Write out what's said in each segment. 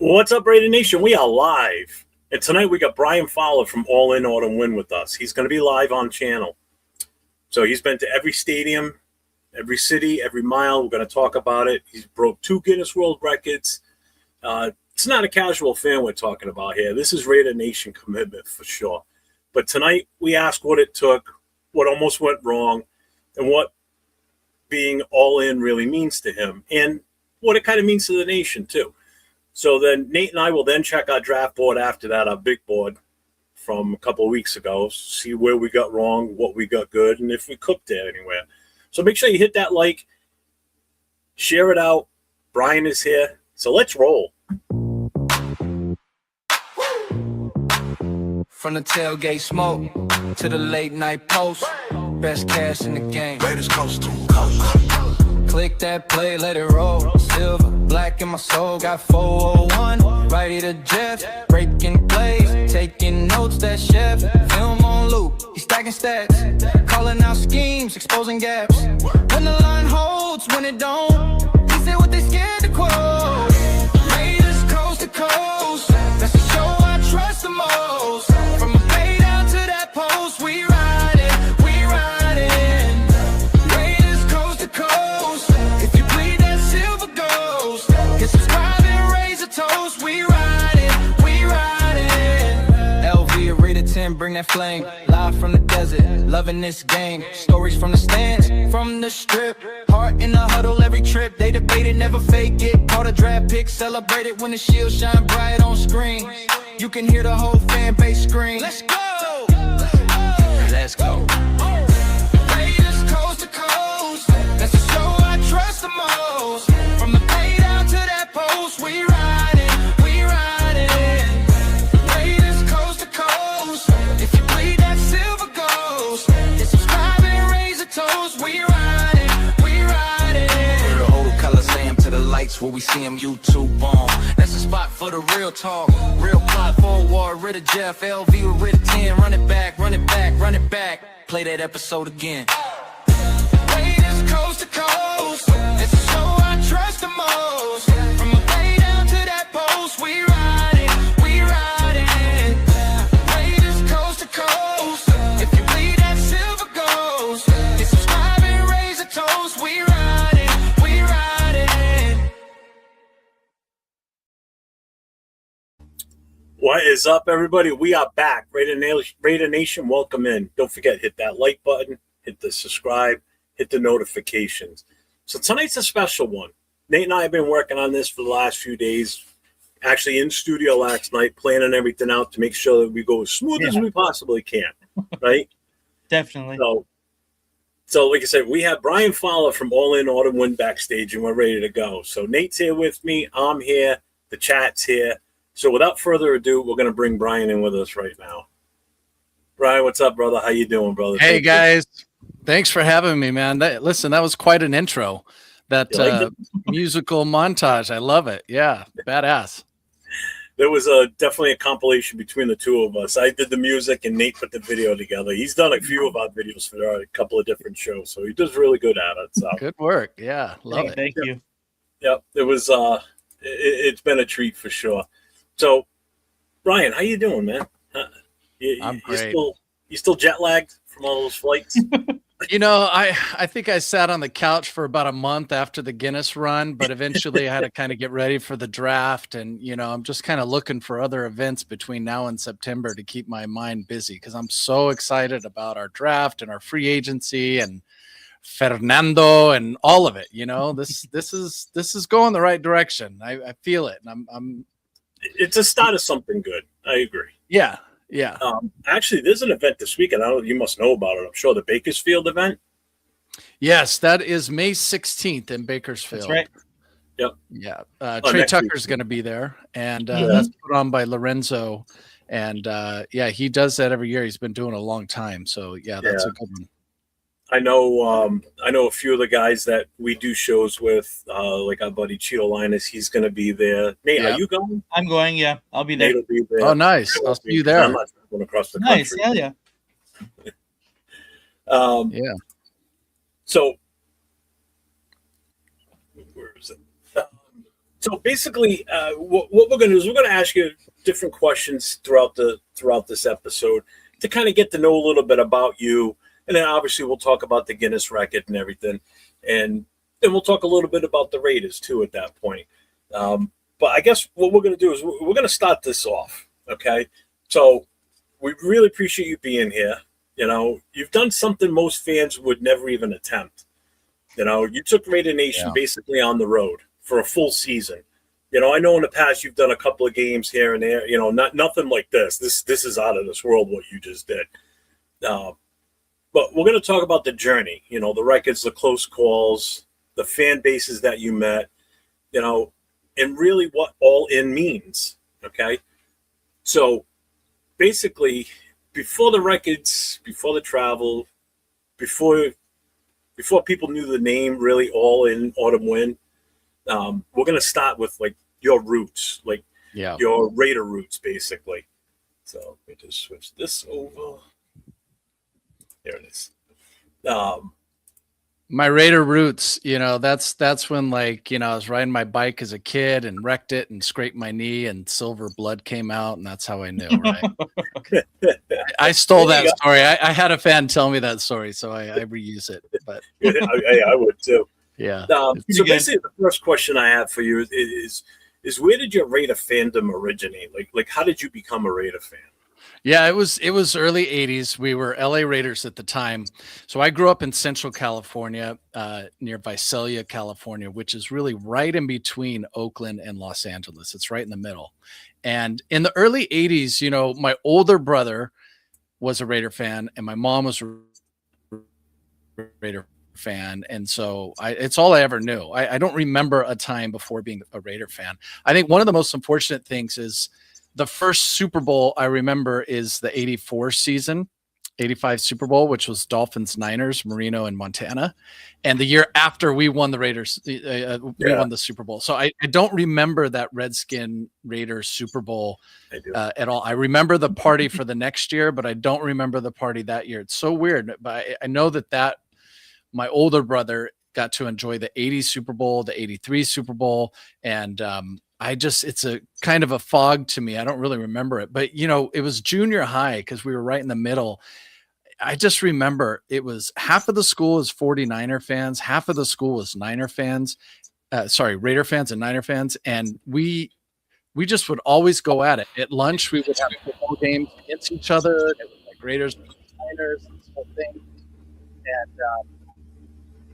What's up, Raider Nation? We are live. And tonight we got Brian Fowler from All In Autumn Win with us. He's going to be live on channel. So he's been to every stadium, every city, every mile. We're going to talk about it. He's broke 2 Guinness World Records. It's not a casual fan we're talking about here. This is Raider Nation commitment for sure. But tonight we asked what it took, what almost went wrong, and what being all in really means to him, and what it kind of means to the nation too. So then Nate and I will then check our draft board after that, our big board from a couple of weeks ago, see where we got wrong, what we got good, and if we cooked it anywhere. So make sure you hit that like, share it out. Brian is here. So let's roll. From the tailgate smoke to the late night post, best cash in the game. Raiders Coast2Coast. Click that play, let it roll. Silver, black in my soul, got 401. Righty to Jeff, breaking plays, taking notes, that chef. Film on loop, he's stacking stats, calling out schemes, exposing gaps. When the line holds, when it don't, he said what they scared to quote. Raiders coast to coast, that's the show I trust the most. From a bay down to that post, we riding, we riding. Raiders coast to coast, if you bleed that silver ghost, get subscribed and raise a toast. We riding, we riding. LV, Raider 10, bring that flame. Live from the desert, loving this game. Stories from the stands, from the strip. Heart in the huddle every trip. They debate it, never fake it. Caught a draft pick, celebrate it when the shield shine bright on screen. You can hear the whole fan base scream. Let's go! Let's go. Raiders coast to coast, that's the show I trust the most. From the bay down to that post, we riding, we riding. Raiders coast to coast, if you bleed that silver ghost, then subscribe and raise a toast. We riding, we riding. We're the old Coliseum to the lights where we see them YouTube bomb. That's the spot for the real talk, real plot forward. Rid of Jeff, LV with Rid of 10. Run it back, run it back, run it back. Play that episode again. Raiders coast to coast, it's the show I trust the most. From a bay down to that post, we riding, we riding. Raiders coast to coast, if you bleed that silver ghost, get subscribe and raise a toast. We riding, we riding. What is up, everybody? We are back. Raider Nation, welcome in. Don't forget, hit that like button, hit the subscribe, hit the notifications. So tonight's a special one. Nate and I have been working on this for the last few days, actually in studio last night, planning everything out to make sure that we go as smooth as we possibly can, right? Definitely. So like I said, we have Brian Fowler from All In Autumn Win backstage, and we're ready to go. So Nate's here with me. I'm here. The chat's here. So without further ado, we're going to bring Brian in with us right now. Brian, what's up, brother? How you doing, brother? Hey, guys. Thanks for having me, man. Listen, that was quite an intro. That musical montage. I love it. Yeah, badass. There was definitely a compilation between the two of us. I did the music and Nate put the video together. He's done a few of our videos for a couple of different shows, so he does really good at it. So good work. Yeah, love it. Thank you. Yep, it was. It's been a treat for sure. So, Brian, how you doing, man? I'm great. You still jet lagged from all those flights? You know, I think I sat on the couch for about a month after the Guinness run, but eventually I had to kind of get ready for the draft. And, you know, I'm just kind of looking for other events between now and September to keep my mind busy because I'm so excited about our draft and our free agency and Fernando and all of it. You know, this is going the right direction. I feel it. And I'm It's a start of something good. I agree. Yeah. Actually, there's an event this weekend. You must know about it. I'm sure the Bakersfield event. Yes, that is May 16th in Bakersfield. That's right. Yep. Yeah. Trey Tucker's going to be there, and that's put on by Lorenzo. And he does that every year. He's been doing it a long time. So that's a good one. I know a few of the guys that we do shows with, like our buddy Cheeto Linus. He's going to be there. Nate, are you going? I'm going. Yeah, I'll be there. Nate will be there. Oh, nice! I'll see you there. I'm not going across the country. Nice. Yeah. So, where is it? So basically, what we're going to do is we're going to ask you different questions throughout this episode to kind of get to know a little bit about you, and then obviously we'll talk about the Guinness record and everything, and then we'll talk a little bit about the Raiders too at that point. But I guess what we're going to do is we're going to start this off. Okay, so we really appreciate you being here. You know, you've done something most fans would never even attempt. You know, you took Raider Nation basically on the road for a full season. You know, I know in the past you've done a couple of games here and there. You know, nothing like this. This is out of this world what you just did. But we're going to talk about the journey. You know, the records, the close calls, the fan bases that you met. You know, and really what all in means. Okay, so basically, before the records, before the travel, before people knew the name really all in Autumn Wind. We're going to start with like your roots, like your Raider roots, basically. So let me just switch this over. There it is. My Raider roots, you know, that's when, like, you know, I was riding my bike as a kid and wrecked it and scraped my knee and silver blood came out. And that's how I knew, right? I stole that story. I had a fan tell me that story, so I reuse it. But I would too. Yeah. So basically, the first question I have for you is where did your Raider fandom originate? Like how did you become a Raider fan? Yeah, it was early 80s. We were LA Raiders at the time. So I grew up in Central California, near Visalia, California, which is really right in between Oakland and Los Angeles. It's right in the middle. And in the early 80s, you know, my older brother was a Raider fan and my mom was a Raider fan, and so it's all I ever knew. I don't remember a time before being a Raider fan. I think one of the most unfortunate things is the first Super Bowl I remember is the 84 season, 85 Super Bowl, which was Dolphins, Niners, Marino, and Montana. And the year after we won the Raiders, we won the Super Bowl. So I don't remember that Redskin Raiders Super Bowl at all. I remember the party for the next year, but I don't remember the party that year. It's so weird. But I know that my older brother got to enjoy the 80 Super Bowl, the 83 Super Bowl. And it's a kind of a fog to me. I don't really remember it, but you know, it was junior high because we were right in the middle. I just remember it was half of the school was 49er fans. Half of the school was Raider fans and Niner fans. And we just would always go at it. At lunch, we would have football games against each other. It was like Raiders versus Niners, this whole thing. And,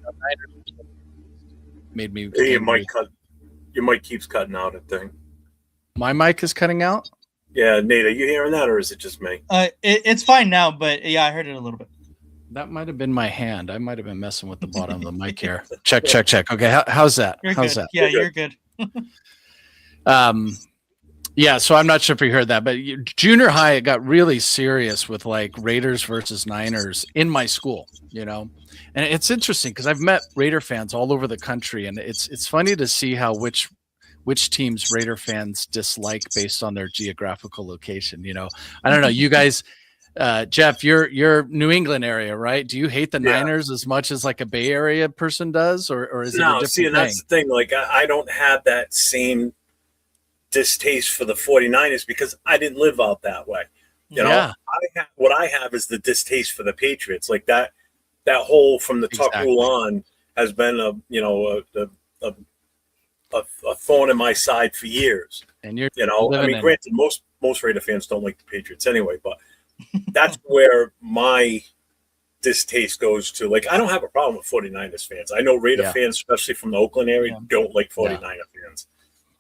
Niners made me. Hey, your mic keeps cutting out, I think. My mic is cutting out? Yeah, Nate, are you hearing that or is it just me? It's fine now, but yeah, I heard it a little bit. That might have been my hand. I might have been messing with the bottom of the mic here. Check. Okay, how's that? How's that? Yeah, you're good. Yeah, so I'm not sure if you heard that, but junior high, it got really serious with like Raiders versus Niners in my school, you know? And it's interesting because I've met Raider fans all over the country, and it's funny to see how which teams Raider fans dislike based on their geographical location. You know, I don't know. You guys, Jeff, you're New England area, right? Do you hate the Niners as much as like a Bay Area person does, or is it a different thing? And that's the thing. Like I don't have that same distaste for the 49ers because I didn't live out that way. You know, what I have is the distaste for the Patriots. Like that whole from the tuck rule on has been a thorn in my side for years. And granted, most Raider fans don't like the Patriots anyway, but that's where my distaste goes to. Like, I don't have a problem with 49ers fans. I know Raider fans, especially from the Oakland area, don't like 49er fans.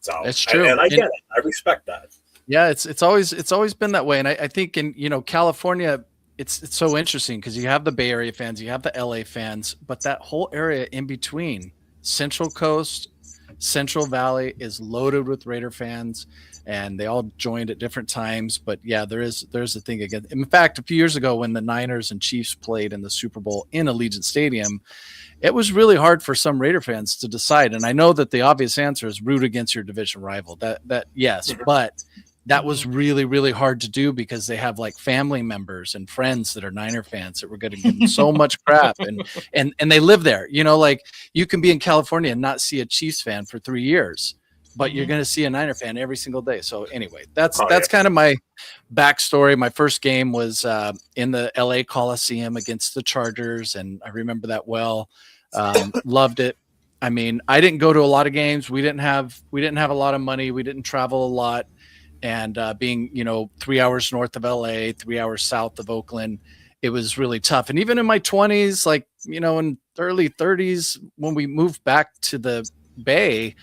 So it's true. And I get it. I respect that. Yeah, it's always been that way. And I think in, California, it's so interesting because you have the Bay Area fans, you have the LA fans, but that whole area in between, Central Coast, Central Valley, is loaded with Raider fans, and they all joined at different times. But yeah, there's a thing again. In fact, a few years ago when the Niners and Chiefs played in the Super Bowl in Allegiant Stadium, it was really hard for some Raider fans to decide. And I know that the obvious answer is root against your division rival. That yes, but that was really, really hard to do because they have like family members and friends that are Niner fans that were going to give them so much crap, and they live there. Like you can be in California and not see a Chiefs fan for 3 years, but you're going to see a Niner fan every single day. So anyway, that's Oh, yeah. kind of my backstory. My first game was in the LA Coliseum against the Chargers, and I remember that well. Loved it. I mean, I didn't go to a lot of games. We didn't have a lot of money. We didn't travel a lot, and being 3 hours north of LA, 3 hours south of Oakland, it was really tough. And even in my 20s, like in early 30s, when we moved back to the Bay,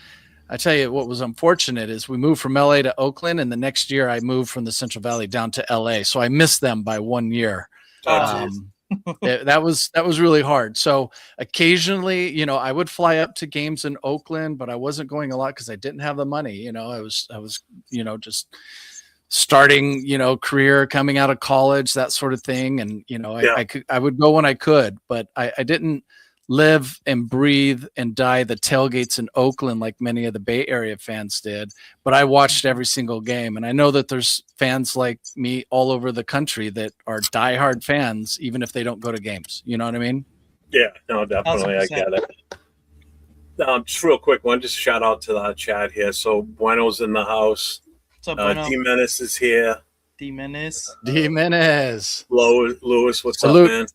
I tell you what was unfortunate is we moved from LA to Oakland, and the next year I moved from the Central Valley down to LA. So I missed them by 1 year. That was really hard. So occasionally, I would fly up to games in Oakland, but I wasn't going a lot because I didn't have the money. I was just starting, career, coming out of college, that sort of thing. And, I would go when I could, but I didn't live and breathe and die the tailgates in Oakland like many of the Bay Area fans did, but I watched every single game. And I know that there's fans like me all over the country that are diehard fans, even if they don't go to games. You know what I mean? Yeah, no, definitely. 1,000%. I get it. Just real quick one, just shout out to the chat here. So Bueno's in the house. What's up, Bueno? D-Menace is here. D-Menace. D-Menace. Lewis, what's Salute. up, man?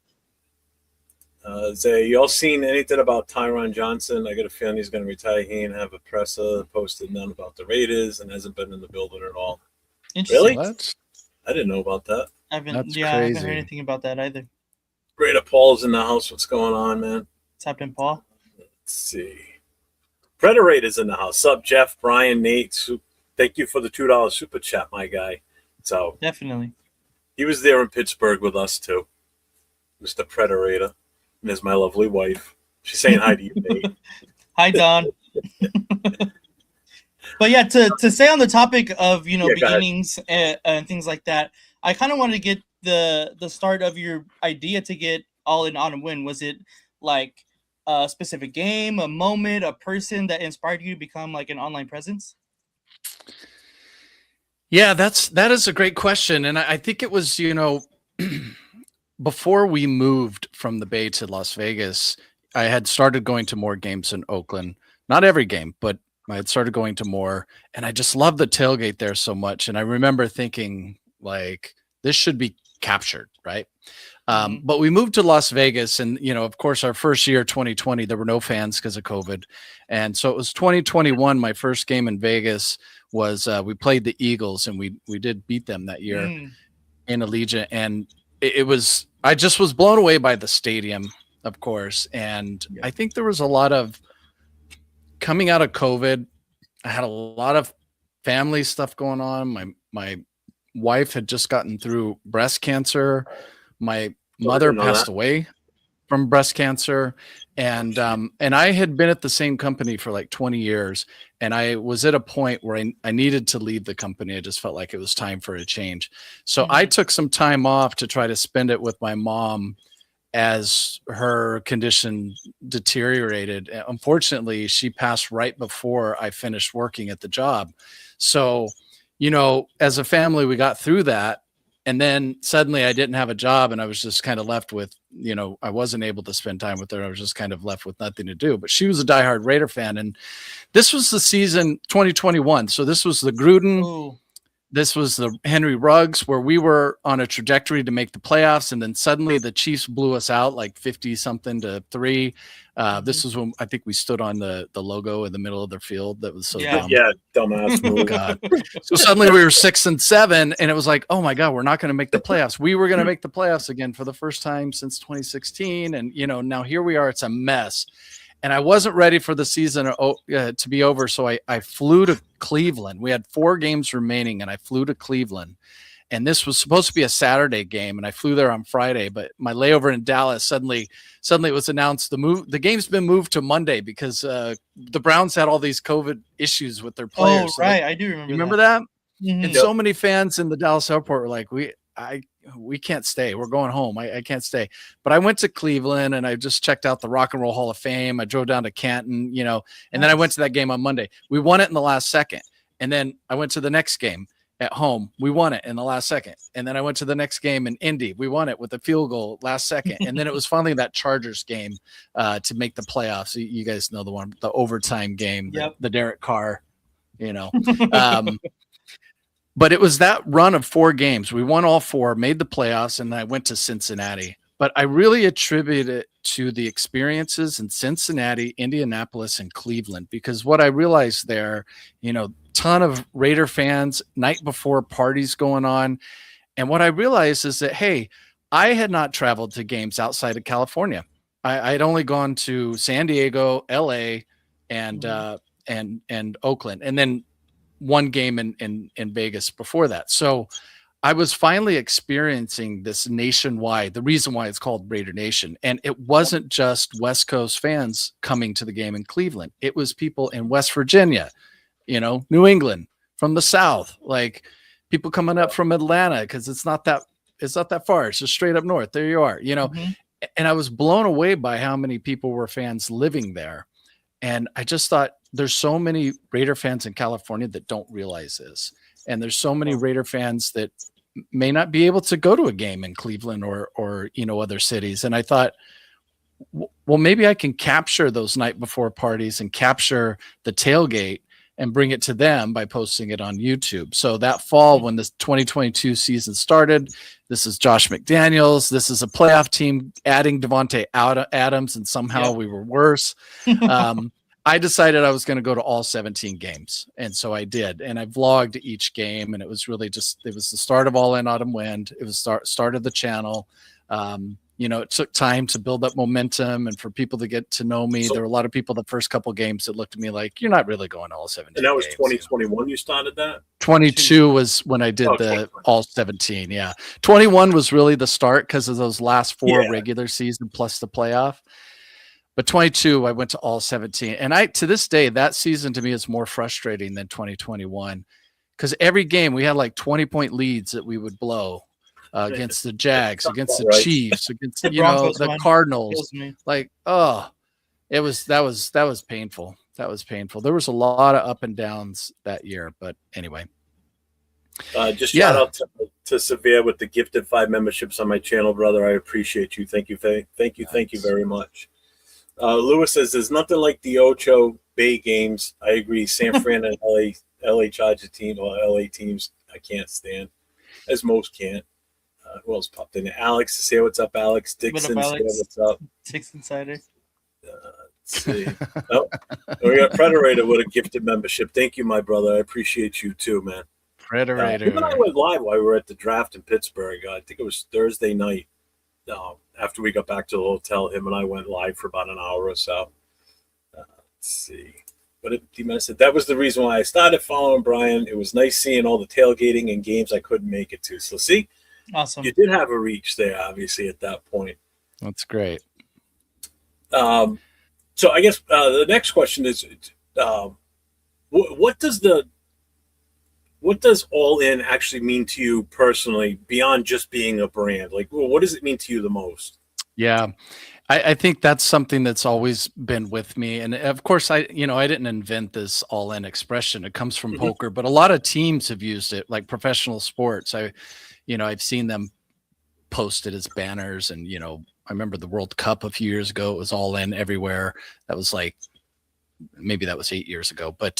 Zay, y'all seen anything about Tyron Johnson? I got a feeling he's going to retire. He ain't have a presser, posted none about the Raiders, and hasn't been in the building at all. Interesting. Really? What? I didn't know about that. I haven't That's heard crazy. anything about that either. Raider Paul's in the house. What's going on, man? What's happening, Paul? Let's see. Predator's in the house. Sup, Jeff, Brian, Nate. Thank you for the $2 super chat, my guy. So Definitely. he was there in Pittsburgh with us too, Mr. Predator. And there's my lovely wife. She's saying hi to you, Nate. Hi, Don. But yeah, to stay on the topic of go ahead. beginnings and things like that, I kind of wanted to get the start of your idea to get All In Autumn Win. Was it like a specific game, a moment, a person that inspired you to become like an online presence? Yeah, that is a great question. And I think it was, before we moved from the Bay to Las Vegas, I had started going to more games in Oakland. Not every game, but I had started going to more. And I just loved the tailgate there so much. And I remember thinking, like, this should be captured, right? But we moved to Las Vegas, and of course, our first year, 2020, there were no fans because of COVID, and so it was 2021. My first game in Vegas was we played the Eagles, and we did beat them that year in Allegiant, and it was I just was blown away by the stadium, of course, and I think there was a lot of coming out of COVID. I had a lot of family stuff going on. My wife had just gotten through breast cancer. My mother passed away from breast cancer, and I had been at the same company for like 20 years, and I was at a point where I needed to leave the company. I just felt like it was time for a change. So I took some time off to try to spend it with my mom as her condition deteriorated. Unfortunately, she passed right before I finished working at the job. So, as a family, we got through that. And then suddenly I didn't have a job, and I was just kind of left with, I wasn't able to spend time with her. I was just kind of left with nothing to do. But she was a diehard Raider fan. And this was the season 2021. So this was the Gruden. Ooh. This was the Henry Ruggs, where we were on a trajectory to make the playoffs. And then suddenly the Chiefs blew us out like 50-something to 3. This was when I think we stood on the logo in the middle of their field. That was so dumb. Yeah, dumbass move. Oh, God. So suddenly we were 6-7, and it was like, oh my God, we're not going to make the playoffs. We were going to make the playoffs again for the first time since 2016. And, now here we are. It's a mess. And I wasn't ready for the season to be over. So I flew to Cleveland. We had 4 games remaining, and I flew to Cleveland. And this was supposed to be a Saturday game, and I flew there on Friday. But my layover in Dallas, suddenly it was announced the game's been moved to Monday because the Browns had all these COVID issues with their players. Oh, right. I do remember. You remember that? Mhm. And so many fans in the Dallas airport were like, we can't stay. We're going home. I can't stay. But I went to Cleveland, and I just checked out the Rock and Roll Hall of Fame. I drove down to Canton, and then I went to that game on Monday. We won it in the last second. And then I went to the next game at home. We won it in the last second. And then I went to the next game in Indy. We won it with a field goal last second. And then it was finally that Chargers game to make the playoffs. You guys know the overtime game, the Derek Carr you know. But it was that run of 4 games. We won all 4, made the playoffs, and I went to Cincinnati. But I really attribute it to the experiences in Cincinnati, Indianapolis, and Cleveland, because what I realized there, you know, ton of Raider fans, night before parties going on. And what I realized is that, hey, I had not traveled to games outside of California. I'd only gone to San Diego, LA, and Oakland, and then 1 game in Vegas before that. So I was finally experiencing this nationwide, the reason why it's called Raider Nation. And it wasn't just West Coast fans coming to the game in Cleveland. It was people in West Virginia, you know, New England, from the South, like people coming up from Atlanta, because it's not that far. It's just straight up north. There you are, you know. And I was blown away by how many people were fans living there. And I just thought, there's so many Raider fans in California that don't realize this. And there's so many Raider fans that may not be able to go to a game in Cleveland or, you know, other cities. And I thought, well, maybe I can capture those night before parties and capture the tailgate and bring it to them by posting it on YouTube. So that fall, when the 2022 season started, this is Josh McDaniels. This is a playoff team adding Devontae Adams, and somehow we were worse. I decided I was going to go to all 17 games. And so I did. And I vlogged each game. And it was really just, it was the start of All In Autumn Wind. It was start of the channel. You know, it took time to build up momentum and for people to get to know me. There were a lot of people the first couple games that looked at me like, you're not really going to all 17 And that was games. 2021 you started that? 22 was when I did the all 17. Yeah. 21 was really the start because of those last 4 regular season plus the playoff. But 22, I went to all 17. And to this day, that season to me is more frustrating than 2021 because every game we had like 20-point leads that we would blow against the Jags, against the Chiefs, against, you know, the Cardinals. Like, that was painful. That was painful. There was a lot of up and downs that year. But anyway. Just shout out to Severe with the gifted 5 memberships on my channel, brother. I appreciate you. Thank you. Thank you very much. Lewis says there's nothing like the Ocho Bay games. I agree. San Fran and LA Charger team or LA teams I can't stand, as most can't. Who else popped in? Alex, say what's up, Alex. Dixon, say what's up. Dixon Sider. Let's see. We got Predator with a gifted membership. Thank you, my brother. I appreciate you too, man. Predator. Him and I went live while we were at the draft in Pittsburgh. I think it was Thursday night. After we got back to the hotel, him and I went live for about an hour or so. Let's see. But D-Man said that was the reason why I started following Brian. It was nice seeing all the tailgating and games I couldn't make it to. So see, awesome. You did have a reach there, obviously, at that point. That's great. So I guess the next question is, what does All In actually mean to you personally beyond just being a brand? Like, what does it mean to you the most? Yeah, I think that's something that's always been with me. And of course, I didn't invent this All In expression. It comes from poker, but a lot of teams have used it, like professional sports. I've seen them posted as banners. And, I remember the World Cup a few years ago. It was All In everywhere. That was like, maybe that was 8 years ago, but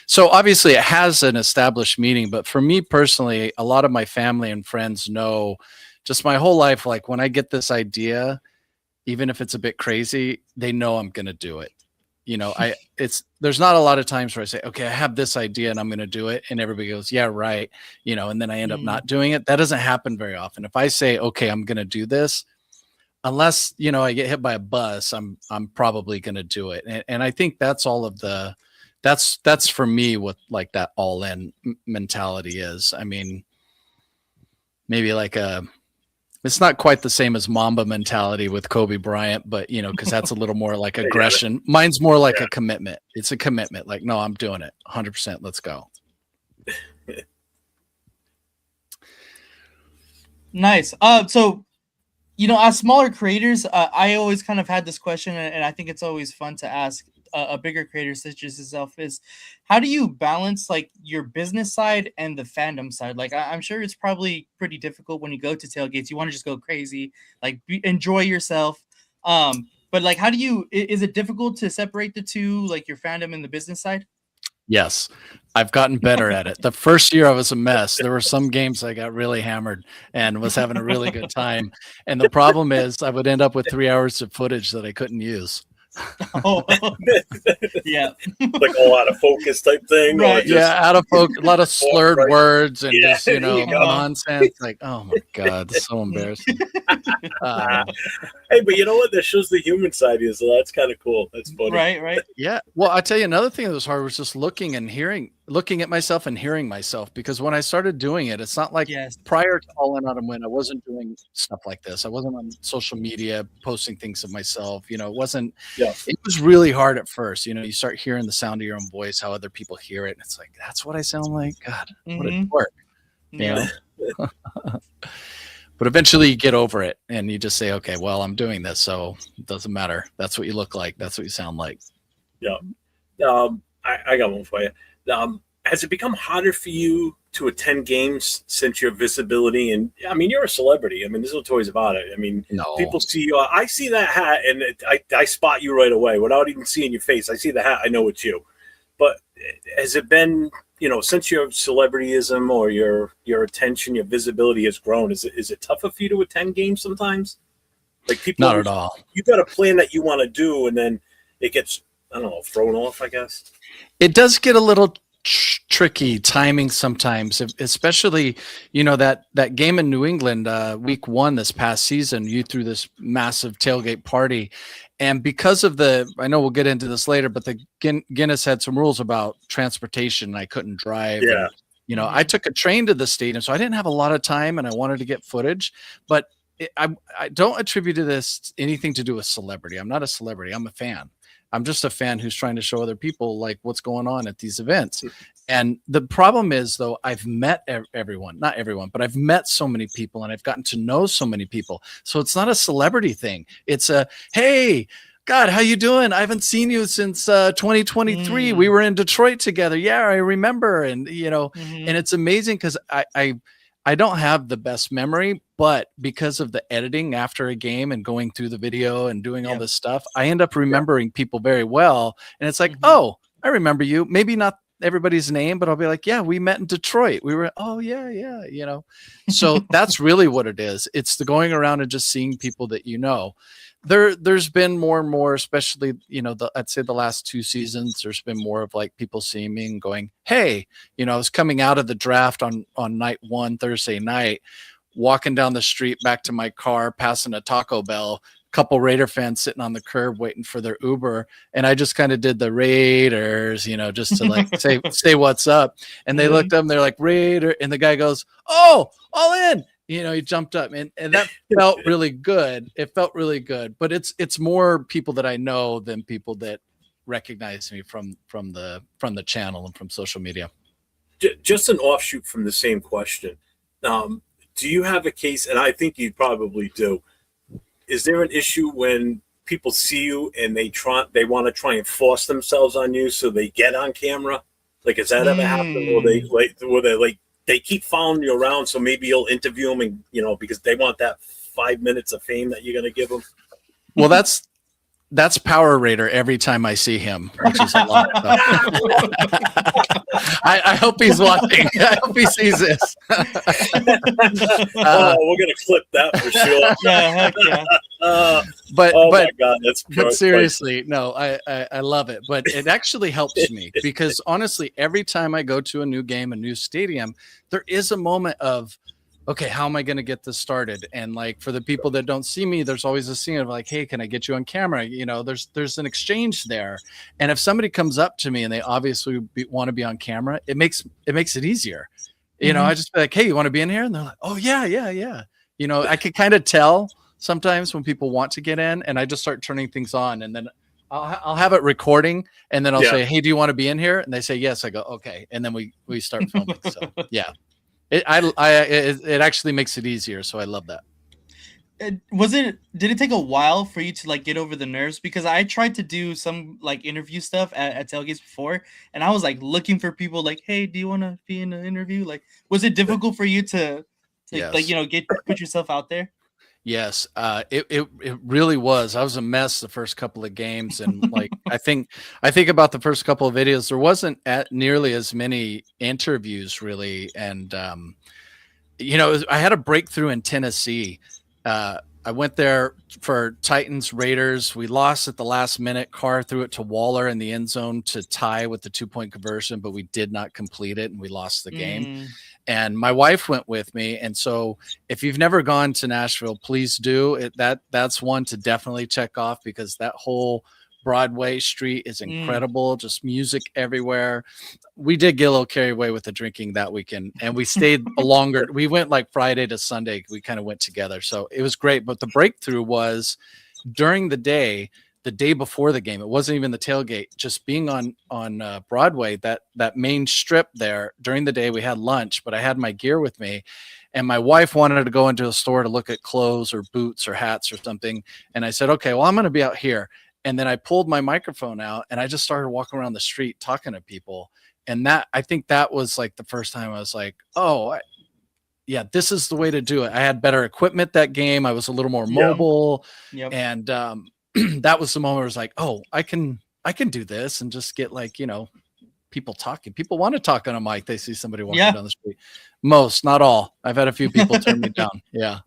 so obviously it has an established meaning, but for me personally, a lot of my family and friends know just my whole life, like when I get this idea, even if it's a bit crazy, they know I'm going to do it. There's not a lot of times where I say, okay, I have this idea and I'm going to do it. And everybody goes, yeah, right. And then I end up not doing it. That doesn't happen very often. If I say, okay, I'm going to do this, unless, I get hit by a bus, I'm probably going to do it. And I think that's all of that's for me what like that all in mentality is. I mean, maybe like it's not quite the same as Mamba mentality with Kobe Bryant, but cause that's a little more like aggression. Mine's more like a commitment. It's a commitment. Like, no, I'm doing it 100%. Let's go. Nice. So, as smaller creators, I always kind of had this question, and I think it's always fun to ask a bigger creator such as yourself is, how do you balance like your business side and the fandom side? Like, I'm sure it's probably pretty difficult when you go to tailgates. You want to just go crazy, like enjoy yourself. But like, is it difficult to separate the two, like your fandom and the business side? Yes, I've gotten better at it. The first year I was a mess. There were some games I got really hammered and was having a really good time. And the problem is I would end up with 3 hours of footage that I couldn't use. Oh, yeah. Like a lot of focus type thing. Right. Or just, Yeah, out of focus, a lot of slurred Right. words and Yeah, just, you know, there you go. nonsense. Like, oh my God, it's so embarrassing. Hey, but you know what? That shows the human side of you, so that's kind of cool. That's funny. Right. Yeah. Well, I tell you, another thing that was hard was just looking at myself and hearing myself, because when I started doing it, it's not like Yes. prior to All In Autumn Win, I wasn't doing stuff like this. I wasn't on social media posting things of myself. You know, Yeah. it was really hard at first. You know, you start hearing the sound of your own voice, how other people hear it. And it's like, that's what I sound like. God, what a Mhm. dork. You know? But eventually you get over it and you just say, okay, well, I'm doing this, so it doesn't matter. That's what you look like. That's what you sound like. Yeah. I got one for you. Has it become harder for you to attend games since your visibility? And I mean, you're a celebrity. I mean, there's no toys about it. I mean, No. people see you. I see that hat, and I spot you right away without even seeing your face. I see the hat. I know it's you. But has it been, you know, since your celebrityism or your attention, your visibility has grown? Is it tougher for you to attend games sometimes? Like people, Not at all. You got a plan that you want to do, and then it gets, I don't know, thrown off, I guess. It does get a little tricky timing sometimes, especially, you know, that game in New England, week 1 this past season, you threw this massive tailgate party. And because of I know we'll get into this later, but the Guinness had some rules about transportation. I couldn't drive. Yeah. And, you know, I took a train to the stadium, so I didn't have a lot of time and I wanted to get footage, but I don't attribute to this anything to do with celebrity. I'm not a celebrity. I'm a fan. I'm just a fan who's trying to show other people like what's going on at these events. And the problem is, though, I've met everyone, not everyone, but I've met so many people and I've gotten to know so many people. So it's not a celebrity thing. It's a, hey, God, how you doing? I haven't seen you since 2023. We were in Detroit together. Yeah, I remember. And, you know, and it's amazing because I don't have the best memory, but because of the editing after a game and going through the video and doing all this stuff, I end up remembering people very well. And it's like, oh, I remember you. Maybe not everybody's name, but I'll be like, yeah, we met in Detroit. We were, oh yeah, you know. So that's really what it is. It's the going around and just seeing people that you know. There's been more and more, especially, you know, I'd say the last 2 seasons, there's been more of like people seeing me and going, hey, you know, I was coming out of the draft on night 1, Thursday night, walking down the street back to my car, passing a Taco Bell, couple Raider fans sitting on the curb waiting for their Uber. And I just kind of did the Raiders, you know, just to like say what's up. And they looked up and they're like, Raider. And the guy goes, oh, all in. You know, he jumped up and that felt really good. It felt really good, but it's more people that I know than people that recognize me from the channel and from social media. Just an offshoot from the same question. Do you have a case, and I think you probably do, is there an issue when people see you and they want to try and force themselves on you so they get on camera? Like, has that ever happened? Or they keep following you around, so maybe you'll interview them, and you know, because they want that 5 minutes of fame that you're going to give them. Well, that's Power Raider every time I see him, which is a lot. So. I hope he's watching. I hope he sees this. We're going to clip that for sure. Yeah, heck yeah. But my God, that's pure. But seriously, no, I love it. But it actually helps me because honestly, every time I go to a new game, a new stadium, there is a moment of, okay, how am I going to get this started? And like for the people that don't see me, there's always a scene of like, hey, can I get you on camera? You know, there's an exchange there. And if somebody comes up to me and they obviously want to be on camera, it makes it easier. You know, I just be like, hey, you want to be in here? And they're like, oh yeah. You know, I could kind of tell sometimes when people want to get in, and I just start turning things on, and then I'll have it recording, and then I'll say, hey, do you want to be in here? And they say yes. I go, okay, and then we start filming. So yeah. It actually makes it easier, so I love that. Did it take a while for you to like get over the nerves? Because I tried to do some like interview stuff at tailgates before, and I was like looking for people like, hey, do you want to be in an interview? Like, was it difficult for you to Yes. like, you know, put yourself out there? Yes, it really was. I was a mess the first couple of games, and like I think about the first couple of videos. There wasn't nearly as many interviews really, and I had a breakthrough in Tennessee. I went there for Titans Raiders. We lost at the last minute. Carr threw it to Waller in the end zone to tie with the 2-point conversion, but we did not complete it, and we lost the game. And my wife went with me. And so if you've never gone to Nashville, please do. That's one to definitely check off, because that whole Broadway street is incredible. Just music everywhere. We did get a little carried away with the drinking that weekend, and we stayed longer. We went like Friday to Sunday. We kind of went together. So it was great. But the breakthrough was during the day before the game. It wasn't even the tailgate, just being on Broadway, that main strip there. During the day we had lunch, but I had my gear with me, and my wife wanted to go into a store to look at clothes or boots or hats or something. And I said, okay, well, I'm going to be out here. And then I pulled my microphone out and I just started walking around the street talking to people. And I think that was like the first time I was like, oh, yeah, this is the way to do it. I had better equipment that game. I was a little more mobile. Yep. And that was the moment where I was like, oh, I can do this, and just get like, people talking. People want to talk on a mic. They see somebody walking down the street. Most, not all. I've had a few people turn me down. Yeah.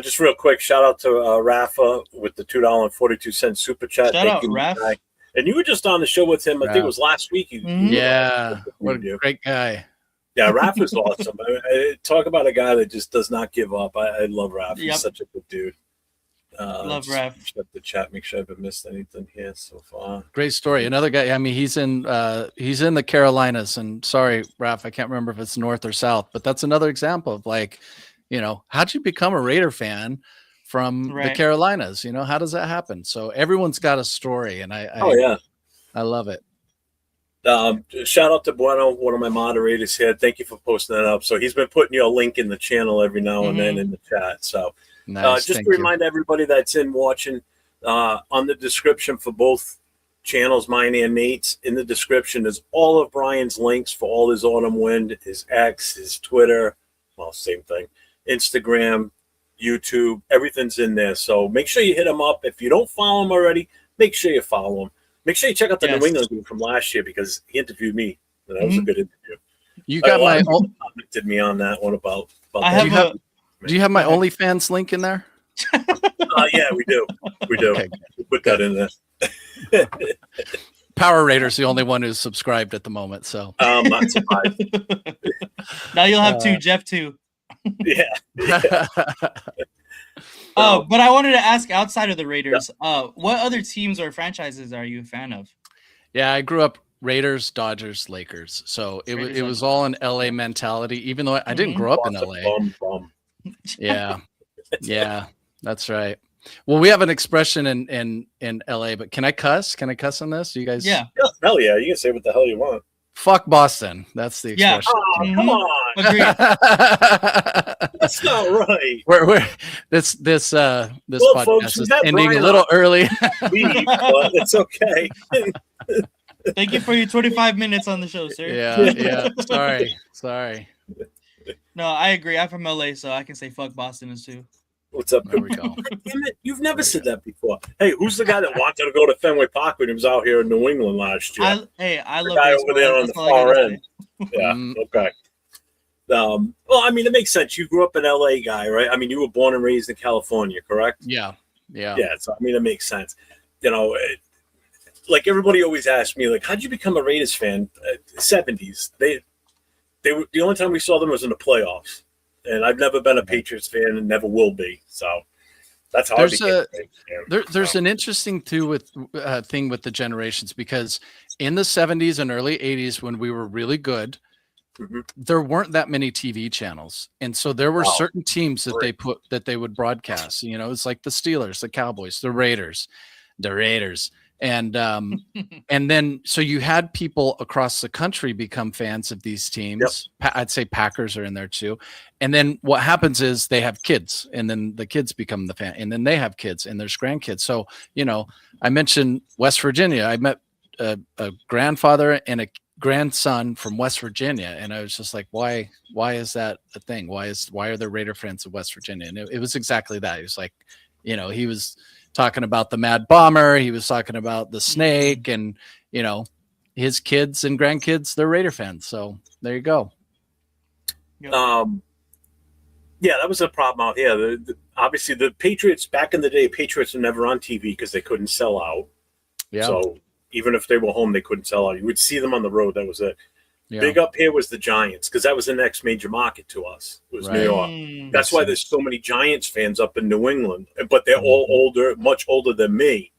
Just real quick, shout out to Rafa with the $2.42 super chat. Shout out, Rafa. And you were just on the show with him. I think it was last week. Yeah, what a great guy. Yeah, Rafa's awesome. Talk about a guy that just does not give up. I love Rafa. Yep. He's such a good dude. Love Rafa. Check the chat. Make sure I haven't missed anything here so far. Great story. Another guy. I mean, he's in the Carolinas. And sorry, Rafa, I can't remember if it's north or south, but that's another example of like, how'd you become a Raider fan from the Carolinas? How does that happen? So everyone's got a story, and I love it. Shout out to Bueno, one of my moderators here. Thank you for posting that up. So he's been putting your link in the channel every now and then in the chat. So nice. Just to remind everybody that's in watching, on the description for both channels, mine and Nate's, in the description is all of Brian's links for all his Autumn Wind, his X, his Twitter, well, same thing, Instagram, YouTube, everything's in there. So make sure you hit him up. If you don't follow him already, make sure you follow him. Make sure you check out the New England game from last year, because he interviewed me. And that was a good interview. You got my commented me on that one about do you have my OnlyFans link in there? Yeah, we do. Okay. We put that in there. Power Raider's the only one who's subscribed at the moment, so I'm not surprised. Now you'll have two, Jeff too. Yeah. Oh, but I wanted to ask, outside of the Raiders, what other teams or franchises are you a fan of? Yeah, I grew up Raiders, Dodgers, Lakers. So it was all an LA mentality, even though I didn't grow up in LA. Yeah. Yeah, that's right. Well, we have an expression in LA, but can I cuss? Can I cuss on this? You guys? Yeah. Hell yeah. You can say what the hell you want. Fuck Boston. That's the expression. Oh, come on. Agreed. That's not right. We're this podcast folks, is ending Brian a little early. But it's okay. Thank you for your 25 minutes on the show, sir. Yeah. Sorry. No, I agree. I'm from LA, so I can say fuck Boston as too. What's up? There we go. Damn it, you've never said that before. Hey, who's the guy that wanted to go to Fenway Park when he was out here in New England last year? I love the guy over there on the far end. Yeah. Okay. Well, I mean, it makes sense. You grew up an LA guy, right? I mean, you were born and raised in California, correct? Yeah. So I mean, it makes sense. Like everybody always asks me, like, how'd you become a Raiders fan? 70s. They were the only time we saw them was in the playoffs. And I've never been a Patriots fan and never will be. So that's how there's an interesting thing with the generations, because in the 70s and early 80s, when we were really good, there weren't that many TV channels. And so there were certain teams that they would broadcast. It's like the Steelers, the Cowboys, the Raiders. And then so you had people across the country become fans of these teams. Yep. I'd say Packers are in there too. And then what happens is they have kids, and then the kids become the fan, and then they have kids and there's grandkids. So, I mentioned West Virginia. I met a grandfather and grandson from West Virginia. And I was just like, why is that a thing? Why are there Raider fans of West Virginia? And it was exactly that. He was like, you know, he was talking about the Mad Bomber. He was talking about the Snake, and, you know, his kids and grandkids, they're Raider fans. So there you go. Yeah, that was a problem out here. Obviously, the Patriots, back in the day, Patriots were never on TV because they couldn't sell out. Yeah. So even if they were home, they couldn't sell out. You would see them on the road. That was it. Yeah. Big up here was the Giants, because that was the next major market to us. It was New York. That's why there's so many Giants fans up in New England. But they're all older, much older than me,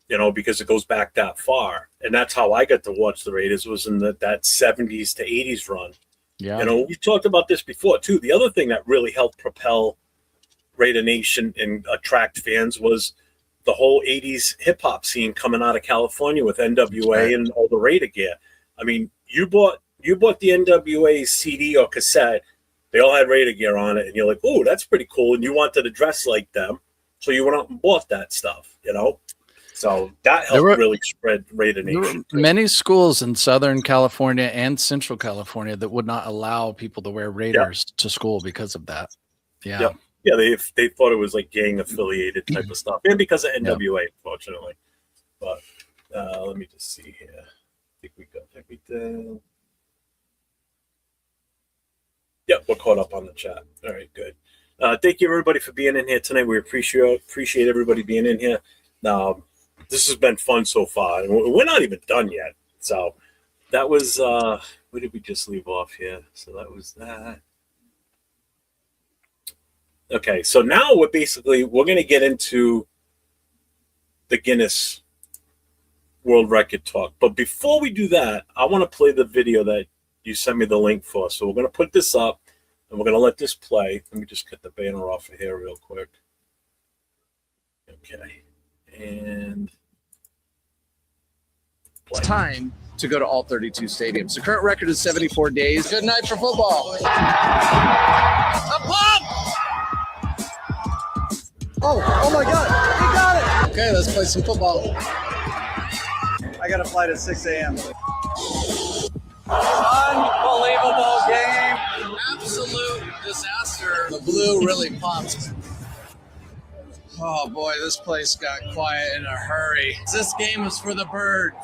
you know, because it goes back that far. And that's how I got to watch the Raiders, was in that 70s to 80s run. Yeah. You know, we talked about this before, too. The other thing that really helped propel Raider Nation and attract fans was the whole 80s hip-hop scene coming out of California with NWA and all the Raider gear. I mean, you bought the NWA CD or cassette. They all had Raider gear on it, and you're like, oh, that's pretty cool. And you wanted to dress like them, so you went out and bought that stuff, you know? So that helped really spread Raider Nation. There were many schools in Southern California and Central California that would not allow people to wear Raiders to school because of that. Yeah. Yep. Yeah, they thought it was like gang affiliated type of stuff, and because of NWA, unfortunately. But let me just see here. I think we got everything. Yep, we're caught up on the chat. All right, good. Thank you, everybody, for being in here tonight. We appreciate everybody being in here. This has been fun so far, and we're not even done yet. So that was where did we just leave off here? So that was that. Okay, so now we're going to get into the Guinness World Record talk. But before we do that, I want to play the video that you sent me the link for. So we're going to put this up, and we're going to let this play. Let me just cut the banner off of here real quick. Okay, and play. It's time to go to all 32 stadiums. The current record is 74 days. Good night for football. Oh my God, he got it! Okay, let's play some football. I got a flight at 6 a.m. Unbelievable game. Absolute disaster. The blue really popped. Oh boy, this place got quiet in a hurry. This game was for the birds.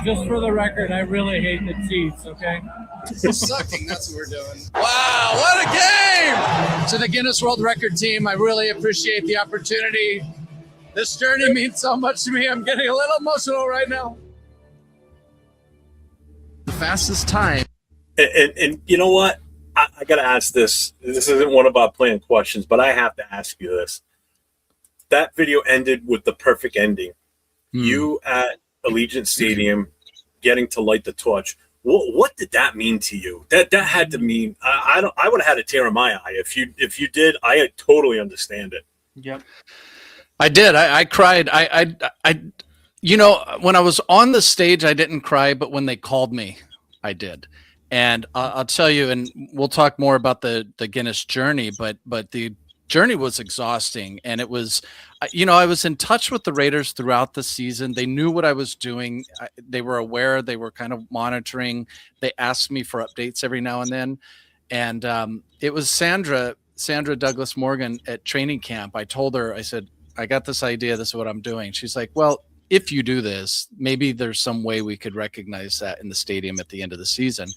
Just for the record, I really hate the Chiefs, okay? Sucking, that's what we're doing. Wow, what a game! To the Guinness World Record team, I really appreciate the opportunity. This journey means so much to me. I'm getting a little emotional right now. The fastest time. And you know what? I got to ask this. This isn't one of our planned questions, but I have to ask you this. That video ended with the perfect ending. You at Allegiant Stadium getting to light the torch. What did that mean to you? That had to mean I would have had a tear in my eye if you did. I totally understand it. Yep. I did. I cried. I you know, when I was on the stage, I didn't cry, but when they called me, I did. And I'll tell you, and we'll talk more about the Guinness journey, but the journey was exhausting. And it was, you know, I was in touch with the Raiders throughout the season. They knew what I was doing. They were aware. They were kind of monitoring. They asked me for updates every now and then. And it was Sandra Douglas Morgan at training camp. I told her, I said, I got this idea. This is what I'm doing. She's like, well, if you do this, maybe there's some way we could recognize that in the stadium at the end of the season.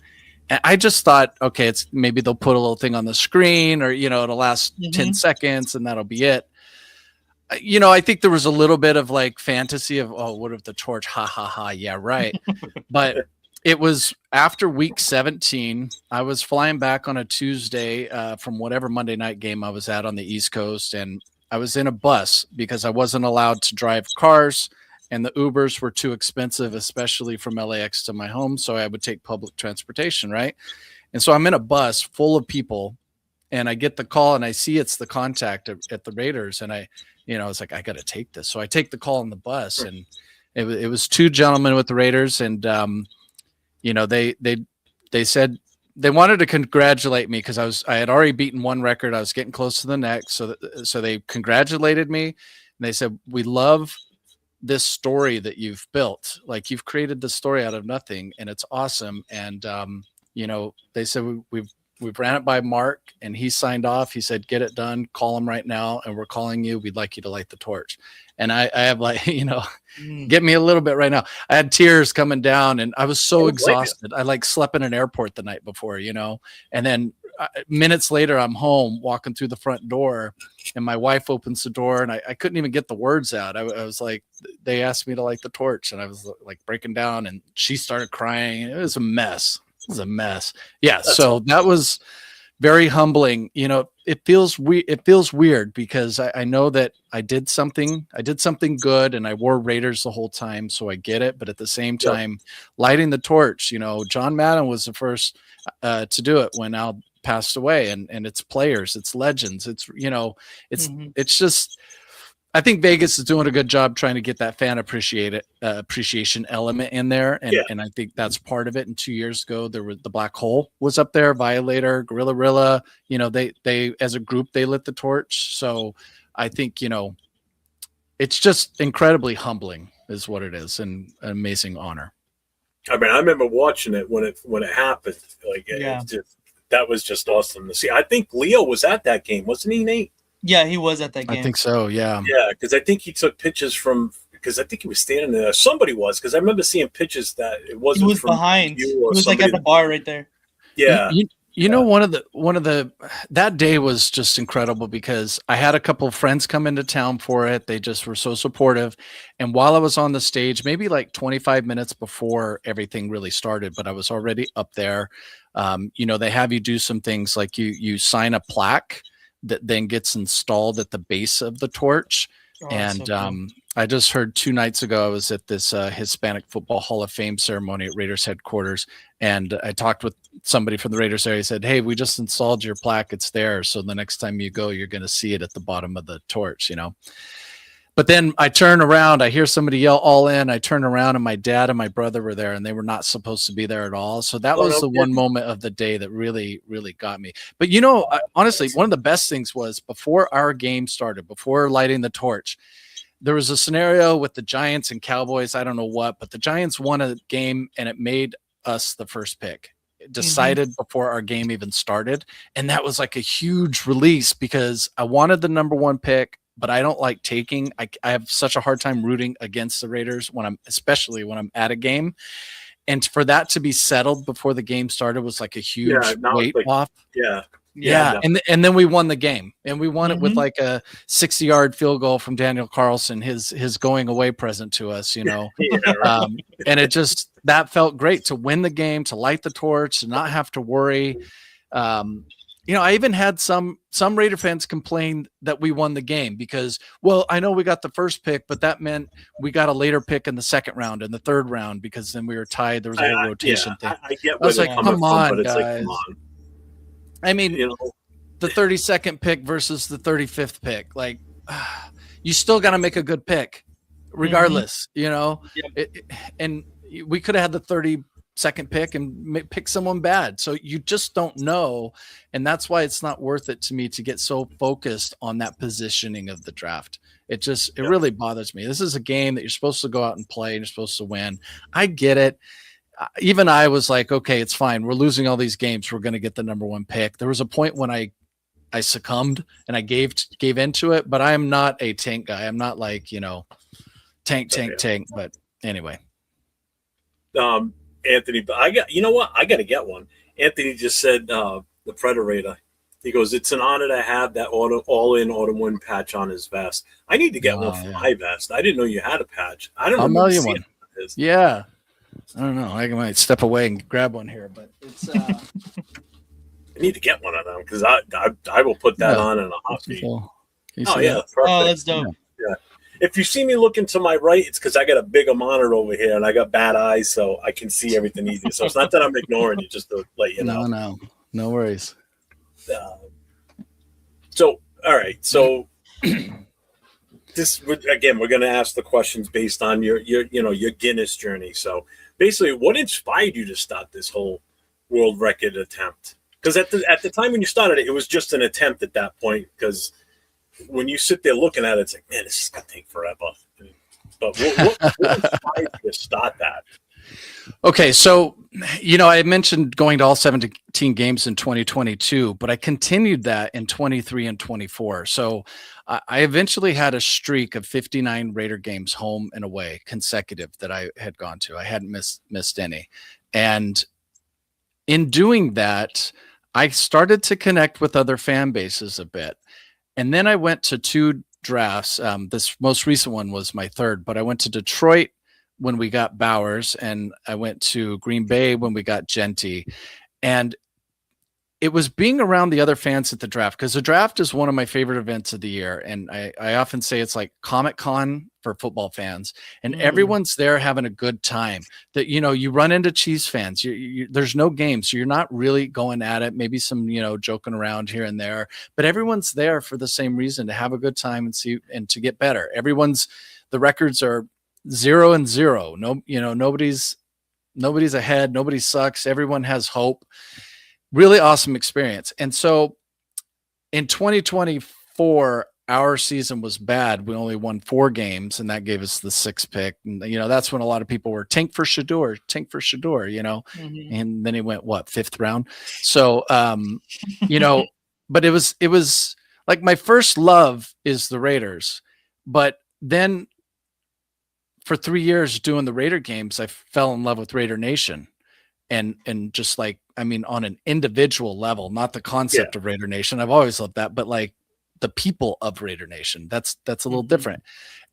And I just thought, okay, it's maybe they'll put a little thing on the screen, or, you know, it'll last 10 seconds and that'll be it. You know, I think there was a little bit of like fantasy of, oh, what if the torch? Ha ha ha. Yeah, right. But it was after week 17. I was flying back on a Tuesday from whatever Monday night game I was at on the East Coast. And I was in a bus because I wasn't allowed to drive cars. And the Ubers were too expensive, especially from LAX to my home. So I would take public transportation, right? And so I'm in a bus full of people, and I get the call, and I see it's the contact at the Raiders. And I was like, I got to take this. So I take the call on the bus, and it was two gentlemen with the Raiders. And, you know, they said they wanted to congratulate me because I had already beaten one record. I was getting close to the next. So they congratulated me, and they said, we love this story that you've built. Like, you've created this story out of nothing, and it's awesome. And they said we've ran it by Mark, and he signed off. He said, get it done, call him right now, and we're calling you. We'd like you to light the torch. And I have get me a little bit right now. I had tears coming down, and I was so exhausted. I slept in an airport the night before, and then minutes later, I'm home walking through the front door, and my wife opens the door, and I couldn't even get the words out. I was like, they asked me to light the torch, and I was like breaking down, and she started crying. It was a mess. Yeah. So that was very humbling. It feels weird because I know that I did something good, and I wore Raiders the whole time. So I get it. But at the same time, lighting the torch, John Madden was the first to do it when Al passed away, and it's players, it's legends. It's just, I think Vegas is doing a good job trying to get that fan appreciation element in there. And I think that's part of it. And 2 years ago, there was the Black Hole was up there, Violator, Gorilla Rilla, they as a group, they lit the torch. So I think, it's just incredibly humbling is what it is, and an amazing honor. I mean, I remember watching it when it happened. That was just awesome to see. I think Leo was at that game, wasn't he, Nate? Yeah, he was at that game. I think so, yeah. Yeah, because I think he took pictures because I think he was standing there. Somebody was, because I remember seeing pictures that it wasn't. He was behind. He was at the bar right there. Yeah. Yeah. One of the that day was just incredible because I had a couple of friends come into town for it. They just were so supportive. And while I was on the stage, maybe like 25 minutes before everything really started, but I was already up there. They have you do some things like you sign a plaque that then gets installed at the base of the torch. And so cool. I just heard 2 nights ago, I was at this Hispanic Football Hall of Fame ceremony at Raiders headquarters. And I talked with somebody from the Raiders area. He said, hey, we just installed your plaque. It's there. So the next time you go, you're going to see it at the bottom of the torch, But then I turn around, I hear somebody yell all in. I turn around and my dad and my brother were there, and they were not supposed to be there at all. So that was the one moment of the day that really, really got me. But, honestly, one of the best things was before our game started, before lighting the torch, there was a scenario with the Giants and Cowboys. I don't know what, but the Giants won a game and it made us the first pick. It decided before our game even started. And that was like a huge release because I wanted the number 1 pick. But I don't like taking. I have such a hard time rooting against the Raiders especially when I'm at a game, and for that to be settled before the game started was like a huge weight off. Yeah. And then we won the game, and we won it with like a 60-yard field goal from Daniel Carlson, his going away present to us, And it just that felt great to win the game, to light the torch, to not have to worry. I even had some Raider fans complain that we won the game because, well, I know we got the first pick, but that meant we got a later pick in the second round and the third round because then we were tied. There was a whole rotation thing. I get I was like, come on, guys. Like, come on. I mean, the 32nd pick versus the 35th pick, like you still got to make a good pick regardless, and we could have had the 32nd pick and pick someone bad. So you just don't know. And that's why it's not worth it to me to get so focused on that positioning of the draft. It really bothers me. This is a game that you're supposed to go out and play and you're supposed to win. I get it. Even I was like, okay, it's fine. We're losing all these games. We're going to get the number 1 pick. There was a point when I succumbed and I gave into it, but I am not a tank guy. I'm not like, tank. But anyway, Anthony, but I got to get one. Anthony just said the Predator. He goes, it's an honor to have that all-in autumn win patch on his vest. I need to get one for my vest. I didn't know you had a patch. I don't know. I'll mail you one. Yeah. I don't know. I might step away and grab one here, but it's. I need to get one of them because I will put that on in a hot beat. Oh yeah, perfect. Oh, that's dope. Yeah. If you see me looking to my right, it's because I got a bigger monitor over here and I got bad eyes, so I can see everything easier. So it's not that I'm ignoring you, just to let you know. No worries. So all right, so this again, we're going to ask the questions based on your Guinness journey. So basically, what inspired you to start this whole world record attempt? Because at the time when you started it, it was just an attempt at that point. Because when you sit there looking at it, it's like, man, this is going to take forever. But what inspired you to start that? Okay, so I mentioned going to all 17 games in 2022, but I continued that in 23 and 24. So I eventually had a streak of 59 Raider games home and away consecutive that I had gone to. I hadn't missed any. And in doing that, I started to connect with other fan bases a bit. And then I went to 2 drafts. This most recent one was my 3rd, but I went to Detroit when we got Bowers, and I went to Green Bay when we got Genty. And it was being around the other fans at the draft, because the draft is one of my favorite events of the year. And I often say it's like Comic-Con for football fans, and everyone's there having a good time. That, you run into Chiefs fans, there's no game, so you're not really going at it, maybe some, joking around here and there, but everyone's there for the same reason, to have a good time and to get better. The records are 0-0. No, nobody's ahead. Nobody sucks. Everyone has hope. Really awesome experience. And so in 2024, our season was bad. We only won 4 games, and that gave us the 6th pick. And, that's when a lot of people were tank for Shador, and then he went 5th round. So, but it was like my first love is the Raiders, but then for 3 years doing the Raider games, I fell in love with Raider Nation, and just like, on an individual level, not the concept of Raider Nation. I've always loved that, but like the people of Raider Nation, that's a little different.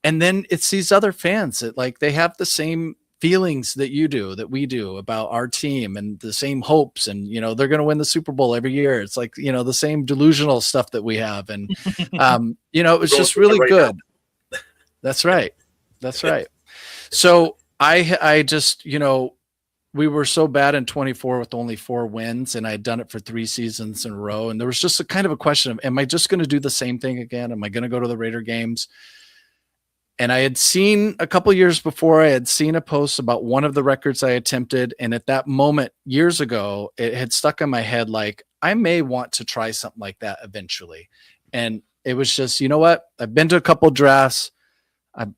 And then it's these other fans that, like, they have the same feelings that we do about our team, and the same hopes, and, they're going to win the Super Bowl every year. It's like, the same delusional stuff that we have. And, it was just really good. That's right. That's right. So I just, we were so bad in 24 with only 4 wins, and I had done it for 3 seasons in a row. And there was just a kind of a question of, am I just going to do the same thing again? Am I going to go to the Raider games? And I had seen a couple years before, I had seen a post about one of the records I attempted. And at that moment, years ago, it had stuck in my head, like, I may want to try something like that eventually. And it was just, you know what? I've been to a couple drafts.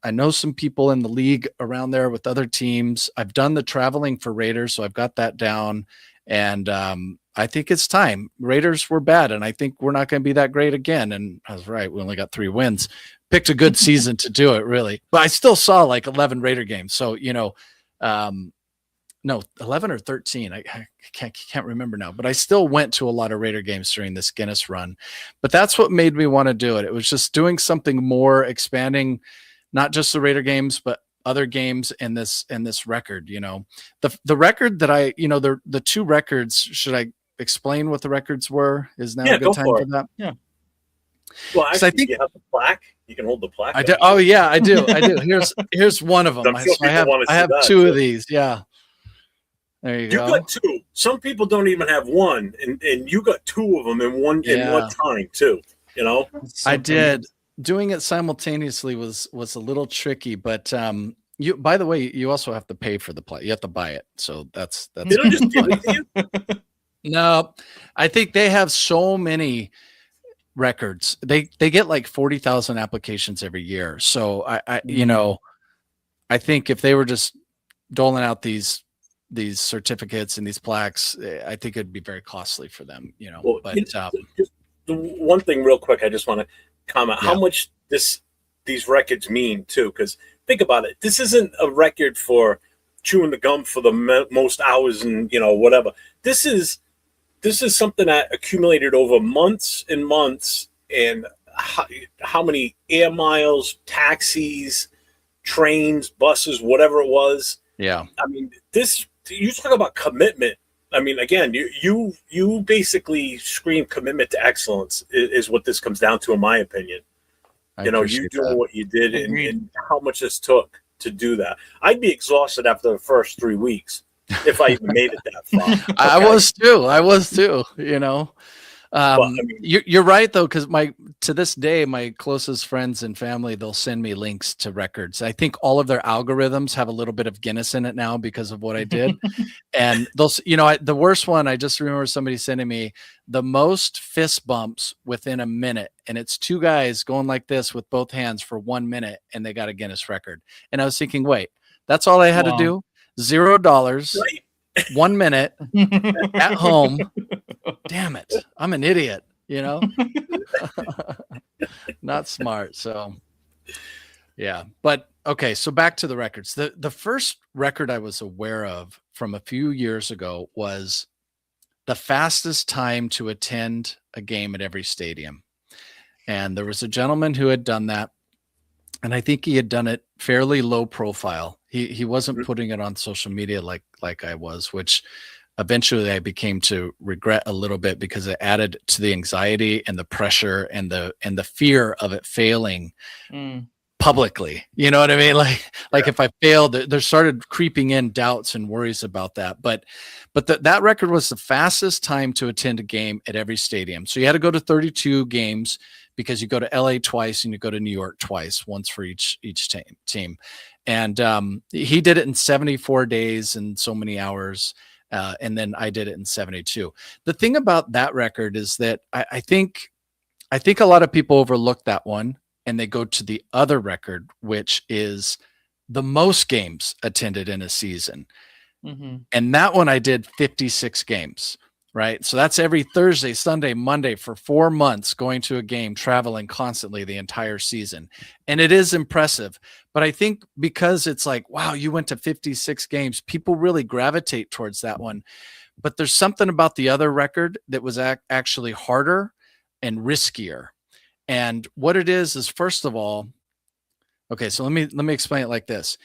I know some people in the league around there with other teams. I've done the traveling for Raiders, so I've got that down. And I think it's time. Raiders were bad, and I think we're not going to be that great again. And I was right. We only got 3 wins. Picked a good season to do it, really. But I still saw like 11 Raider games. So, no, 11 or 13. I can't remember now. But I still went to a lot of Raider games during this Guinness run. But that's what made me want to do it. It was just doing something more, expanding not just the Raider games, but other games in this record. The record that the 2 records. Should I explain what the records were? Is now a good time for that? Yeah. Well, actually, I think you have the plaque. You can hold the plaque. I do. Oh yeah, I do. Here's one of them. Sure I have that, 2 of these. Yeah. There you go. You got 2. Some people don't even have 1, and you got 2 of them in one time too. I did. Doing it simultaneously was a little tricky, but you, by the way, you also have to pay for the play. You have to buy it. So that's Did I just give it to you? No, I think they have so many records. They get like 40,000 applications every year. So I think if they were just doling out these certificates and these plaques, I think it'd be very costly for them, Well, but just the one thing real quick, I just want to comment how much these records mean too, because think about it. This isn't a record for chewing the gum for the most hours and whatever. This is something that accumulated over months and months, and how many air miles, taxis, trains, buses, whatever it was. Yeah. You talk about commitment. Again, you basically scream commitment to excellence is what this comes down to, in my opinion. You doing what you did and how much this took to do that. I'd be exhausted after the first 3 weeks if I even made it that far. Okay? I was too. But, I mean, You're right though, because to this day, my closest friends and family, they'll send me links to records. I think all of their algorithms have a little bit of Guinness in it now because of what I did. And those, the worst one, I just remember somebody sending me the most fist bumps within a minute, and it's two guys going like this with both hands for 1 minute, and they got a Guinness record. And I was thinking, wait, that's all I had to do? $0, right? 1 minute at home. Damn it. I'm an idiot, not smart. So yeah, but okay. So back to the records. The first record I was aware of from a few years ago was the fastest time to attend a game at every stadium. And there was a gentleman who had done that. And I think he had done it fairly low profile. He wasn't putting it on social media like I was, which eventually I became to regret a little bit because it added to the anxiety and the pressure and the fear of it failing publicly. You know what I mean? Like if I failed, there started creeping in doubts and worries about that. But that record was the fastest time to attend a game at every stadium. So you had to go to 32 games because you go to LA twice and you go to New York twice, once for each team. And he did it in 74 days and so many hours. And then I did it in 72. The thing about that record is that I think a lot of people overlook that one and they go to the other record, which is the most games attended in a season. Mm-hmm. And that one I did 56 games, right? So that's every Thursday, Sunday, Monday for 4 months going to a game, traveling constantly the entire season. And it is impressive. But I think because it's like, wow, you went to 56 games, people really gravitate towards that one. But there's something about the other record that was actually harder and riskier. And what it is first of all, okay, so let me explain it like this.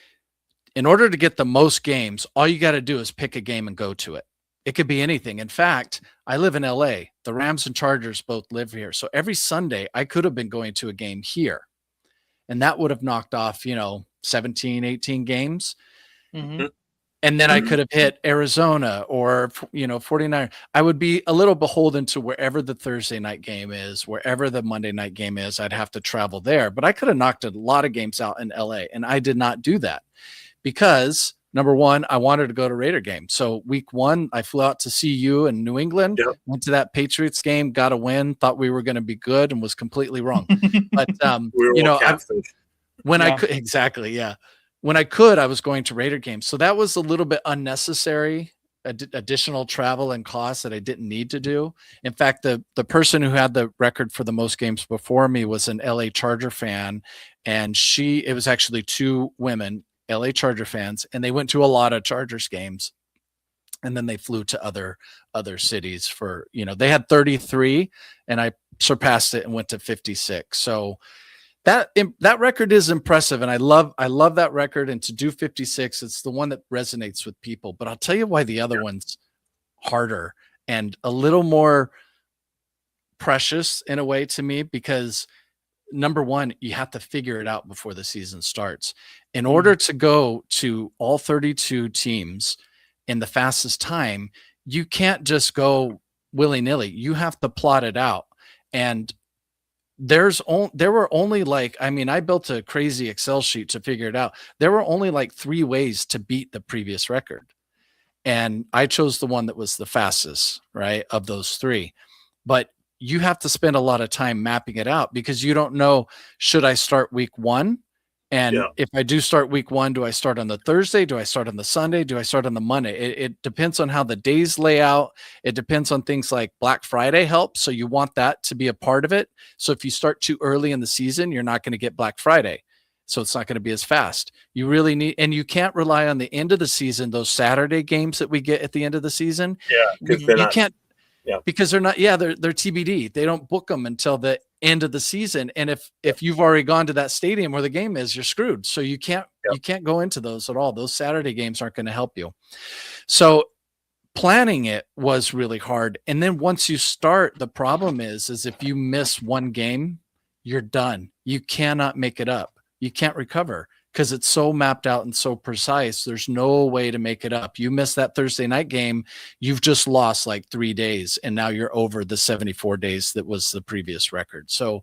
In order to get the most games, all you got to do is pick a game and go to it. It could be anything. In fact, I live in LA. The Rams and Chargers both live here. So every Sunday I could have been going to a game here. And that would have knocked off, 17, 18 games. Mm-hmm. And then I could have hit Arizona or, 49. I would be a little beholden to wherever the Thursday night game is, wherever the Monday night game is. I'd have to travel there. But I could have knocked a lot of games out in LA. And I did not do that because, number one, I wanted to go to Raider game. So week 1, I flew out to see you in New England, went to that Patriots game, got a win, thought we were going to be good and was completely wrong. But, when I could, exactly. Yeah. When I could, I was going to Raider games. So that was a little bit unnecessary, additional travel and costs that I didn't need to do. In fact, the person who had the record for the most games before me was an LA Charger fan. And it was actually 2 women, LA Charger fans, and they went to a lot of Chargers games. And then they flew to other cities for, they had 33 and I surpassed it and went to 56. So that record is impressive. And I love that record. And to do 56, it's the one that resonates with people. But I'll tell you why the other one's harder and a little more precious in a way to me, because number one, you have to figure it out before the season starts. In order to go to all 32 teams in the fastest time, you can't just go willy-nilly. You have to plot it out. And there were only I built a crazy Excel sheet to figure it out. There were only 3 ways to beat the previous record. And I chose the one that was the fastest, right, of those 3. But you have to spend a lot of time mapping it out because you don't know, should I start week 1? And if I do start week 1, do I start on the Thursday? Do I start on the Sunday? Do I start on the Monday? It depends on how the days lay out. It depends on things like Black Friday helps. So you want that to be a part of it. So if you start too early in the season, you're not going to get Black Friday. So it's not going to be as fast. You really need, and you can't rely on the end of the season, those Saturday games that we get at the end of the season. Yeah. You can't, because they're not, they're TBD. They don't book them until the end of the season. And if you've already gone to that stadium where the game is, you're screwed. So you can't go into those at all. Those Saturday games aren't going to help you. So planning it was really hard. And then once you start, the problem is if you miss one game, you're done. You cannot make it up. You can't recover because it's so mapped out and so precise. There's no way to make it up. You miss that Thursday night game, you've just lost like 3 days, and now you're over the 74 days that was the previous record. So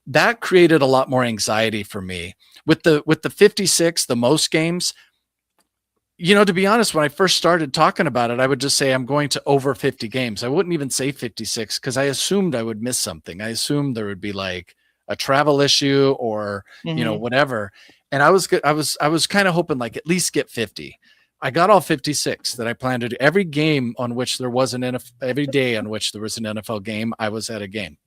that created a lot more anxiety for me. With the 56, the most games, to be honest, when I first started talking about it, I would just say I'm going to over 50 games. I wouldn't even say 56 because I assumed I would miss something. I assumed there would be like a travel issue or, whatever. And I was kind of hoping like at least get 50. I got all 56 that I planned to do. Every game on which there was every day on which there was an NFL game, I was at a game.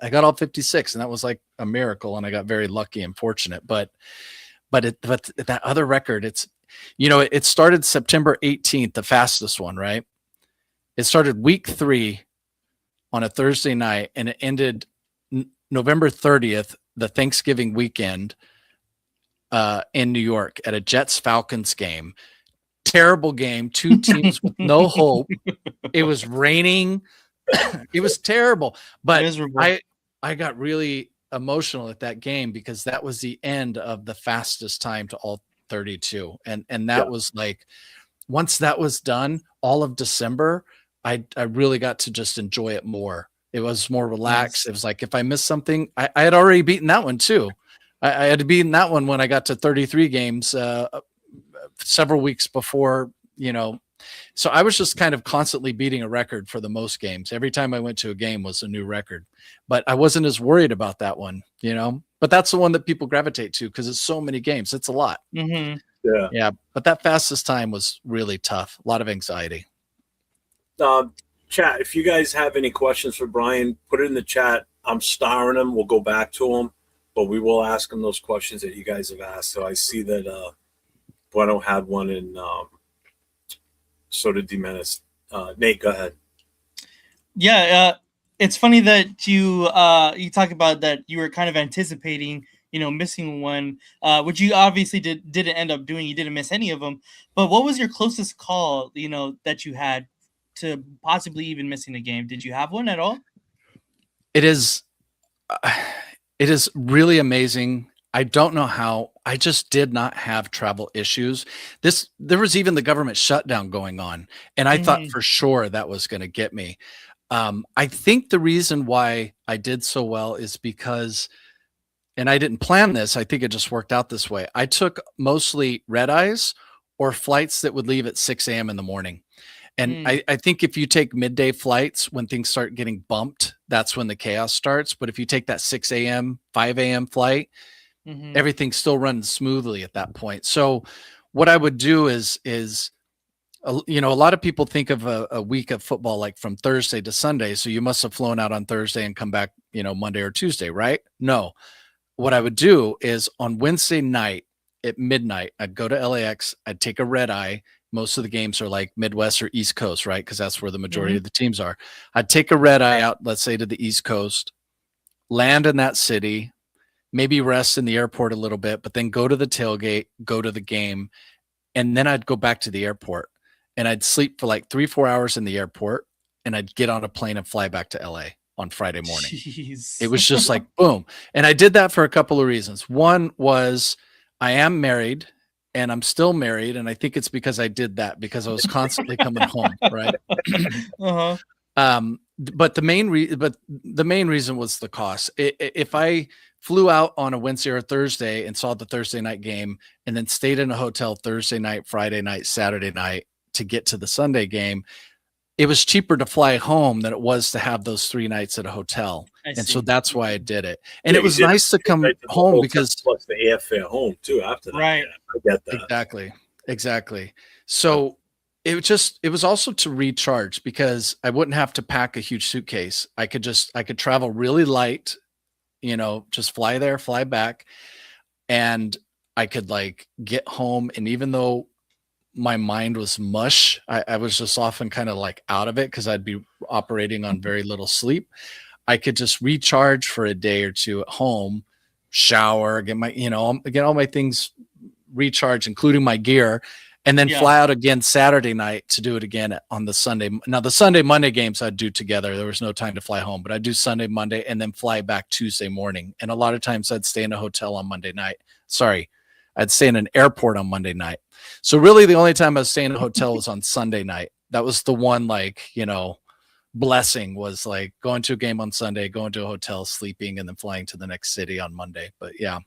I got all 56, and that was like a miracle, and I got very lucky and fortunate. But that other record, it started September 18th, the fastest one, right? It started week 3 on a Thursday night, and it ended November 30th, the Thanksgiving weekend, in New York at a Jets-Falcons game. Terrible game, 2 teams with no hope. It was raining. It was terrible, but I got really emotional at that game because that was the end of the fastest time to all 32. And that was like, once that was done, all of December, I really got to just enjoy it more. It was more relaxed. It was like, if I missed something, I had already beaten that one too. I had beaten that one when I got to 33 games several weeks before, so I was just kind of constantly beating a record for the most games. Every time I went to a game was a new record, but I wasn't as worried about that one, but that's the one that people gravitate to because it's so many games. It's a lot. Mm-hmm. Yeah. But that fastest time was really tough. A lot of anxiety. Chat, if you guys have any questions for Brian, put it in the chat. I'm starring them. We'll go back to them, but we will ask him those questions that you guys have asked. So I see that Bueno had one in so did D-Menace. Nate, go ahead. Yeah, it's funny that you talk about that you were kind of anticipating, missing one, which you obviously didn't end up doing. You didn't miss any of them. But what was your closest call, that you had to possibly even missing a game? Did you have one at all? It is really amazing. I don't know how. I just did not have travel issues. There was even the government shutdown going on, and I thought for sure that was going to get me. I think the reason why I did so well is because, and I didn't plan this, I think it just worked out this way. I took mostly red eyes or flights that would leave at 6 a.m. in the morning. And I think if you take midday flights, when things start getting bumped, that's when the chaos starts. But if you take that 6 a.m., 5 a.m. flight, everything's still running smoothly at that point. So what I would do is a lot of people think of a week of football like from Thursday to Sunday. So you must have flown out on Thursday and come back, Monday or Tuesday, right? No. What I would do is on Wednesday night at midnight, I'd go to LAX, I'd take a red eye. Most of the games are like Midwest or East Coast, right? Because that's where the majority of the teams are. I'd take a red eye out, let's say to the East Coast, land in that city, maybe rest in the airport a little bit, but then go to the tailgate, go to the game, and then I'd go back to the airport and I'd sleep for like 3-4 hours in the airport, and I'd get on a plane and fly back to LA on Friday morning. Jeez. It was just like boom. And I did that for a couple of reasons. One was I am married and I'm still married, and I think it's because I did that because I was constantly coming home, right? But the main reason was the cost. If I flew out on a Wednesday or Thursday and saw the Thursday night game and then stayed in a hotel Thursday night, Friday night, Saturday night to get to the Sunday game, it was cheaper to fly home than it was to have those 3 nights at a hotel. And so that's why I did it. And it was nice to come home because plus the airfare home too after that. Right. Yeah, I get that. Exactly. So it was also to recharge because I wouldn't have to pack a huge suitcase. I could travel really light, just fly there, fly back, and I could like get home. And even though my mind was mush, I was just often kind of like out of it because I'd be operating on very little sleep. I could just recharge for a day or two at home, shower, get all my things recharged, including my gear, and then fly out again Saturday night to do it again on the Sunday. Now the Sunday, Monday games I'd do together. There was no time to fly home, but I'd do Sunday, Monday, and then fly back Tuesday morning. And a lot of times I'd stay in a hotel on Monday night. Sorry, I'd stay in an airport on Monday night. So really the only time I was staying in a hotel was on Sunday night. That was the one, like, you know, blessing, was like going to a game on Sunday, going to a hotel, sleeping, and then flying to the next city on Monday. But yeah,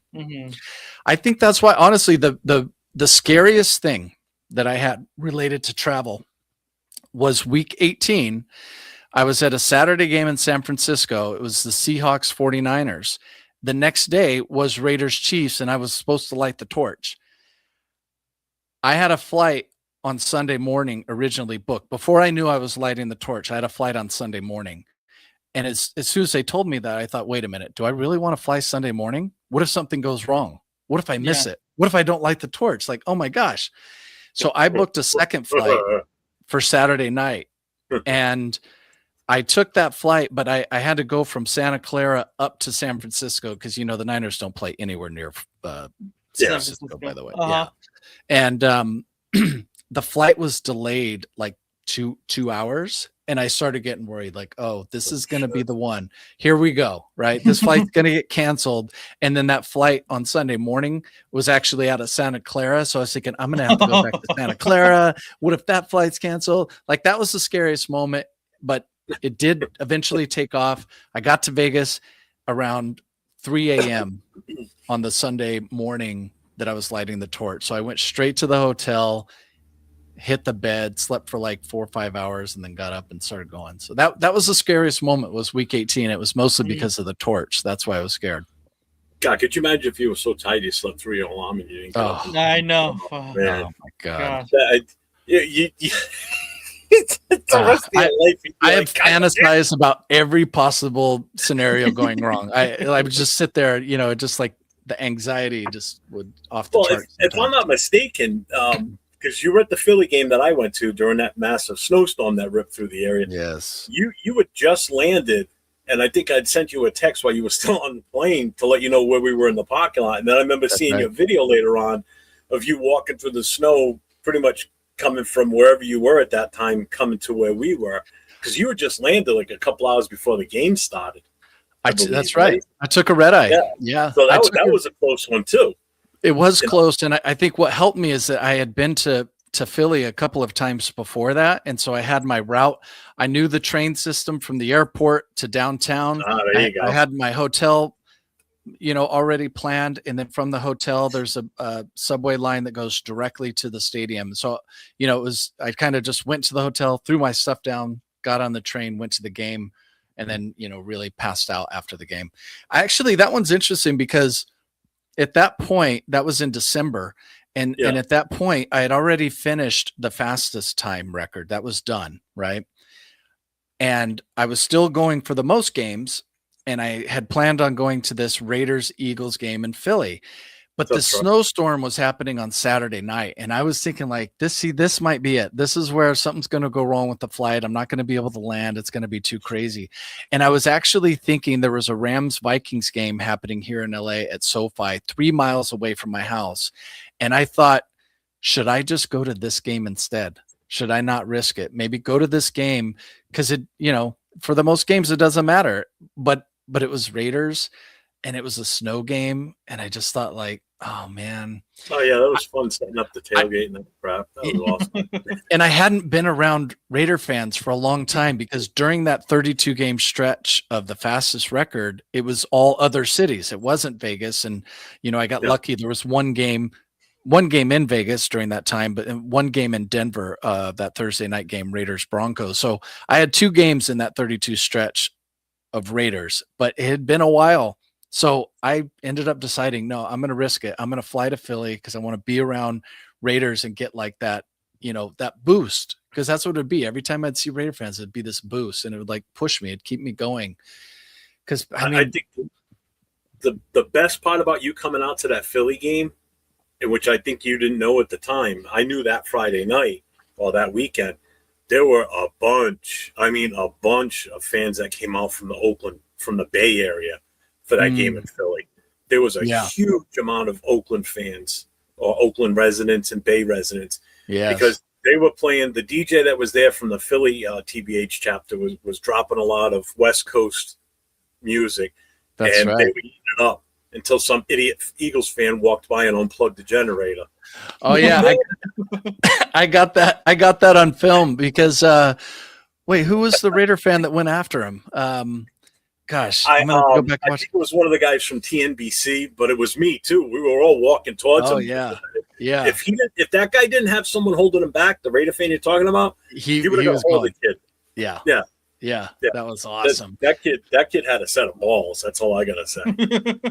I think that's why, honestly, the scariest thing that I had related to travel was week 18. I was at a Saturday game in San Francisco. It was the Seahawks 49ers. The next day was Raiders Chiefs, and I was supposed to light the torch. I had a flight on Sunday morning originally booked. Before I knew I was lighting the torch, I had a flight on Sunday morning. And as soon as they told me that, I thought, wait a minute, do I really want to fly Sunday morning? What if something goes wrong? What if I miss it? What if I don't light the torch? Like, oh my gosh. So I booked a second flight for Saturday night. And I took that flight, but I had to go from Santa Clara up to San Francisco because, you know, the Niners don't play anywhere near San Francisco, by the way. Yeah. And the flight was delayed like two hours. And I started getting worried, like, oh, this is going to be the one. Here we go, right? This flight's going to get canceled. And then that flight on Sunday morning was actually out of Santa Clara. So I was thinking, I'm going to have to go back to Santa Clara. What if that flight's canceled? Like, that was the scariest moment, but it did eventually take off. I got to Vegas around 3 a.m. on the Sunday morning that I was lighting the torch. So I went straight to the hotel, hit the bed, slept for like 4 or 5 hours, and then got up and started going. So that was the scariest moment, was week 18. It was mostly because of the torch. That's why I was scared. God, could you imagine if you were so tired you slept through your alarm and you didn't get up? I know. Oh, man. Oh my God. I have fantasized about every possible scenario going wrong. I would just sit there, you know, just like the anxiety just would off the charts. If I'm not mistaken, because you were at the Philly game that I went to during that massive snowstorm that ripped through the area. Yes. You had just landed, and I think I'd sent you a text while you were still on the plane to let you know where we were in the parking lot. And then I remember seeing your video later on of you walking through the snow, pretty much coming from wherever you were at that time, coming to where we were, because you were just landed like a couple hours before the game started. That's right. I took a red eye. Yeah. So that was a close one too. It was close. And I think what helped me is that I had been to Philly a couple of times before that. And so I had my route. I knew the train system from the airport to downtown. There you go. I had my hotel, you know, already planned. And then from the hotel, there's a subway line that goes directly to the stadium. So, you know, I kind of just went to the hotel, threw my stuff down, got on the train, went to the game, and then, you know, really passed out after the game. That one's interesting because at that point, that was in December. And at that point, I had already finished the fastest time record. That was done, right? And I was still going for the most games, and I had planned on going to this Raiders-Eagles game in Philly. But the snowstorm was happening on Saturday night, and I was thinking, like, this might be it. This is where something's going to go wrong with the flight. I'm not going to be able to land. It's going to be too crazy. And I was actually thinking there was a Rams-Vikings game happening here in LA at SoFi, 3 miles away from my house. And I thought, should I just go to this game instead? Should I not risk it? Maybe go to this game because it, you know, for the most games, it doesn't matter. But it was Raiders, and it was a snow game. And I just thought, like, oh man. Oh yeah, that was fun setting up the tailgate and that crap. That was awesome. And I hadn't been around Raider fans for a long time because during that 32 game stretch of the fastest record, it was all other cities. It wasn't Vegas. And, you know, I got lucky. There was one game in Vegas during that time, but one game in Denver, that Thursday night game, Raiders Broncos. So I had 2 games in that 32 stretch of Raiders, but it had been a while. So I ended up deciding, no, I'm going to risk it. I'm going to fly to Philly because I want to be around Raiders and get like that, you know, that boost. Because that's what it'd be. Every time I'd see Raider fans, it'd be this boost, and it would like push me. It'd keep me going. Because I think the best part about you coming out to that Philly game, which I think you didn't know at the time, I knew that Friday night or that weekend, there were a bunch of fans that came out from the Bay Area for that game in Philly. There was a huge amount of Oakland fans or Oakland residents and Bay residents. Yeah, because they were playing, the DJ that was there from the Philly TBH chapter was dropping a lot of West Coast music. That's right. They were eating it up. until some idiot Eagles fan walked by and unplugged the generator. Oh yeah, I got that. I got that on film because wait, who was the Raider fan that went after him? Gosh, I'm gonna go back and I watch. think it was one of the guys from TNBC, but it was me too. We were all walking towards him. Oh yeah, yeah. If that guy didn't have someone holding him back, the Raider fan you're talking about, he would have was got hold gone. of the kid. Yeah, Yeah. yeah, Yeah. that was awesome. That kid had a set of balls. That's all I gotta say.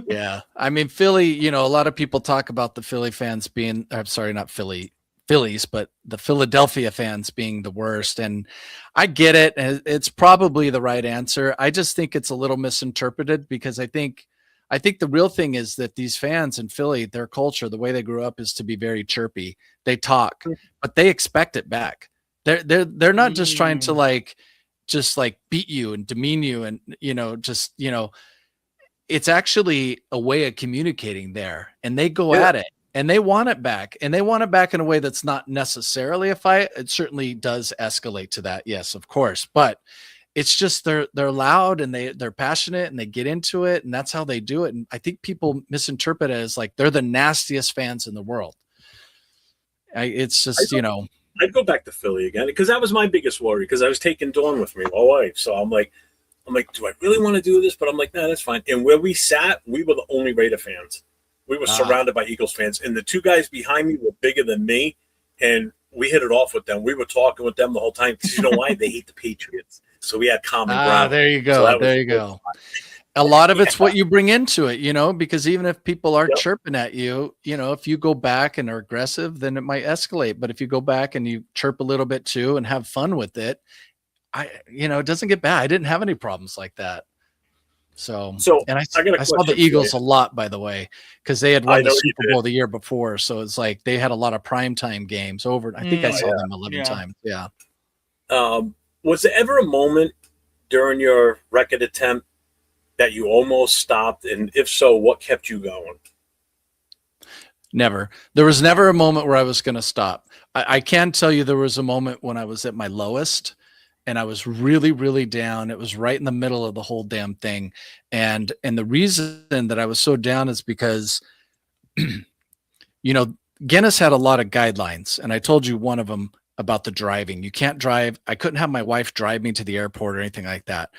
Yeah, I mean Philly. You know, a lot of people talk about the Philly fans being. I'm sorry, not Phillies, but the Philadelphia fans being the worst. And I get it. And it's probably the right answer. I just think it's a little misinterpreted because I think the real thing is that these fans in Philly, their culture, the way they grew up is to be very chirpy. They talk, but they expect it back. They're not just trying to just beat you and demean you and, it's actually a way of communicating there, and they go at it. And they want it back, and they want it back in a way that's not necessarily a fight. It certainly does escalate to that. Yes, of course. But it's just, they're loud and they're passionate and they get into it, and that's how they do it. And I think people misinterpret it as like, they're the nastiest fans in the world. It's just, I'd go back to Philly again because that was my biggest worry because I was taking Dawn with me, my wife. So I'm like, do I really want to do this? But I'm like, no, that's fine. And where we sat, we were the only Raider fans. We were surrounded by Eagles fans, and the two guys behind me were bigger than me, and we hit it off with them. We were talking with them the whole time because you know why? They hate the Patriots. So we had common ground. There you go. There you go. A lot of it's what you bring into it, because even if people are chirping at you, if you go back and are aggressive, then it might escalate. But if you go back and you chirp a little bit too and have fun with it, it doesn't get bad. I didn't have any problems like that. So and I saw the Eagles a lot, by the way, because they had won the Super Bowl the year before. So it's like they had a lot of primetime games over. I think I saw them 11 times. Yeah. Was there ever a moment during your record attempt that you almost stopped? And if so, what kept you going? Never. There was never a moment where I was going to stop. I can tell you there was a moment when I was at my lowest. And I was really, really down. It was right in the middle of the whole damn thing. And the reason that I was so down is because, Guinness had a lot of guidelines. And I told you one of them about the driving. You can't drive. I couldn't have my wife drive me to the airport or anything like that.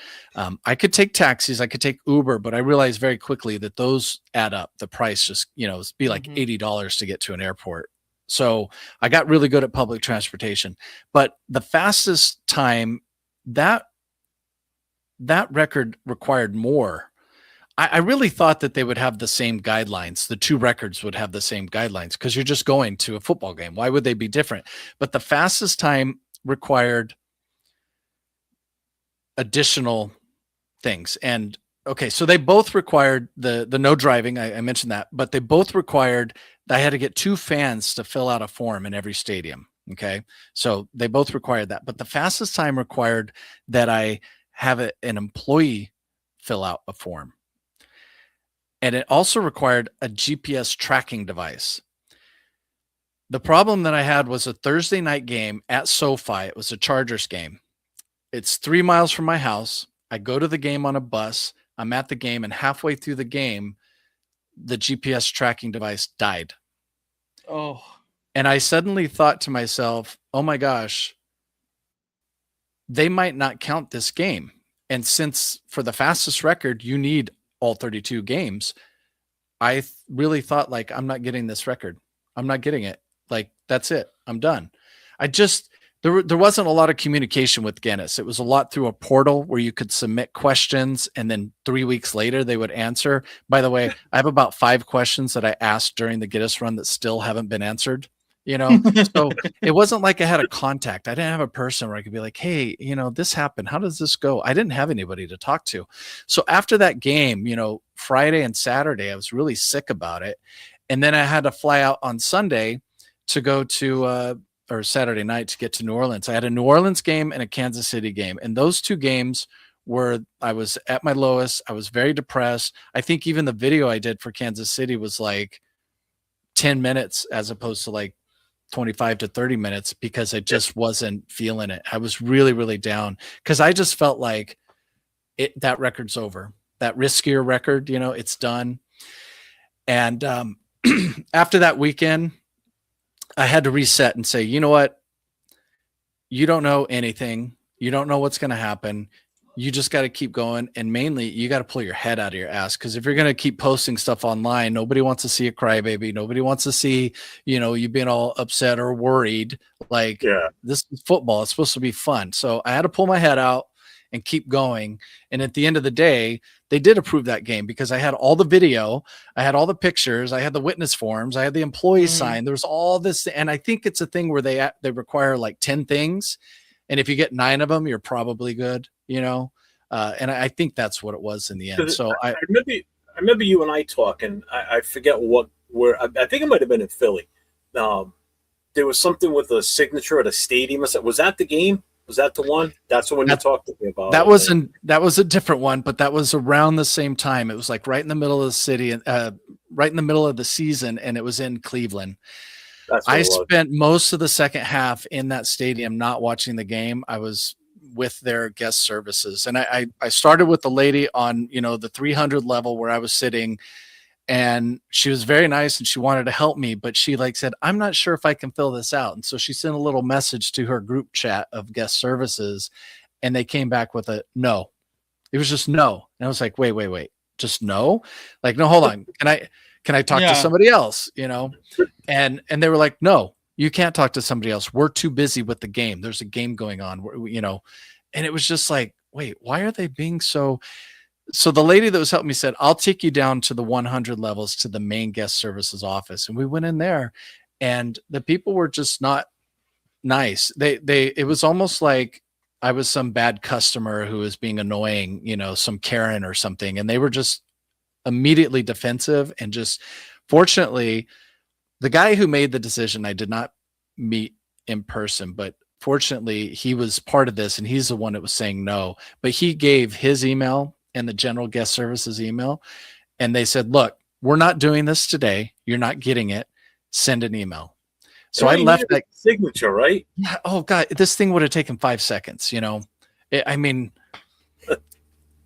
I could take taxis. I could take Uber, but I realized very quickly that those add up. The price just, it'd be like $80 to get to an airport. So I got really good at public transportation, but the fastest time that record required more. I really thought that they would have the same guidelines. The two records would have the same guidelines because you're just going to a football game. Why would they be different? But the fastest time required additional things. And okay, so they both required the no driving. I mentioned that, but they both required I had to get 2 fans to fill out a form in every stadium. Okay. So they both required that, but the fastest time required that I have an employee fill out a form. And it also required a GPS tracking device. The problem that I had was a Thursday night game at SoFi. It was a Chargers game. It's 3 miles from my house. I go to the game on a bus. I'm at the game, and halfway through the game, the GPS tracking device died. Oh. And I suddenly thought to myself, oh my gosh, they might not count this game. And since for the fastest record, you need all 32 games, I really thought I'm not getting this record. I'm not getting it. That's it. I'm done. There wasn't a lot of communication with Guinness. It was a lot through a portal where you could submit questions and then 3 weeks later they would answer. By the way, I have about 5 questions that I asked during the Guinness run that still haven't been answered. So it wasn't like I had a contact. I didn't have a person where I could be like, hey, this happened. How does this go? I didn't have anybody to talk to. So after that game, Friday and Saturday, I was really sick about it. And then I had to fly out on Sunday to go to, or Saturday night to get to New Orleans. I had a New Orleans game and a Kansas City game. And those 2 games were, I was at my lowest. I was very depressed. I think even the video I did for Kansas City was 10 minutes as opposed to 25 to 30 minutes because I just wasn't feeling it. I was really, really down because I just felt like that record's over. That riskier record, it's done. And after that weekend, I had to reset and say, you know what? You don't know anything. You don't know what's going to happen. You just got to keep going. And mainly, you got to pull your head out of your ass. Because if you're going to keep posting stuff online, nobody wants to see a crybaby. Nobody wants to see, you being all upset or worried. Like, this is football. It's supposed to be fun. So I had to pull my head out and keep going. And at the end of the day, they did approve that game because I had all the video, I had all the pictures, I had the witness forms, I had the employee sign. There was all this. And I think it's a thing where they require like 10 things. And if you get 9 of them, you're probably good, and I think that's what it was in the end. So I remember you and I talking. I forget I think it might have been in Philly. There was something with a signature at a stadium. Was that the game? Was that the one? That's the one you talked to me about. That was a different one, but that was around the same time. It was like right in the middle of the city, and right in the middle of the season, and it was in Cleveland. I spent most of the second half in that stadium not watching the game. I was with their guest services, and I started with the lady on the 300 level where I was sitting, and she was very nice and she wanted to help me, but she said, I'm not sure if I can fill this out. And so she sent a little message to her group chat of guest services, and they came back with a no. It was just no. And I was like, wait, just no? No, hold on. Can I talk to somebody else? And they were like, no, you can't talk to somebody else. We're too busy with the game. There's a game going on, and it was just like, wait, why are they being so the lady that was helping me said, I'll take you down to the 100 levels to the main guest services office. And we went in there, and the people were just not nice. It was almost like I was some bad customer who was being annoying, some Karen or something. And they were just immediately defensive. And just fortunately, the guy who made the decision, I did not meet in person, but fortunately he was part of this, and he's the one that was saying no. But he gave his email and the general guest services email, and they said, look, we're not doing this today. You're not getting it. Send an email. So I left that signature, right? Yeah. Oh God, this thing would have taken 5 seconds.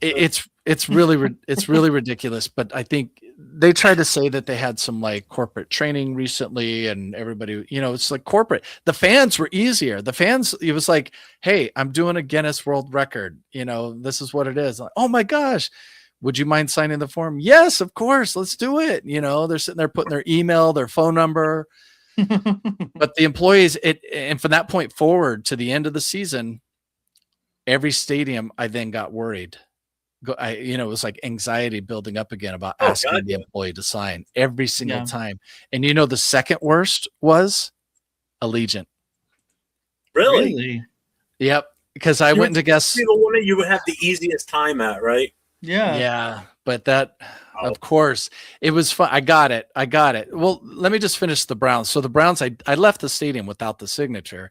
It's really ridiculous. But I think they tried to say that they had some corporate training recently, and everybody, it's like corporate. The fans were easier. The fans, it was like, hey, I'm doing a Guinness World Record. This is what it is. Like, oh my gosh, would you mind signing the form? Yes, of course. Let's do it. They're sitting there putting their email, their phone number. But the employees, and from that point forward to the end of the season, every stadium, I then got worried. It was like anxiety building up again about asking the employee to sign every single time. And the second worst was Allegiant. Really? Yep. Because I went to guess the one that you would have the easiest time at, right? Yeah. But that, of course, it was fun. I got it. Well, let me just finish the Browns. So the Browns, I left the stadium without the signature,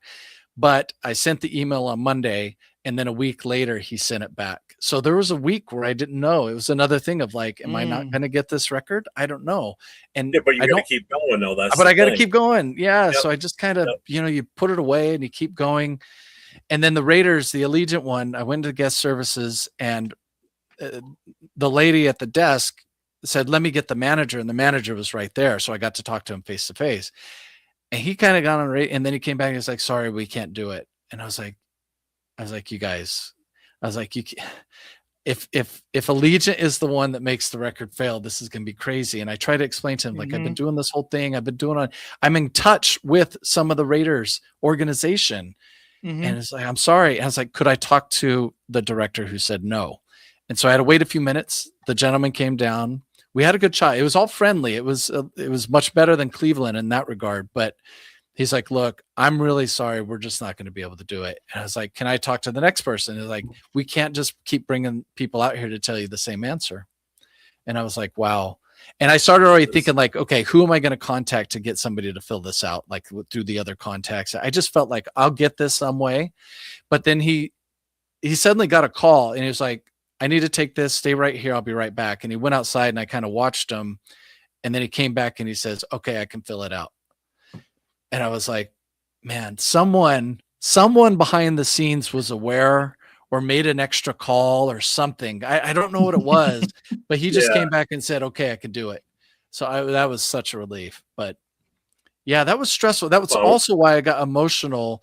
but I sent the email on Monday, and then a week later he sent it back. So there was a week where I didn't know. It was another thing of am I not going to get this record? I don't know. And but you got to keep going though. But I got to keep going. Yeah. Yep. So I just kind of, you put it away and you keep going. And then the Raiders, the Allegiant one, I went to guest services, and the lady at the desk said, let me get the manager. And the manager was right there. So I got to talk to him face to face, and he kind of got on rate. And then he came back and was like, sorry, we can't do it. And I was like, you guys, if Allegiant is the one that makes the record fail, this is going to be crazy. And I try to explain to him, I've been doing this whole thing. I'm in touch with some of the Raiders organization. And it's like, I'm sorry. And I was like, could I talk to the director, who said no? And so I had to wait a few minutes. The gentleman came down. We had a good chat. It was all friendly. It was much better than Cleveland in that regard. But he's like, look, I'm really sorry. We're just not going to be able to do it. And I was like, can I talk to the next person? He's like, we can't just keep bringing people out here to tell you the same answer. And I was like, wow. And I started already thinking okay, who am I going to contact to get somebody to fill this out? Through the other contacts. I just felt like I'll get this some way. But then he suddenly got a call, and he was like, I need to take this. Stay right here. I'll be right back. And he went outside, and I kind of watched him. And then he came back and he says, okay, I can fill it out. And I was like, man, someone behind the scenes was aware or made an extra call or something. I don't know what it was, but he just came back and said, okay, I can do it. So that was such a relief. But yeah, that was stressful. That was Well- also why I got emotional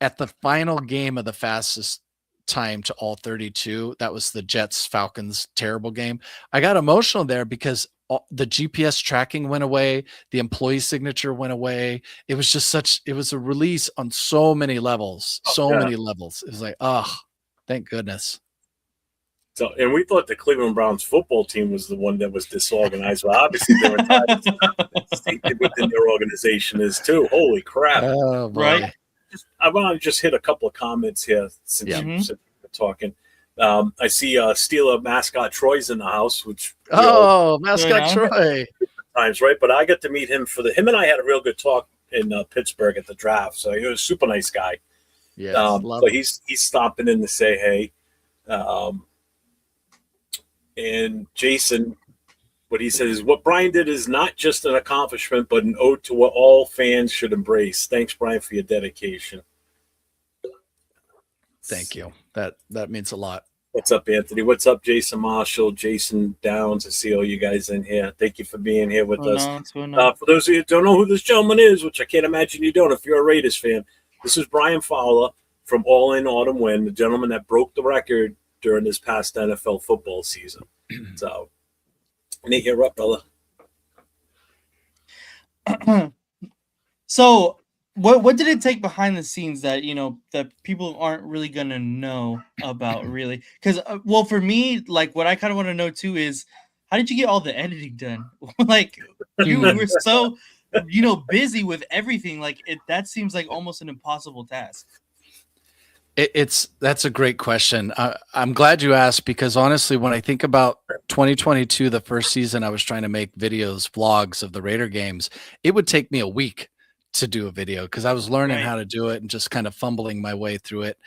at the final game of the fastest time to all 32. That was the Jets Falcons terrible game. I got emotional there because the GPS tracking went away, the employee signature went away. It was just it was a release on so many levels. Many levels. It was like, oh, thank goodness. So, and we thought the Cleveland Browns football team was the one that was disorganized. Well, obviously there were times within their organization is too. Holy crap! Oh, boy. Right. I want to just hit a couple of comments here since you're talking. I see Steeler mascot Troy's in the house, which mascot Troy times, right? But I got to meet him him and I had a real good talk in Pittsburgh at the draft. So he was a super nice guy. Yeah, so he's stopping in to say hey. And Jason, what he says, what Brian did is not just an accomplishment, but an ode to what all fans should embrace. Thanks, Brian, for your dedication. Thank you. That means a lot. What's up, Anthony? What's up, Jason Marshall, Jason Downs? I see all you guys in here. Thank you for being here with us. For those of you who don't know who this gentleman is, which I can't imagine you don't if you're a Raiders fan, this is Brian Fowler from All In Autumn Win, the gentleman that broke the record during this past NFL football season. So, Nate, you're up, brother. So, what did it take behind the scenes that that people aren't really gonna know about, really? Because well, for me, like what I kind of want to know too is how did you get all the editing done? Like you were so busy with everything. Like that seems like almost an impossible task. That's a great question. I'm glad you asked because honestly, when I think about 2022, the first season I was trying to make videos, vlogs of the Raider games, it would take me a week to do a video because I was learning how to do it and just kind of fumbling my way through it.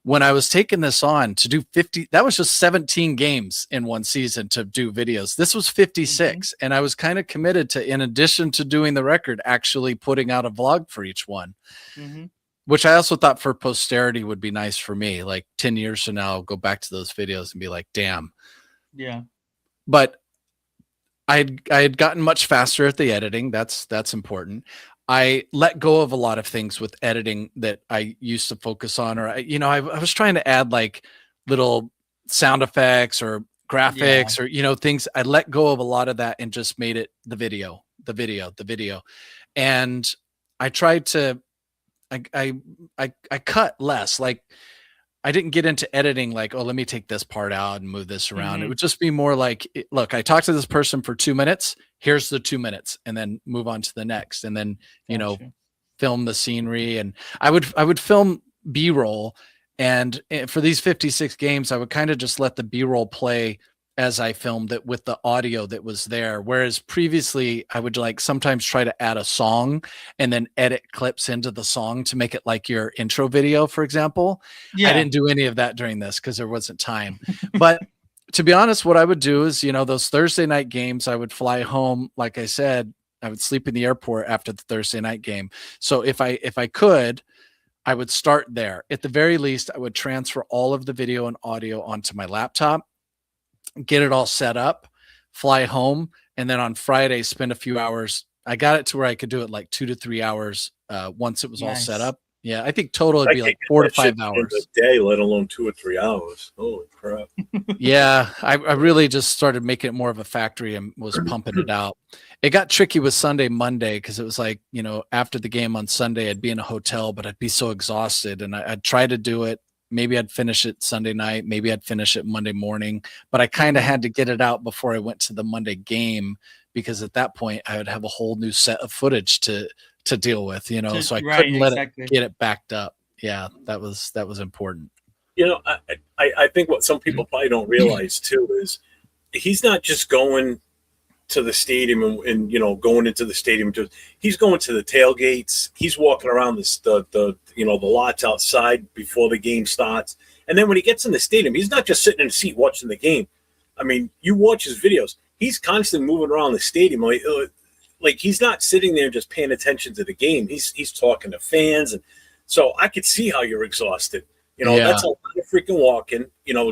When I was taking this on to do 50, that was just 17 games in one season to do videos. This was 56. And I was kind of committed to, in addition to doing the record, actually putting out a vlog for each one. Which I also thought for posterity would be nice for me. Like 10 years from now, I'll go back to those videos and be like, damn. Yeah. But I had gotten much faster at the editing. That's important. I let go of a lot of things with editing that I used to focus on, or I was trying to add like little sound effects or graphics or things. I let go of a lot of that and just made it the video. And I tried to I cut less. Like I didn't get into editing like, oh, let me take this part out and move this around. It would just be more like, look, I talked to this person for 2 minutes. Here's the 2 minutes, and then move on to the next, and then film the scenery. And I would film B-roll, and for these 56 games, I would kind of just let the B-roll play as I filmed it with the audio that was there. Whereas previously I would like sometimes try to add a song and then edit clips into the song to make it like your intro video, for example. I didn't do any of that during this because there wasn't time. But to be honest, what I would do is, those Thursday night games, I would fly home. Like I said, I would sleep in the airport after the Thursday night game. So if I could, I would start there. At the very least, I would transfer all of the video and audio onto my laptop, get it all set up, fly home, and then on Friday spend a few hours. I got it to where I could do it like 2 to 3 hours once it was all set up. Yeah, I think total it'd be like 4 to 5 hours a day, let alone 2 or 3 hours. Holy crap! Yeah, I really just started making it more of a factory and was pumping it out. It got tricky with Sunday, Monday because it was like after the game on Sunday, I'd be in a hotel, but I'd be so exhausted, and I'd try to do it. Maybe I'd finish it Sunday night. Maybe I'd finish it Monday morning. But I kind of had to get it out before I went to the Monday game because at that point I would have a whole new set of footage to deal with, so I couldn't let it get it backed up. Yeah, that was important. I think what some people probably don't realize too is he's not just going to the stadium and going into the stadium. He's going to the tailgates. He's walking around the lots outside before the game starts. And then when he gets in the stadium, he's not just sitting in a seat watching the game. I mean, you watch his videos. He's constantly moving around the stadium. Like he's not sitting there just paying attention to the game. He's talking to fans. And so I could see how you're exhausted. That's a lot of freaking walking,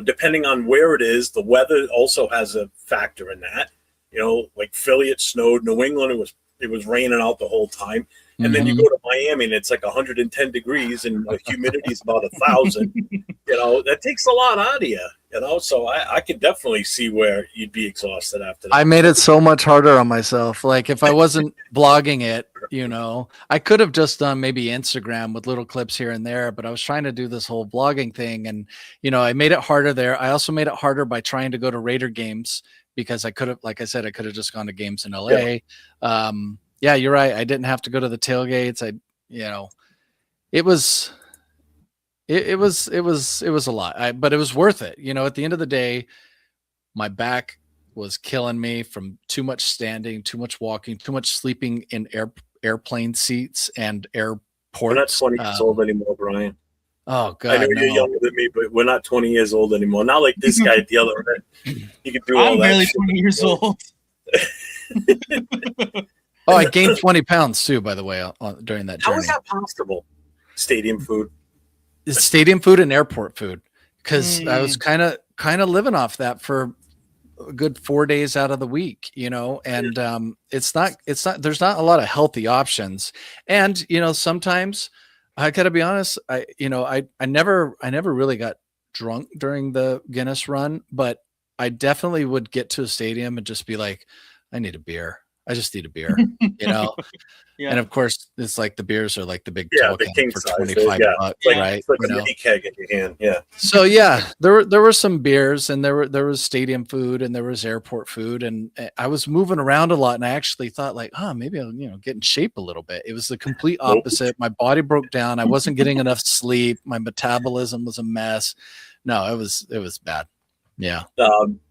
depending on where it is. The weather also has a factor in that. You know, like Philly, it snowed. New England, it was raining out the whole time. And then you go to Miami and it's like 110 degrees and the humidity is about 1,000. You know, that takes a lot out of you. You know, so I could definitely see where you'd be exhausted after that. I made it so much harder on myself. Like if I wasn't blogging it, you know, I could have just done maybe Instagram with little clips here and there, but I was trying to do this whole blogging thing. And, you know, I made it harder there. I also made it harder by trying to go to Raider games because I could have, like I said, I could have just gone to games in LA. Yeah, you're right. I didn't have to go to the tailgates. It was a lot, but it was worth it. You know, at the end of the day, my back was killing me from too much standing, too much walking, too much sleeping in airplane seats and airports. We're not 20 years old anymore, Brian. Oh God! I know you're younger than me, but we're not 20 years old anymore. Not like this guy at the other end. He can do all I'm that. barely shit. 20 years old. Oh, I gained 20 pounds too, by the way, during that journey. How is that possible? Stadium food. It's stadium food and airport food, because I was kind of living off that for a good 4 days out of the week, you know, and it's not there's not a lot of healthy options. And, you know, sometimes I gotta be honest, I never really got drunk during the Guinness run, but I definitely would get to a stadium and just be like, I need a beer. I just need a beer, you know? Yeah. And of course, it's like the beers are like the big Yeah, tall the can king for size. 25 Yeah. bucks, Like, right? it's like You a know? mini keg in your hand. Yeah. So yeah, there were some beers and there was stadium food and there was airport food, and I was moving around a lot, and I actually thought like, maybe I'll, you know, get in shape a little bit. It was the complete opposite. My body broke down. I wasn't getting enough sleep. My metabolism was a mess. No, it was bad. Yeah.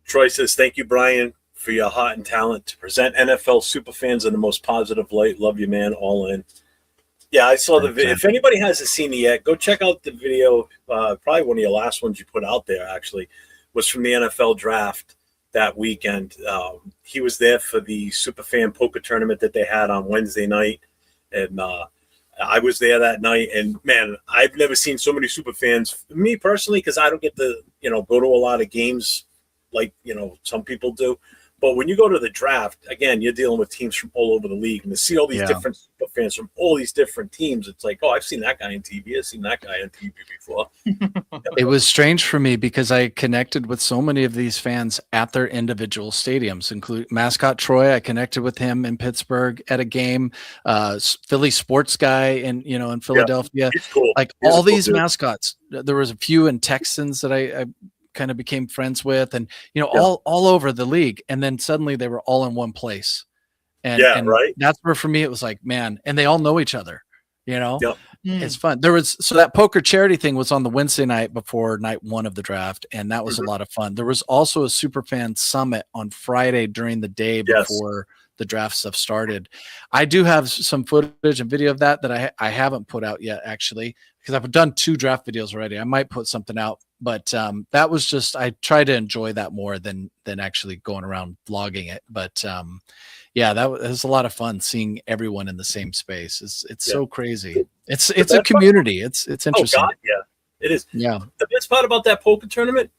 Troy says, thank you, Brian, for your heart and talent to present NFL superfans in the most positive light. Love you, man. All in. Yeah, I saw the video. If anybody hasn't seen it yet, go check out the video. Probably one of your last ones you put out there, actually, was from the NFL draft that weekend. He was there for the Superfan poker tournament that they had on Wednesday night. And I was there that night. And, man, I've never seen so many Superfans. Me personally, because I don't get to, you know, go to a lot of games like, you know, some people do. But when you go to the draft, again, you're dealing with teams from all over the league. And to see all these different fans from all these different teams, it's like, oh, I've seen that guy on TV. I've seen that guy on TV before. It was strange for me because I connected with so many of these fans at their individual stadiums, including Mascot Troy. I connected with him in Pittsburgh at a game. Philly sports guy in Philadelphia. He's cool. Like He's all a cool these dude. mascots. There was a few in Texans that I kind of became friends with, and all over the league, and then suddenly they were all in one place, and right. That's where for me it was like, man, and they all know each other, you know. Yep. It's fun. So that poker charity thing was on the Wednesday night before night one of the draft, and that was a lot of fun. There was also a Superfan Summit on Friday during the day before the draft stuff started. I do have some footage and video of that I haven't put out yet, actually, because I've done 2 draft videos already. I might put something out, but that was just, I try to enjoy that more than actually going around vlogging it. But yeah, that was a lot of fun seeing everyone in the same space. It's so crazy. It's a community. It's interesting. Oh God, yeah, it is. Yeah. The best part about that poker tournament,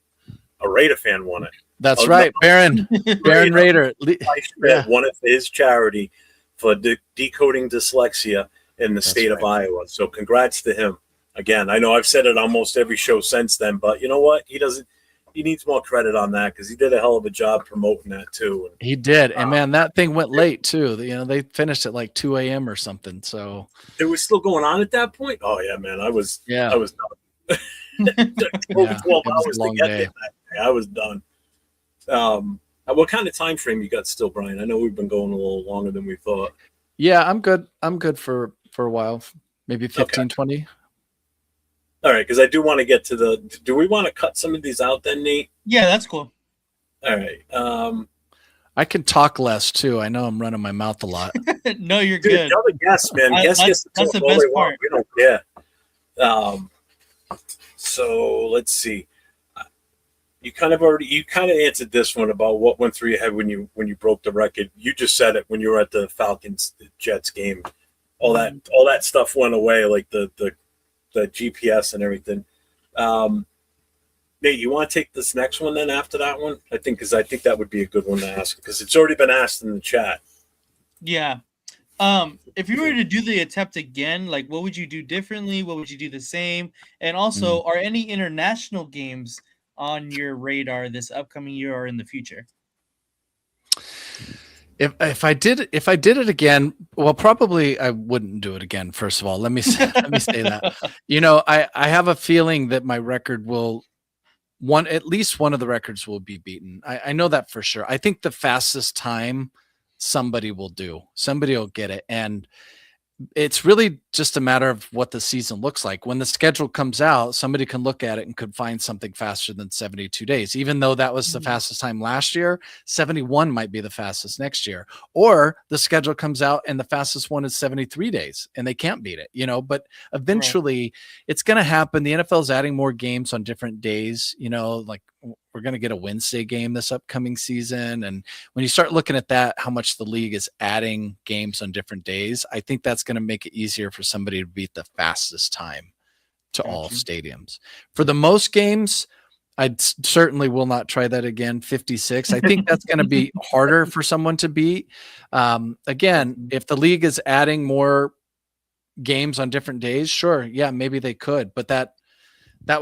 a Raider fan won it. That's right. Baron Raider won it for his charity for decoding dyslexia in the state of Iowa. So congrats to him. Again, I know I've said it almost every show since then, but you know what? He needs more credit on that because he did a hell of a job promoting that too. He did. And man, that thing went late too. You know, they finished at like 2 a.m. or something. So it was still going on at that point. Oh yeah, man. I was done. 12 hours to get there that day. I was done. What kind of time frame you got still, Brian? I know we've been going a little longer than we thought. Yeah, I'm good. I'm good for a while, maybe 15, 20. All right, because I do want to get to do we want to cut some of these out then, Nate? Yeah, that's cool. All right. I can talk less too. I know I'm running my mouth a lot. No, you're Dude, good. Tell the guests, man. Guests that's the all best they want. part. We don't care. So let's see. You kind of answered this one about what went through your head when you broke the record. You just said it when you were at the Falcons Jets game. All that stuff went away, like the GPS and everything. Nate, you want to take this next one then after that one? I think that would be a good one to ask because it's already been asked in the chat. Yeah. If you were to do the attempt again, like what would you do differently? What would you do the same? And also, are any international games on your radar this upcoming year or in the future? If I did it again, well, probably I wouldn't do it again. First of all, let me say that. I have a feeling that my record will at least one of the records will be beaten. I know that for sure. I think the fastest time somebody will get it, and it's really just a matter of what the season looks like. When the schedule comes out, somebody can look at it and could find something faster than 72 days. Even though that was the fastest time last year, 71 might be the fastest next year. Or the schedule comes out and the fastest one is 73 days and they can't beat it, but eventually it's going to happen. The NFL is adding more games on different days, like we're going to get a Wednesday game this upcoming season. And when you start looking at that, how much the league is adding games on different days, I think that's going to make it easier for somebody to beat the fastest time to all stadiums. For the most games, I certainly will not try that again. 56. I think that's going to be harder for someone to beat. Again, if the league is adding more games on different days, sure. Yeah, maybe they could, but that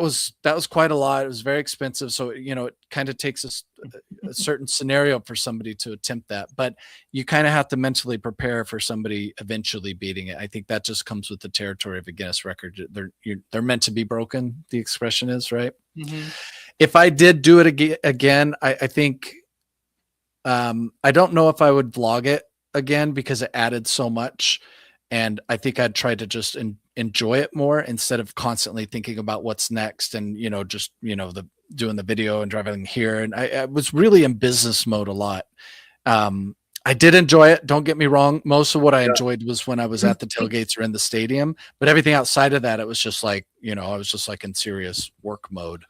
was quite a lot. It was very expensive. So, it kind of takes a certain scenario for somebody to attempt that, but you kind of have to mentally prepare for somebody eventually beating it. I think that just comes with the territory of a Guinness record. They're meant to be broken. The expression is right. Mm-hmm. If I did do it again, I think, I don't know if I would vlog it again because it added so much. And I think I'd try to just enjoy it more instead of constantly thinking about what's next and, doing the video and driving here. And I was really in business mode a lot. I did enjoy it. Don't get me wrong. Most of what I enjoyed was when I was at the tailgates or in the stadium, but everything outside of that, it was just like, I was just like in serious work mode.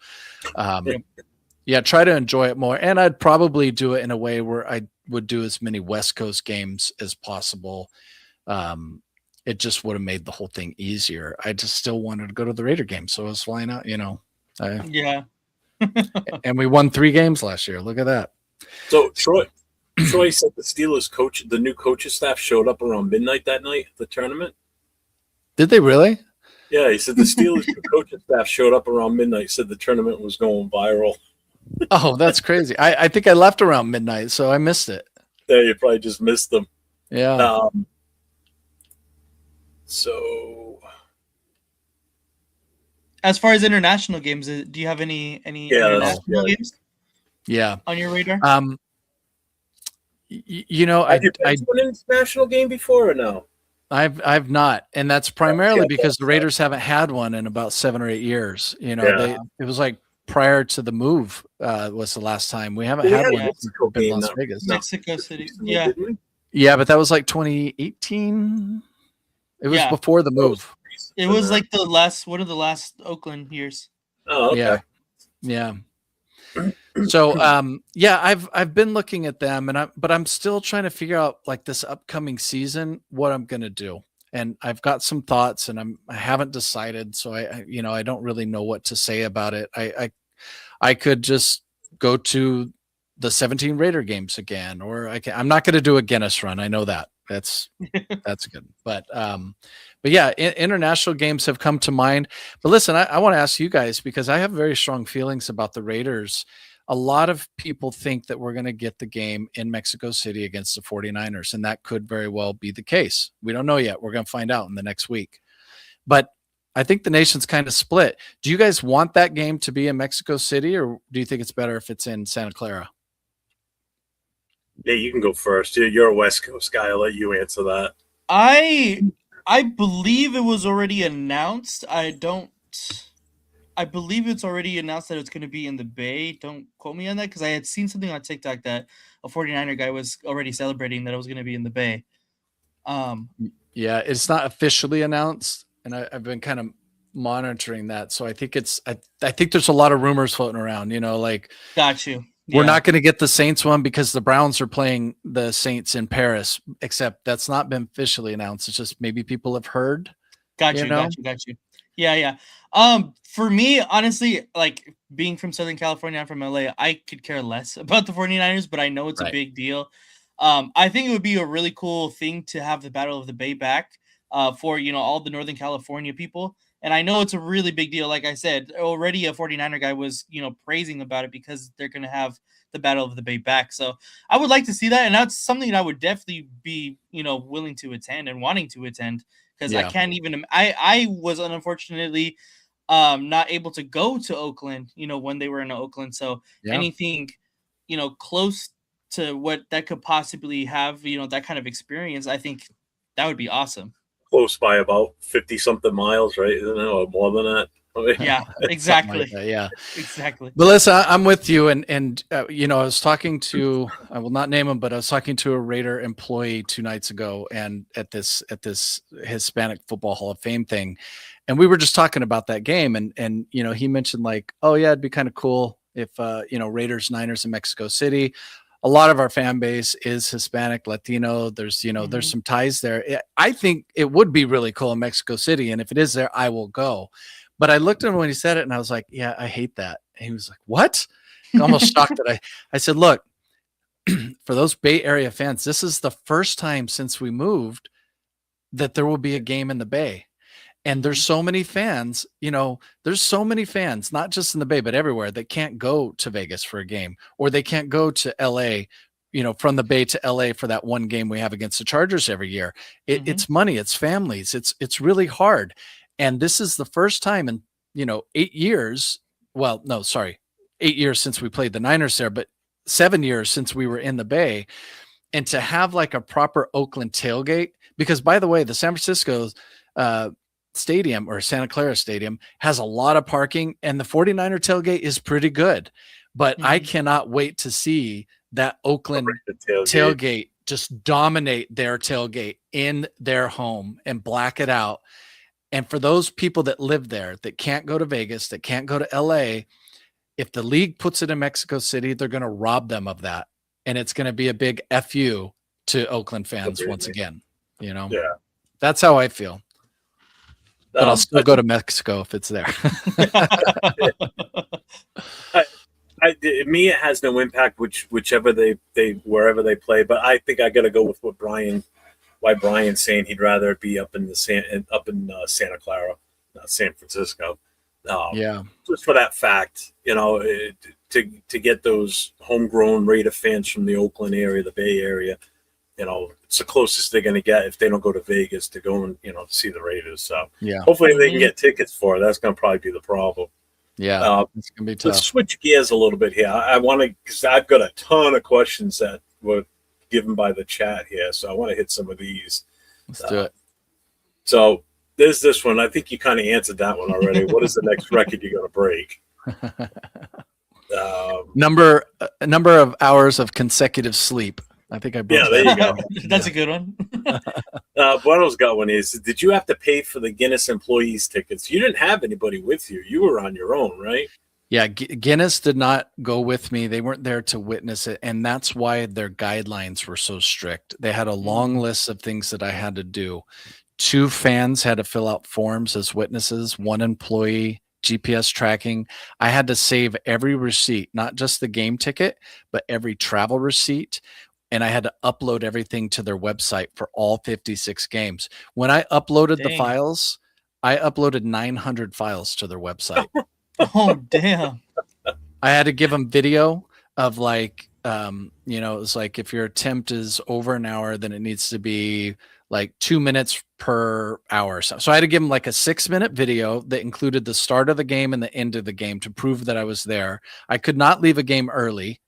Try to enjoy it more. And I'd probably do it in a way where I would do as many West Coast games as possible. It just would have made the whole thing easier. I just still wanted to go to the Raider game. So I was flying out, and we won 3 games last year. Look at that. So Troy said the Steelers the new coaching staff showed up around midnight that night at the tournament. Did they really? Yeah, he said the Steelers coaching staff showed up around midnight. He said the tournament was going viral. Oh, that's crazy. I think I left around midnight, so I missed it. Yeah, you probably just missed them. Yeah. So, as far as international games, do you have any international games? Yeah, on your radar. Have you been to an international game before or no? I've not, and that's primarily because the Raiders haven't had one in about 7 or 8 years. It was like prior to the move was the last time we haven't had one in Las Vegas. Mexico City, yeah, but that was like 2018. It was before the move. It was like one of the last Oakland years. Oh, okay. Yeah. So, I've been looking at them, but I'm still trying to figure out like this upcoming season what I'm gonna do, and I've got some thoughts, and I haven't decided. So I don't really know what to say about it. I could just go to the 17 Raider games again, or I'm not gonna do a Guinness run. I know that. That's good. But yeah, international games have come to mind. But listen, I want to ask you guys, because I have very strong feelings about the Raiders. A lot of people think that we're going to get the game in Mexico City against the 49ers, and that could very well be the case. We don't know yet. We're going to find out in the next week. But I think the nation's kind of split. Do you guys want that game to be in Mexico City, or do you think it's better if it's in Santa Clara? Yeah, you can go first. You're a West Coast guy. I'll let you answer that. I believe it was already announced. I believe it's already announced that it's going to be in the Bay. Don't quote me on that, because I had seen something on TikTok that a 49er guy was already celebrating that it was going to be in the Bay. Yeah, it's not officially announced, and I've been kind of monitoring that. So I think I think there's a lot of rumors floating around. Got you. We're not going to get the Saints one because the Browns are playing the Saints in Paris, except that's not been officially announced. It's just maybe people have heard. Got you. Yeah. For me, honestly, like being from Southern California, I'm from LA, I could care less about the 49ers, but I know it's a Right. big deal. I think it would be a really cool thing to have the Battle of the Bay back for, all the Northern California people. And I know it's a really big deal. Like I said, already a 49er guy was, praising about it because they're going to have the Battle of the Bay back. So I would like to see that. And that's something that I would definitely be, willing to attend and wanting to attend, because I Yeah. can't even, I was unfortunately not able to go to Oakland, when they were in Oakland. So Yeah. anything, close to what that could possibly have, that kind of experience, I think that would be awesome. Close by about 50 something miles, right? Isn't it? Or more than that. Yeah, Something exactly. like that, yeah. Exactly. But listen, I'm with you, and I was talking to, I will not name him, but I was talking to a Raider employee 2 nights ago, and at this Hispanic Football Hall of Fame thing, and we were just talking about that game, and he mentioned like, oh yeah, it'd be kind of cool if Raiders Niners in Mexico City. A lot of our fan base is Hispanic, Latino. There's there's some ties there. I think it would be really cool in Mexico City, and if it is there, I will go. But I looked at him when he said it, and I was like, yeah, I hate that. And he was like, what? Almost shocked that I said, look, for those Bay Area fans, this is the first time since we moved that there will be a game in the Bay. And there's so many fans, there's so many fans, not just in the Bay, but everywhere, that can't go to Vegas for a game, or they can't go to LA, from the Bay to LA for that one game we have against the Chargers every year. It's money, it's families, it's really hard. And this is the first time in, 8 years. Well, no, sorry, 8 years since we played the Niners there, but 7 years since we were in the Bay. And to have like a proper Oakland tailgate, because by the way, the San Francisco stadium, or Santa Clara Stadium, has a lot of parking, and the 49er tailgate is pretty good. But I cannot wait to see that Oakland tailgate just dominate their tailgate in their home and black it out. And for those people that live there, that can't go to Vegas, that can't go to LA, if the league puts it in Mexico City, they're going to rob them of that. And it's going to be a big FU to Oakland fans once again. Yeah. That's how I feel. But I'll still go to Mexico if it's there. Me, it has no impact wherever they play. But I think I got to go with why Brian's saying he'd rather it be up in Santa Clara, not San Francisco. Just for that fact, to get those homegrown Raider fans from the Oakland area, the Bay Area, it's the closest they're going to get if they don't go to Vegas to go and see the Raiders. So hopefully they can get tickets for it. That's going to probably be the problem. Yeah, it's going to be tough. Let's switch gears a little bit here. I want to, because I've got a ton of questions that were given by the chat here, so I want to hit some of these. Let's do it. So there's this one. I think you kind of answered that one already. What is the next record you're going to break? Number of hours of consecutive sleep. I think I broke there you go. That's a good one. Bueno's got one. Did you have to pay for the Guinness employees tickets? You didn't have anybody with you. You were on your own, right? Yeah, Guinness did not go with me. They weren't there to witness it, and that's why their guidelines were so strict. They had a long list of things that I had to do. 2 fans had to fill out forms as witnesses, 1 employee, GPS tracking. I had to save every receipt, not just the game ticket, but every travel receipt. And I had to upload everything to their website for all 56 games. When I uploaded the files, I uploaded 900 files to their website. Oh, damn. I had to give them video of like, it was like if your attempt is over an hour, then it needs to be like 2 minutes per hour. So I had to give them like a 6-minute video that included the start of the game and the end of the game to prove that I was there. I could not leave a game early.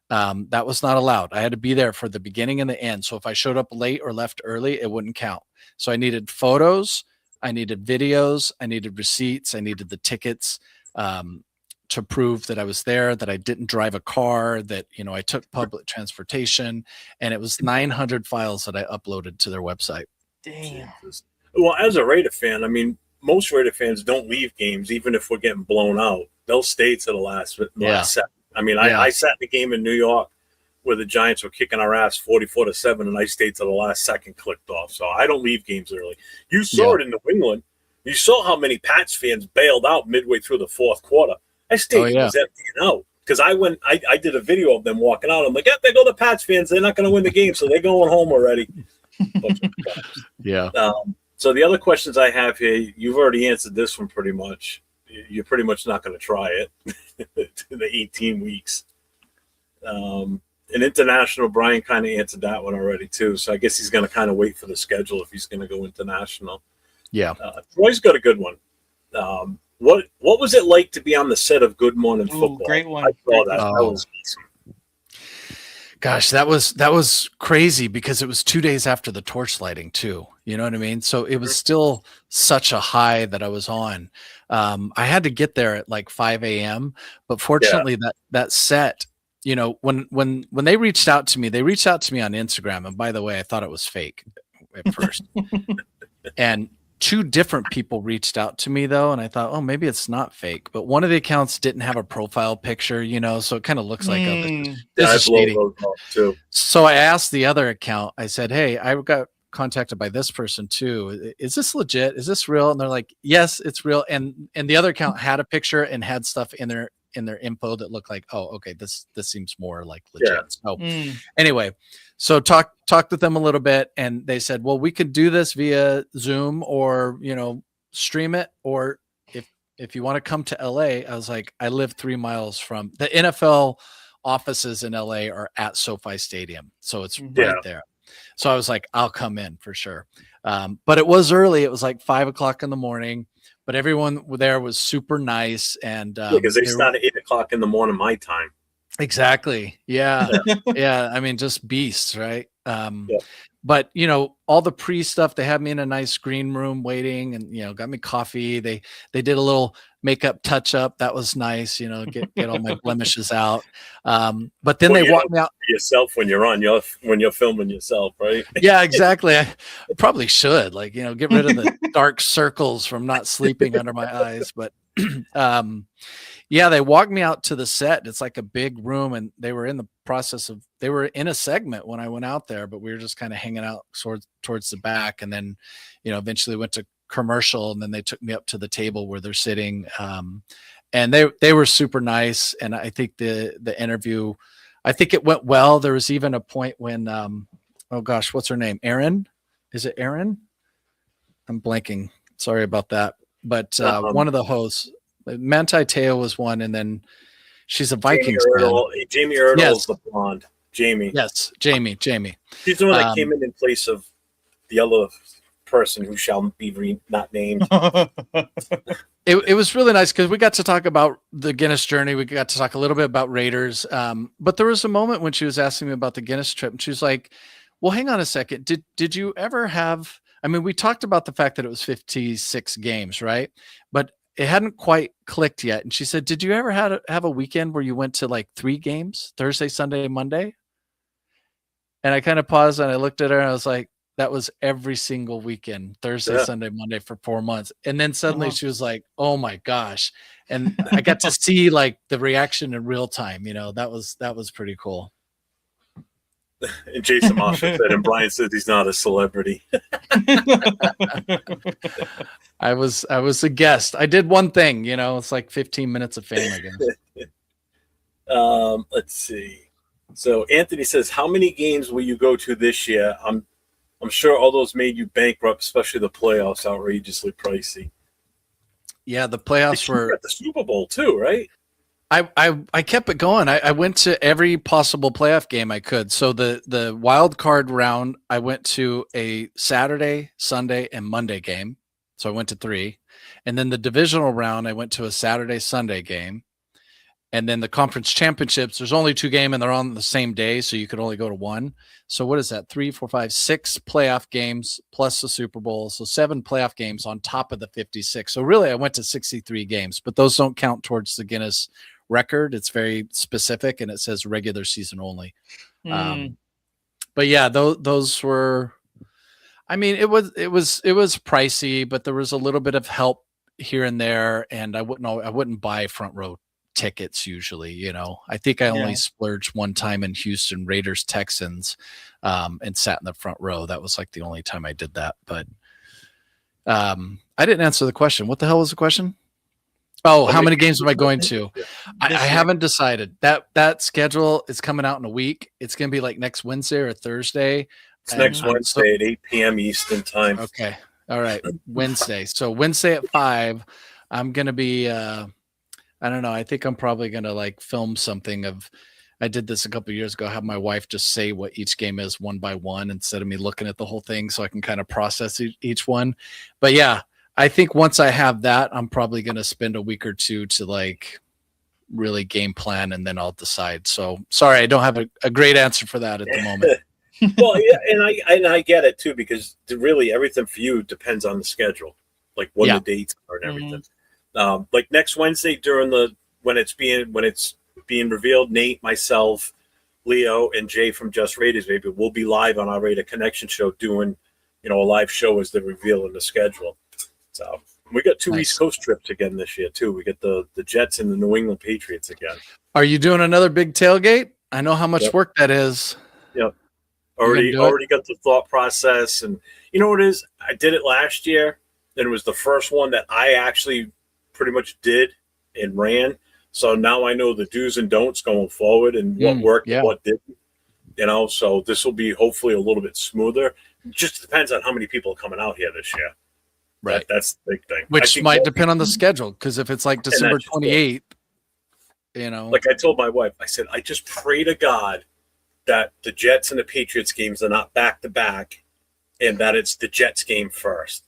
That was not allowed. I had to be there for the beginning and the end. So if I showed up late or left early, it wouldn't count. So I needed photos, I needed videos, I needed receipts, I needed the tickets to prove that I was there, that I didn't drive a car, that I took public transportation, and it was 900 files that I uploaded to their website. Damn. Well, as a Raider fan, I mean, most Raider fans don't leave games, even if we're getting blown out. They'll stay to the last second. I mean, I sat in a game in New York where the Giants were kicking our ass 44-7, and I stayed to the last second, clicked off. So I don't leave games early. You saw it in New England You saw how many Pats fans bailed out midway through the fourth quarter. That stadium was emptying out. Because I did a video of them walking out. I'm like, there go the Pats fans. They're not going to win the game, so they're going home already. Yeah. So the other questions I have here, you've already answered this one pretty much. You're pretty much not going to try it the 18 weeks. An international, Brian kind of answered that one already too. So I guess he's going to kind of wait for the schedule if he's going to go international. Yeah. Troy's got a good one. What was it like to be on the set of Good Morning Football? Great one. I saw that. That was awesome. Gosh, that was crazy because it was 2 days after the torch lighting too. You know what I mean? So it was still such a high that I was on. I had to get there at like 5 a.m. But fortunately, that set, you know, when they reached out to me, they reached out to me on Instagram. And by the way, I thought it was fake at first. And 2 different people reached out to me though, and I thought, oh, maybe it's not fake. But one of the accounts didn't have a profile picture, you know, so it kind of looks like this is shady. Too. So I asked the other account. I said, "Hey, I got contacted by this person too. Is this legit? Is this real?" And they're like, "Yes, it's real." And the other account had a picture and had stuff in their info that looked like, oh, okay, this seems more like legit. Yeah. So anyway, so talked with them a little bit, and they said, well, we could do this via Zoom or, you know, stream it, or if you want to come to LA. I was like, I live 3 miles from the NFL offices in LA are at SoFi Stadium, so it's right there. So I was like, I'll come in for sure. But it was early. It was like 5 o'clock in the morning. But everyone there was super nice, and because they started 8 o'clock in the morning my time. Exactly. Yeah. Yeah. I mean, just beasts, right? But you know, all the pre stuff, they had me in a nice green room waiting, and you know, got me coffee. They did a little makeup touch up. That was nice, you know, get all my blemishes out. But then they walked me out yourself when you're filming yourself, right? Yeah, exactly. I probably should, like, you know, get rid of the dark circles from not sleeping under my eyes. But yeah, they walked me out to the set. It's like a big room, and they were in the process of, they were in a segment when I went out there, but we were just kind of hanging out towards the back. And then, you know, eventually went to commercial, and then they took me up to the table where they're sitting. And they were super nice. And I think the interview, I think it went well. There was even a point when, oh gosh, what's her name? Erin? Is it Erin? I'm blanking. Sorry about that. But one of the hosts, Manti Te'o was one, and then she's a Vikings fan. Jamie Erdahl is the blonde. Jamie. Yes, Jamie. She's the one that came in place of the other person who shall be not named. It was really nice because we got to talk about the Guinness journey. We got to talk a little bit about Raiders. But there was a moment when she was asking me about the Guinness trip, and she was like, well, hang on a second. Did you ever have, I mean, we talked about the fact that it was 56 games, right? But it hadn't quite clicked yet. And she said, did you ever have a weekend where you went to like 3 games, Thursday, Sunday, and Monday? And I kind of paused and I looked at her and I was like, that was every single weekend, Thursday, Sunday, Monday for 4 months. And then suddenly she was like, oh my gosh. And I got to see like the reaction in real time. You know, that was pretty cool. And Jason Marshall said, and Brian said he's not a celebrity. I was a guest. I did one thing, you know, it's like 15 minutes of fame, I guess. Let's see. So Anthony says, how many games will you go to this year? I'm sure all those made you bankrupt, especially the playoffs, outrageously pricey. Yeah, the playoffs were at the Super Bowl too, right? I kept it going. I went to every possible playoff game I could. So the wild card round, I went to a Saturday, Sunday, and Monday game. So I went to 3. And then the divisional round, I went to a Saturday, Sunday game. And then the conference championships, there's only 2 games and they're on the same day. So you could only go to 1. So what is that? 3, 4, 5, 6 playoff games plus the Super Bowl. So 7 playoff games on top of the 56. So really I went to 63 games, but those don't count towards the Guinness record. It's very specific and it says regular season only. But yeah, those were, I mean, it was pricey, but there was a little bit of help here and there. And I wouldn't buy front row tickets usually, you know. I think I only splurged one time in Houston, Raiders Texans, and sat in the front row. That was like the only time I did that. But I didn't answer the question. What the hell was the question? Oh, how many games am I going to? I haven't decided. That schedule is coming out in a week. It's going to be like next Wednesday or Thursday. It's next Wednesday at 8 p.m. Eastern time. Okay. All right. Wednesday. So Wednesday at 5, I'm going to be, I don't know. I think I'm probably going to like film something of, I did this a couple of years ago, have my wife just say what each game is one by one instead of me looking at the whole thing so I can kind of process each one. But yeah, I think once I have that, I'm probably going to spend a week or two to like really game plan and then I'll decide. So sorry, I don't have a great answer for that at the moment. Well, yeah, and I get it too, because really everything for you depends on the schedule, like when the dates are and everything. Like next Wednesday when it's being revealed, Nate, myself, Leo, and Jay from Just Raiders, maybe we'll be live on our Raider Connection show doing, a live show as the reveal in the schedule. So we got 2 East Coast trips again this year too. We get the Jets and the New England Patriots again. Are you doing another big tailgate? I know how much work that is. Yep. Already got the thought process, and you know what it is? I did it last year, and it was the first one that I actually pretty much did and ran. So now I know the do's and don'ts going forward and what worked and what didn't. So this will be hopefully a little bit smoother. It just depends on how many people are coming out here this year. Right. That's the big thing. Which might depend on the schedule, because if it's like December 28th, Like I told my wife, I said, I just pray to God that the Jets and the Patriots games are not back-to-back and that it's the Jets game first.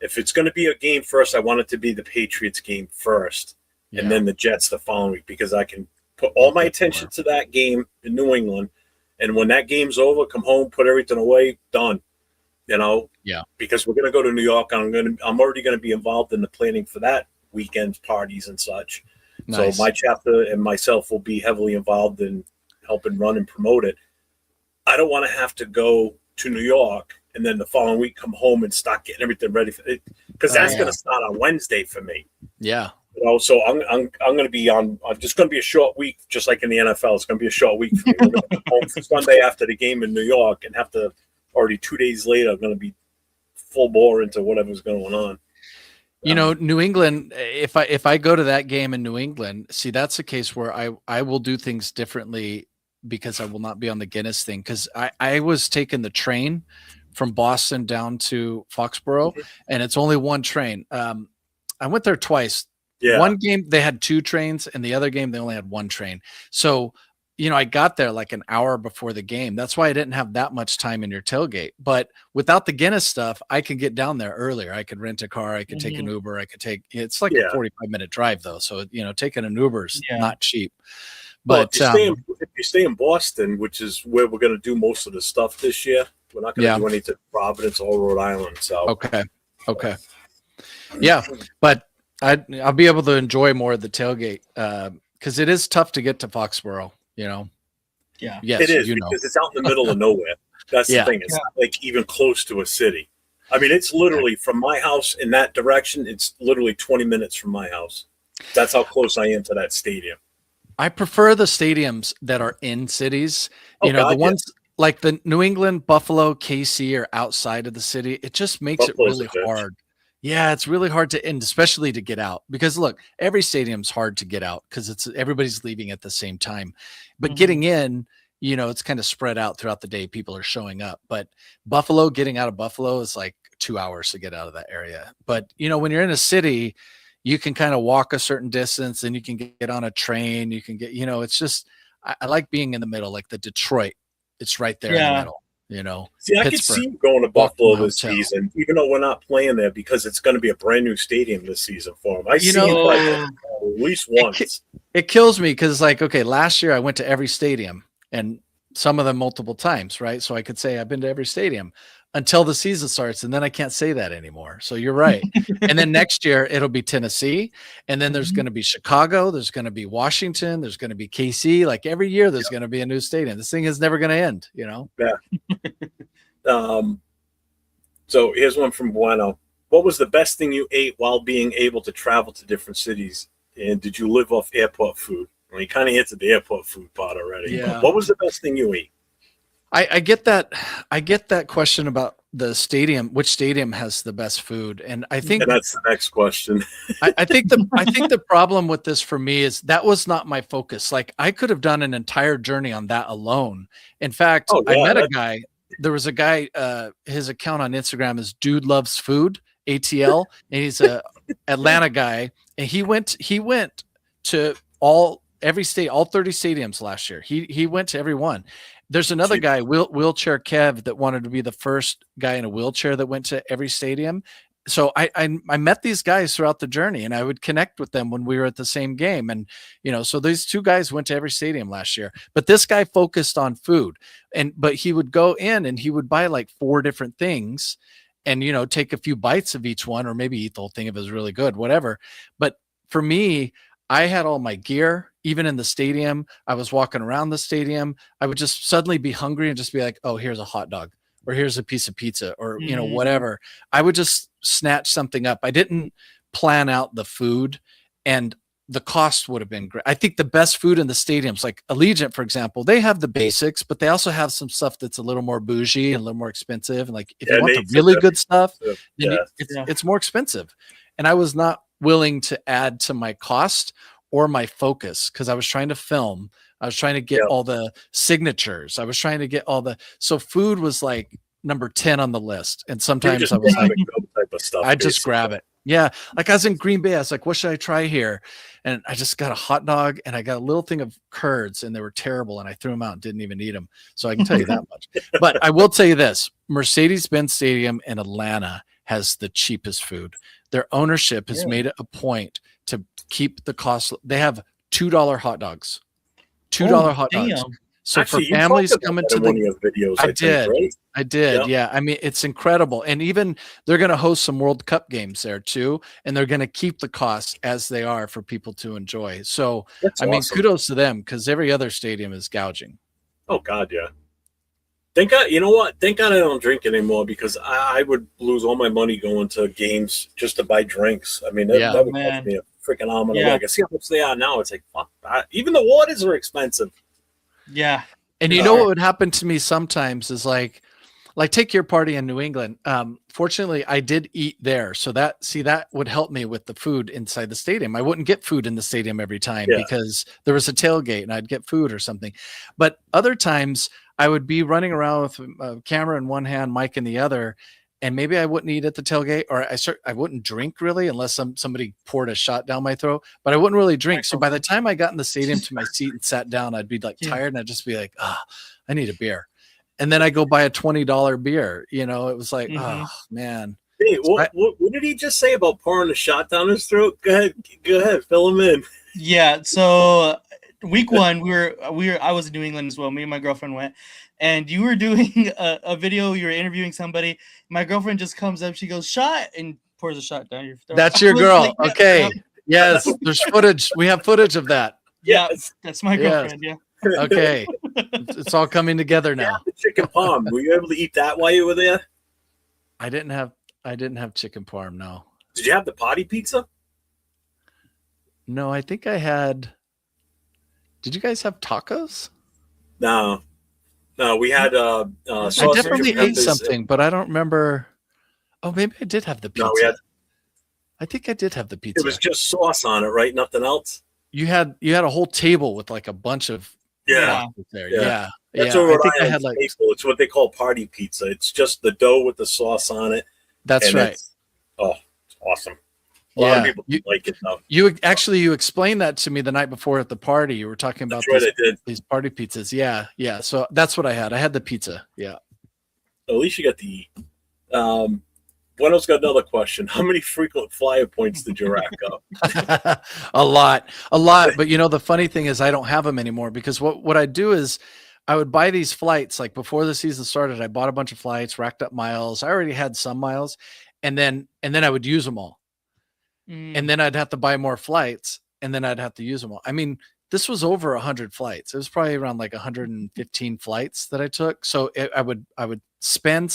If it's going to be a game first, I want it to be the Patriots game first and then the Jets the following week, because I can put all my attention to that game in New England. And when that game's over, come home, put everything away, done. Because we're going to go to New York. I'm already going to be involved in the planning for that weekend's parties and such. Nice. So my chapter and myself will be heavily involved in helping run and promote it. I don't want to have to go to New York and then the following week come home and start getting everything ready for it, because that's going to start on Wednesday for me. Yeah. So I'm going to be on. Just going to be a short week, just like in the NFL. It's going to be a short week for me. We're going to come home for Sunday after the game in New York and have to already 2 days later. I'm going to be full bore into whatever's going on. New England, if I go to that game in New England, see, that's a case where I will do things differently, because I will not be on the Guinness thing. Because I was taking the train from Boston down to Foxborough, and it's only one train. I went there twice. Yeah. One game they had 2 trains, and the other game they only had 1 train. So, I got there like an hour before the game. That's why I didn't have that much time in your tailgate. But without the Guinness stuff, I could get down there earlier. I could rent a car. I could take an Uber. It's like a 45-minute drive though. So, taking an Uber is not cheap. But if you stay in Boston, which is where we're going to do most of the stuff this year, we're not going to do anything in Providence or Rhode Island. So okay. Yeah, but I'll be able to enjoy more of the tailgate, because it is tough to get to Foxborough. Yes, it is, because it's out in the middle of nowhere. That's the thing. It's not like even close to a city. I mean, it's literally from my house in that direction. It's literally 20 minutes from my house. That's how close I am to that stadium. I prefer the stadiums that are in cities. The ones like the New England, Buffalo, KC are outside of the city. It just makes Buffalo's it really hard. Yeah, it's really hard to, and especially to get out, because look, every stadium's hard to get out because everybody's leaving at the same time. But getting in, it's kind of spread out throughout the day. People are showing up. But Buffalo, getting out of Buffalo is like 2 hours to get out of that area. But, when you're in a city, you can kind of walk a certain distance, and you can get on a train. You can get, it's just, I like being in the middle, like the Detroit. It's right there in the middle. See, I could see you going to Buffalo this season, even though we're not playing there, because it's going to be a brand new stadium this season for them. I see you at least once. It kills me because, last year I went to every stadium, and some of them multiple times, right? So I could say I've been to every stadium until the season starts, and then I can't say that anymore. So you're right. And then next year it'll be Tennessee, and then there's going to be Chicago, there's going to be Washington, there's going to be KC. Like every year there's going to be a new stadium. This thing is never going to end, Yeah. So here's one from Bueno. What was the best thing you ate while being able to travel to different cities? And did you live off airport food? Well, you kind of answered the airport food part already. Yeah. What was the best thing you ate? I get that. I get that question about which stadium has the best food. And I think And that's the next question. I think the problem with this for me is that was not my focus. Like I could have done an entire journey on that alone. In fact, Oh, I yeah, met a guy. There was a guy. His account on Instagram is Dude Loves Food ATL, and he's a Atlanta guy. And he went to all 30 stadiums last year. He went to every one. There's another guy, Wheelchair Kev, that wanted to be the first guy in a wheelchair that went to every stadium. So I met these guys throughout the journey, and I would connect with them when we were at the same game. And, so these two guys went to every stadium last year, but this guy focused on food, but he would go in and he would buy like 4 different things and, take a few bites of each one, or maybe eat the whole thing if it was really good, whatever. But for me, I had all my gear, even in the stadium. I was walking around the stadium. I would just suddenly be hungry and just be like, oh, here's a hot dog, or here's a piece of pizza, or, whatever. I would just snatch something up. I didn't plan out the food, and the cost would have been great. I think the best food in the stadiums, like Allegiant, for example, they have the basics, but they also have some stuff that's a little more bougie and a little more expensive. And like, if you want the really good stuff, then it's more expensive. And I was not willing to add to my cost or my focus, because I was trying to film. I was trying to get all the signatures. I was trying to get so food was like number 10 on the list. And sometimes I was like, type of stuff, I just grab it. Yeah. Like I was in Green Bay. I was like, what should I try here? And I just got a hot dog and I got a little thing of curds, and they were terrible. And I threw them out and didn't even eat them. So I can tell you that much. But I will tell you this, Mercedes-Benz Stadium in Atlanta has the cheapest food. Their ownership has made it a point to keep the cost. They have $2 hot dogs, $2 hot dogs. So actually, for families coming to one of your videos, I did. Right? I did. Yeah. I mean, it's incredible. And even they're going to host some World Cup games there too. And they're going to keep the costs as they are for people to enjoy. So, That's mean, awesome. kudos to them, because every other stadium is gouging. Oh God. Yeah. Thank God. You know what? Thank God I don't drink anymore, because I would lose all my money going to games just to buy drinks. I mean, that would cost me a freaking arm and a leg. I see how much they are now. It's like, fuck that. Even the waters are expensive. Yeah. And you know what would happen to me sometimes is like take your party in New England. Fortunately, I did eat there. So that would help me with the food inside the stadium. I wouldn't get food in the stadium every time because there was a tailgate and I'd get food or something. But other times I would be running around with a camera in one hand, mic in the other, and maybe I wouldn't eat at the tailgate, or I wouldn't drink really unless somebody poured a shot down my throat, but I wouldn't really drink. So by the time I got in the stadium to my seat and sat down, I'd be like tired, and I'd just be like, I need a beer. And then I go buy a $20 beer. It was like, oh man. Hey, what did he just say about pouring a shot down his throat? Go ahead, fill him in. Yeah. So week 1, I was in New England as well. Me and my girlfriend went, and you were doing a video. You were interviewing somebody. My girlfriend just comes up. She goes, "Shot," and pours a shot down your throat. That's your girl. Like, okay. Yes. There's footage. We have footage of that. Yeah. That's my girlfriend. Yeah. Okay. It's all coming together now. The chicken parm. Were you able to eat that while you were there? I didn't have chicken parm. No. Did you have the potty pizza? No, I think I had. Did you guys have tacos? No, we had I definitely ate something, but I don't remember. Oh, maybe I did have the pizza. No, I think I did have the pizza. It was just sauce on it, right? Nothing else. You had a whole table with like a bunch of there. Yeah. That's what I had like. It's what they call party pizza. It's just the dough with the sauce on it. That's right. It's awesome. A lot of people like it though. You explained that to me the night before at the party. You were talking about these party pizzas. Yeah. So that's what I had. I had the pizza. Yeah. At least you got to eat. Bueno's got another question. How many frequent flyer points did you rack up? A lot. But the funny thing is I don't have them anymore, because what I do is I would buy these flights. Like before the season started, I bought a bunch of flights, racked up miles. I already had some miles, and then I would use them all. And then I'd have to buy more flights, and then I'd have to use them all. I mean, this was over 100 flights. It was probably around like 115 flights that I took. So I would spend,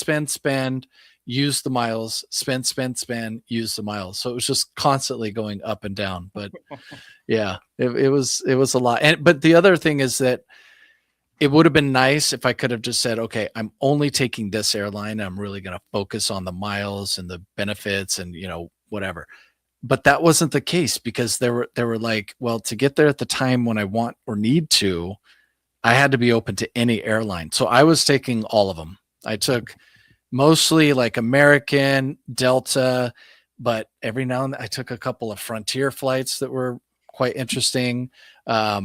use the miles, spend, use the miles. So it was just constantly going up and down. But yeah, it was a lot. But the other thing is that it would have been nice if I could have just said, okay, I'm only taking this airline. I'm really going to focus on the miles and the benefits and, whatever. But that wasn't the case because they were like, well, to get there at the time when I want or need to, I had to be open to any airline. So I was taking all of them. I took mostly like American, Delta, but every now and then I took a couple of Frontier flights that were quite interesting. A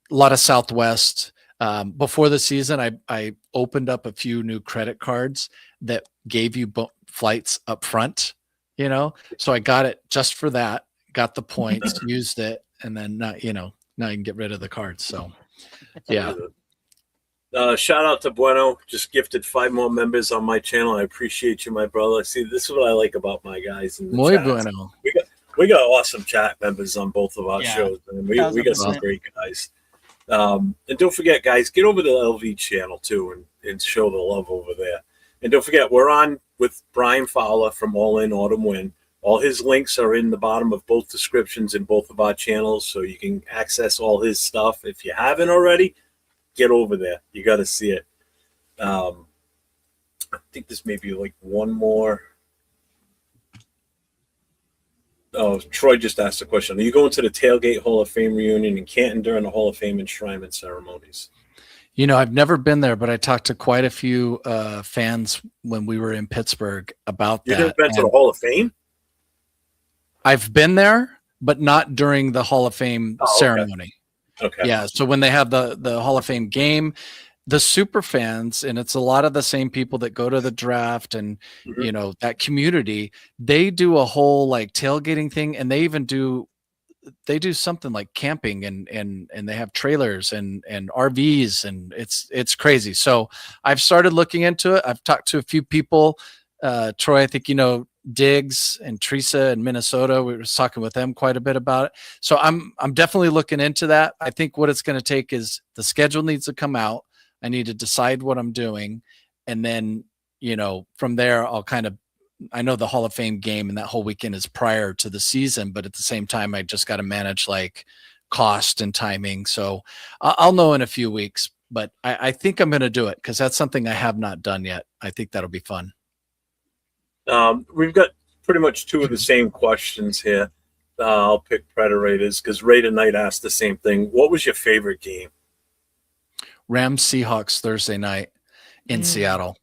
lot of Southwest. Before the season, I opened up a few new credit cards that gave you flights up front, so I got it just for that, got the points, used it, and then now you can get rid of the cards. So yeah. Shout out to Bueno, just gifted 5 more members on my channel. I appreciate you, my brother. See, this is what I like about my guys in the Muy chat. bueno. We got awesome chat members on both of our shows, and we got some 1000%. great guys. And don't forget, guys, get over to the LV channel too and show the love over there. And don't forget, we're on with Brian Fowler from All In Autumn Win. All his links are in the bottom of both descriptions in both of our channels, so you can access all his stuff. If you haven't already, get over there. You got to see it. I think this may be like one more. Oh, Troy just asked a question. Are you going to the Tailgate Hall of Fame reunion in Canton during the Hall of Fame enshrinement ceremonies? I've never been there, but I talked to quite a few fans when we were in Pittsburgh about that. You've been to the Hall of Fame? I've been there, but not during the Hall of Fame ceremony. Okay. Yeah. So when they have the Hall of Fame game, the super fans, and it's a lot of the same people that go to the draft and, that community, they do a whole like tailgating thing. And they even do something like camping and they have trailers and RVs, and it's crazy. So I've started looking into it. I've talked to a few people. Troy, I think, Diggs and Teresa in Minnesota. We were talking with them quite a bit about it. So I'm definitely looking into that. I think what it's going to take is the schedule needs to come out. I need to decide what I'm doing. And then, from there, I know the Hall of Fame game and that whole weekend is prior to the season, but at the same time, I just got to manage like cost and timing. So I'll know in a few weeks, but I think I'm going to do it because that's something I have not done yet. I think that'll be fun. We've got pretty much 2 of the same questions here. I'll pick Predators because Raider Knight asked the same thing. What was your favorite game? Rams Seahawks Thursday night in Seattle.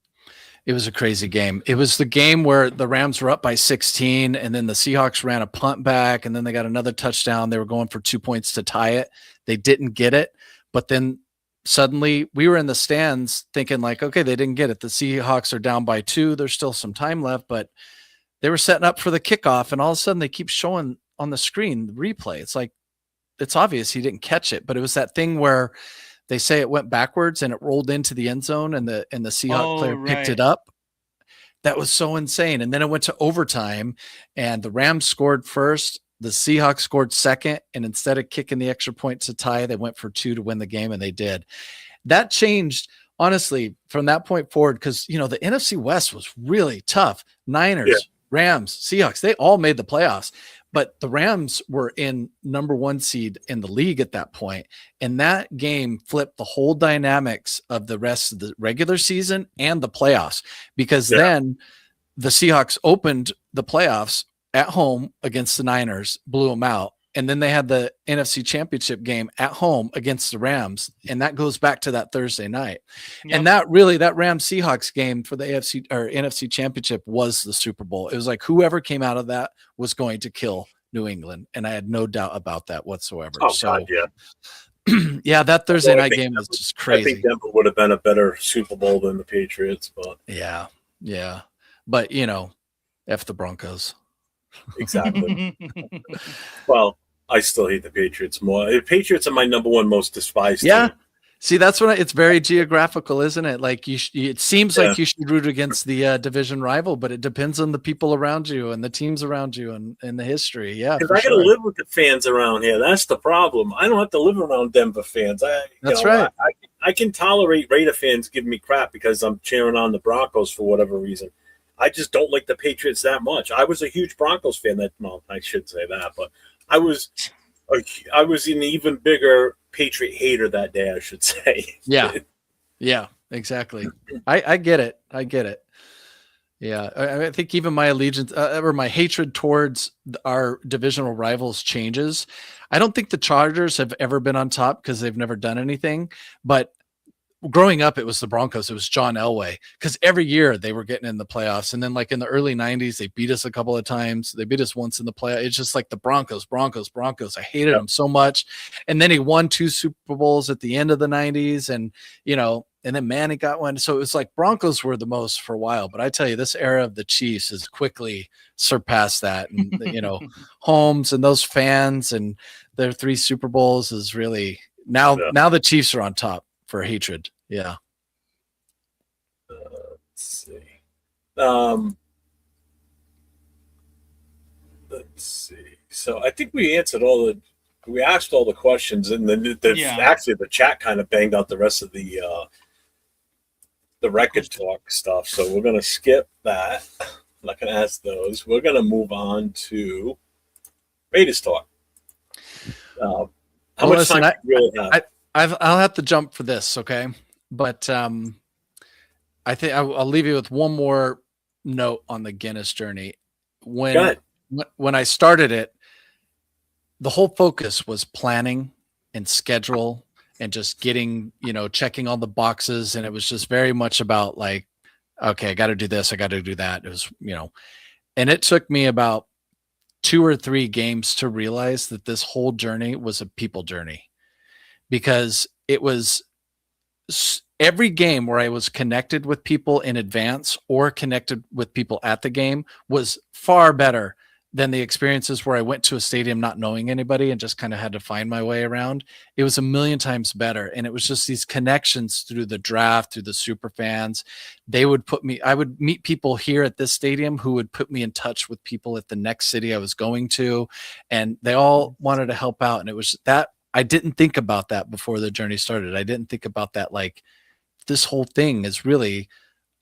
It was a crazy game. It was the game where the Rams were up by 16 and then the Seahawks ran a punt back and then they got another touchdown. They were going for 2 points to tie it. They didn't get it. But then suddenly we were in the stands thinking like, okay, they didn't get it. The Seahawks are down by 2. There's still some time left, but they were setting up for the kickoff. And all of a sudden they keep showing on the screen the replay. It's like, it's obvious he didn't catch it, but it was that thing where they say it went backwards and it rolled into the end zone and the Seahawks player picked it up. That was so insane. And then it went to overtime and the Rams scored first. The Seahawks scored second. And instead of kicking the extra point to tie, they went for 2 to win the game. And they did. That changed, honestly, from that point forward. Cause the NFC West was really tough. Niners, Rams, Seahawks, they all made the playoffs. But the Rams were in number 1 seed in the league at that point. And that game flipped the whole dynamics of the rest of the regular season and the playoffs, because then the Seahawks opened the playoffs at home against the Niners, blew them out. And then they had the NFC Championship game at home against the Rams. And that goes back to that Thursday night. Yep. And that Rams Seahawks game for the AFC or NFC Championship was the Super Bowl. It was like whoever came out of that was going to kill New England. And I had no doubt about that whatsoever. Oh, so, God, yeah. That Thursday night game was just crazy. I think Denver would have been a better Super Bowl than the Patriots. But yeah. But, F the Broncos. Exactly. Well, I still hate the Patriots more. The Patriots are my number 1 most despised team. See, that's when it's very geographical, isn't it? Like it seems like you should root against the division rival, but it depends on the people around you and the teams around you and the history. Yeah, because I got to live with the fans around here. That's the problem. I don't have to live around Denver fans. Right. I can tolerate Raider fans giving me crap because I'm cheering on the Broncos for whatever reason. I just don't like the Patriots that much. I was a huge Broncos fan. I should say that, but I was I was an even bigger Patriot hater that day, I should say. Yeah. Yeah, exactly. I get it. I get it. Yeah, I think even my allegiance or my hatred towards our divisional rivals changes. I don't think the Chargers have ever been on top because they've never done anything. But growing up, it was the Broncos. It was John Elway because every year they were getting in the playoffs. And then like in the early 90s, they beat us a couple of times. They beat us once in the playoffs. It's just like the Broncos. I hated them so much. And then he won 2 Super Bowls at the end of the 90s. And, and then Manning got one. So it was like Broncos were the most for a while. But I tell you, this era of the Chiefs has quickly surpassed that. And, Holmes and those fans and their 3 Super Bowls is really now the Chiefs are on top for hatred. Yeah. Let's see. Let's see. So I think we answered we asked all the questions, and then actually the chat kind of banged out the rest of the record talk stuff. So we're gonna skip that. I'm not gonna ask those. We're gonna move on to Raiders talk. How much time do you really have? I'll have to jump for this, okay? But I think I'll leave you with one more note on the Guinness journey. When I started it, the whole focus was planning and schedule and just getting, checking all the boxes. And it was just very much about like, okay, I got to do this, I got to do that. It was, and it took me about 2 or 3 games to realize that this whole journey was a people journey, because it was every game where I was connected with people in advance or connected with people at the game was far better than the experiences where I went to a stadium not knowing anybody and just kind of had to find my way around. It was a million times better. And it was just these connections through the draft, through the super fans. I would meet people here at this stadium who would put me in touch with people at the next city I was going to. And they all wanted to help out. And it was that I didn't think about that before the journey started. I didn't think about that. Like, this whole thing is really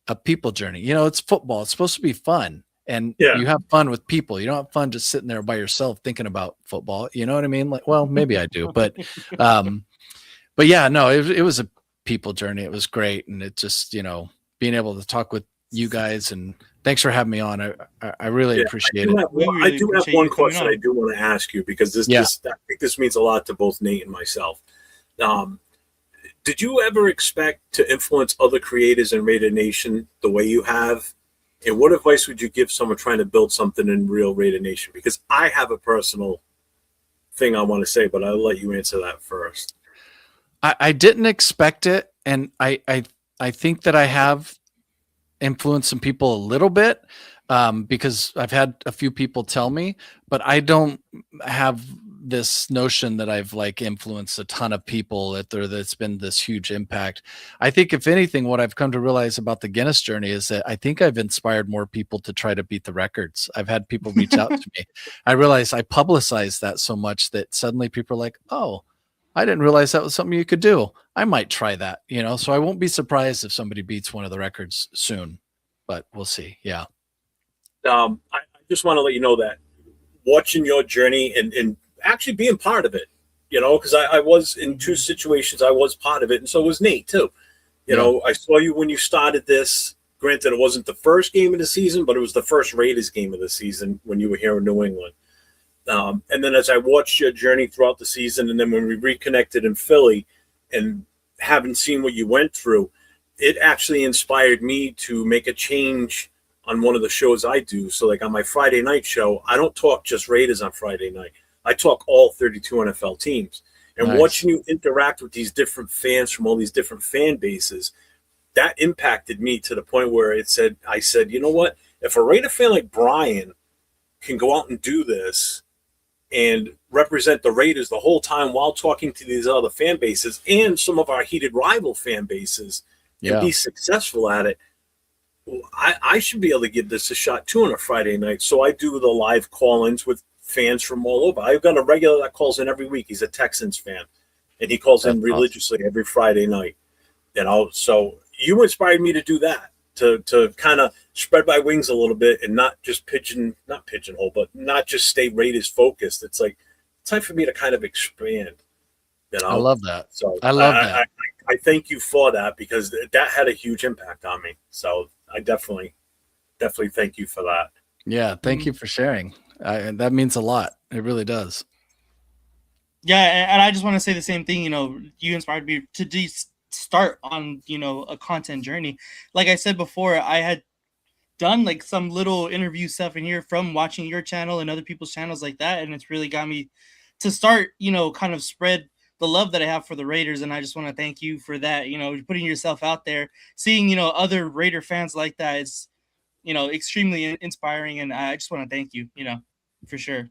a people journey. It's football. It's supposed to be fun. And you have fun with people. You don't have fun just sitting there by yourself thinking about football. You know what I mean? Like, well, maybe I do, but yeah, no, it was a people journey. It was great. And it just, being able to talk with you guys, and thanks for having me on. I really appreciate it. I do have one question I do want to ask you, because I think this means a lot to both Nate and myself. Did you ever expect to influence other creators in Raider Nation the way you have? And what advice would you give someone trying to build something in real Raider Nation? Because I have a personal thing I want to say, but I'll let you answer that first. I didn't expect it. And I think that I have influenced some people a little bit, because I've had a few people tell me, but I don't have this notion that I've like influenced a ton of people that's been this huge impact. I think if anything, what I've come to realize about the Guinness journey is that I think I've inspired more people to try to beat the records. I've had people reach out to me. I realize I publicized that so much that suddenly people are like, oh, I didn't realize that was something you could do. I might try that, so I won't be surprised if somebody beats one of the records soon, but we'll see. Yeah. I just want to let you know that watching your journey and actually being part of it, because I was in 2 situations, I was part of it, and so was Nate too. I saw you when you started this. Granted, it wasn't the first game of the season, but it was the first Raiders game of the season when you were here in New England. And then as I watched your journey throughout the season, and then when we reconnected in Philly and having seen what you went through, it actually inspired me to make a change on one of the shows I do. So like on my Friday night show, I don't talk just Raiders on Friday night. I talk all 32 NFL teams. And watching you interact with these different fans from all these different fan bases, that impacted me to the point where I said, you know what? If a Raider fan like Brian can go out and do this and represent the Raiders the whole time while talking to these other fan bases and some of our heated rival fan bases and be successful at it, I should be able to give this a shot too on a Friday night. So I do the live call-ins with fans from all over. I've got a regular that calls in every week. He's a Texans fan, and he calls in religiously every Friday night. So you inspired me to do that, to kind of spread my wings a little bit and not just pigeonhole, but not just stay Raiders focused. It's like, time for me to kind of expand. You know, I love that. So I love that. I thank you for that, because that had a huge impact on me. So I definitely thank you for that. Yeah, thank you for sharing. That means a lot. It really does. Yeah, and I just want to say the same thing. You know, you inspired me to start on, you know, a content journey. Like I said before, I had done like some little interview stuff in here from watching your channel and other people's channels like that, and it's really got me to start, you know, kind of spread the love that I have for the Raiders. And I just want to thank you for that. You know, putting yourself out there, seeing, you know, other Raider fans like that is, you know, extremely inspiring. And I just want to thank you, you know, for sure.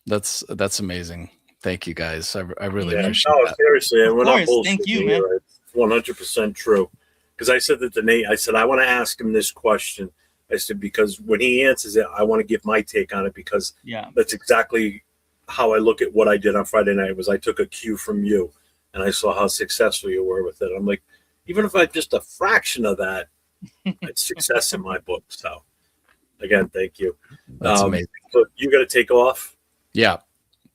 That's amazing. Thank you guys. I really appreciate No, that. seriously, and we're not Thank bullshitting you, you, man. right? It's 100% true. Because I said that to Nate, I said, I want to ask him this question. I said, because when he answers it, I want to give my take on it, because that's exactly how I look at what I did on Friday night. Was I took a cue from you, and I saw how successful you were with it. I'm like, even if I just a fraction of that, it's success in my book. So again, thank you. That's amazing. So you got to take off. Yeah.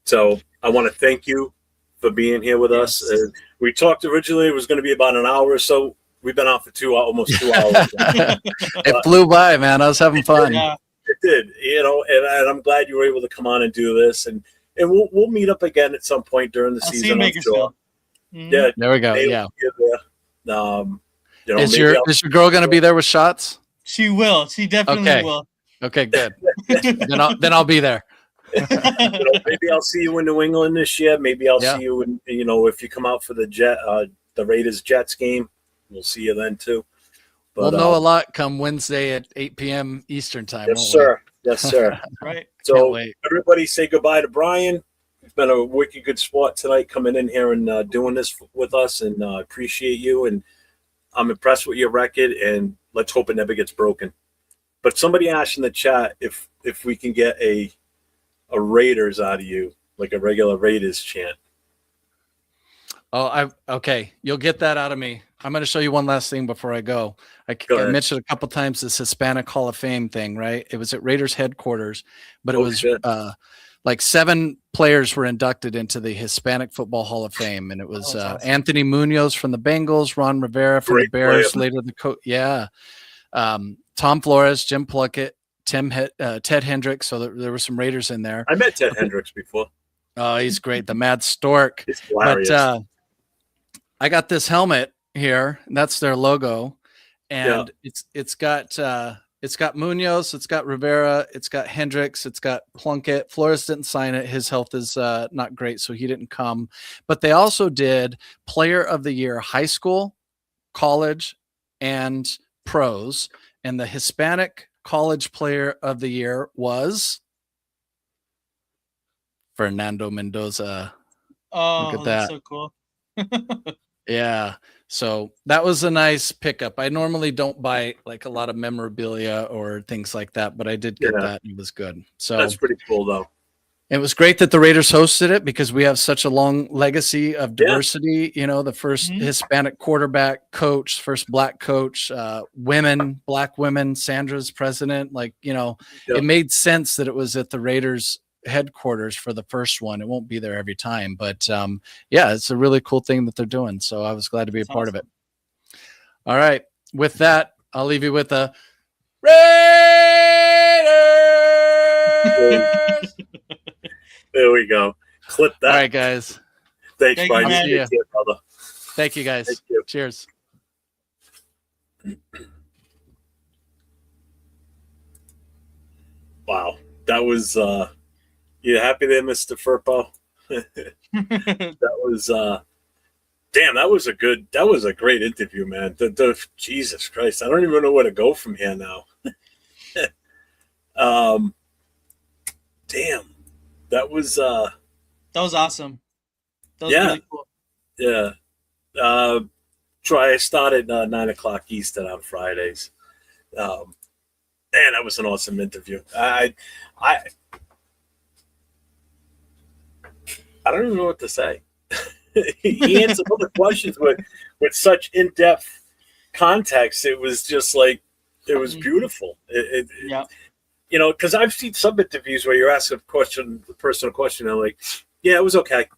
So I want to thank you for being here with us. We talked originally, it was going to be about an hour or so. We've been on for almost 2 hours. It flew by, man. I was having fun. Yeah. It did, you know, and I'm glad you were able to come on and do this. And we'll meet up again at some point during the season. See you in Bakersfield. Mm-hmm. Yeah. There we go. Yeah. You know, is your girl going to be there with shots? She will. She definitely will. Okay, good. then I'll be there. You know, maybe I'll see you in New England this year. Maybe I'll see you in, you know, if you come out for the Raiders Jets game, we'll see you then too. But, we'll know a lot come Wednesday at 8 p.m. Eastern time. Yes, sir. Yes, sir. Right. So everybody say goodbye to Brian. It's been a wicked good sport tonight coming in here and doing this with us, and appreciate you. And I'm impressed with your record, and let's hope it never gets broken. But somebody asked in the chat if we can get a Raiders out of you, like a regular Raiders chant. Oh, okay. You'll get that out of me. I'm going to show you one last thing before I go. I mentioned a couple times this Hispanic Hall of Fame thing, right? It was at Raiders headquarters, but it was like 7 players were inducted into the Hispanic Football Hall of Fame, and it was awesome. Anthony Munoz from the Bengals, Ron Rivera from the Bears, later the coach. Yeah. Tom Flores, Jim Plunkett, Ted Hendricks. So there were some Raiders in there. I met Ted Hendricks before. Oh, he's great. The Mad Stork. He's hilarious. But I got this helmet here, and that's their logo. And it's got Munoz, it's got Rivera, it's got Hendricks, it's got Plunkett. Flores didn't sign it. His health is not great, so he didn't come. But they also did Player of the Year, high school, college, and pros. And the Hispanic College Player of the Year was Fernando Mendoza. Oh, look at that's that. so cool. Yeah. So that was a nice pickup. I normally don't buy like a lot of memorabilia or things like that, but I did get that. And it was good. So that's pretty cool though. It was great that the Raiders hosted it, because we have such a long legacy of diversity. You know, the first Hispanic quarterback coach, first black coach, black women, Sandra's president. Like, you know, it made sense that it was at the Raiders headquarters for the first one. It won't be there every time, but yeah, it's a really cool thing that they're doing. So I was glad to be a part of it. All right. With that, I'll leave you with a Raiders. There we go. Clip that. All right, guys. Thanks, Brian. Brother. Thank you, guys. Thank you. Cheers. Wow. That was you happy there, Mr. Furpo? That was that was a great interview, man. Jesus Christ. I don't even know where to go from here now. Damn. That was awesome. That was really cool. Yeah. I started 9:00 Eastern on Fridays. Man, that was an awesome interview. I don't even know what to say. He answered all the questions with such in-depth context. It was just like, it was beautiful. You know, because I've seen some interviews where you're asking a personal question, and I'm like, yeah, it was okay.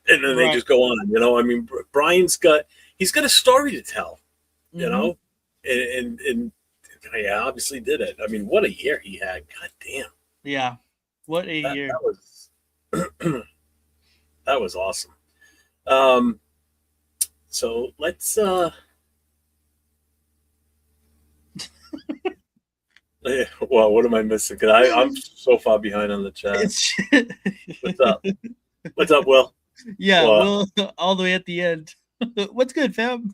And then they Right. just go on, you know. I mean, Brian's got a story to tell, you Mhm. know, and yeah, obviously did it. I mean, what a year he had. God damn, Yeah. What a that year. was that was awesome. Um, so let's well, what am I missing? Because I'm so far behind on the chat. It's What's up? What's up, Will? yeah, What? well, all the way at the end. What's good, fam?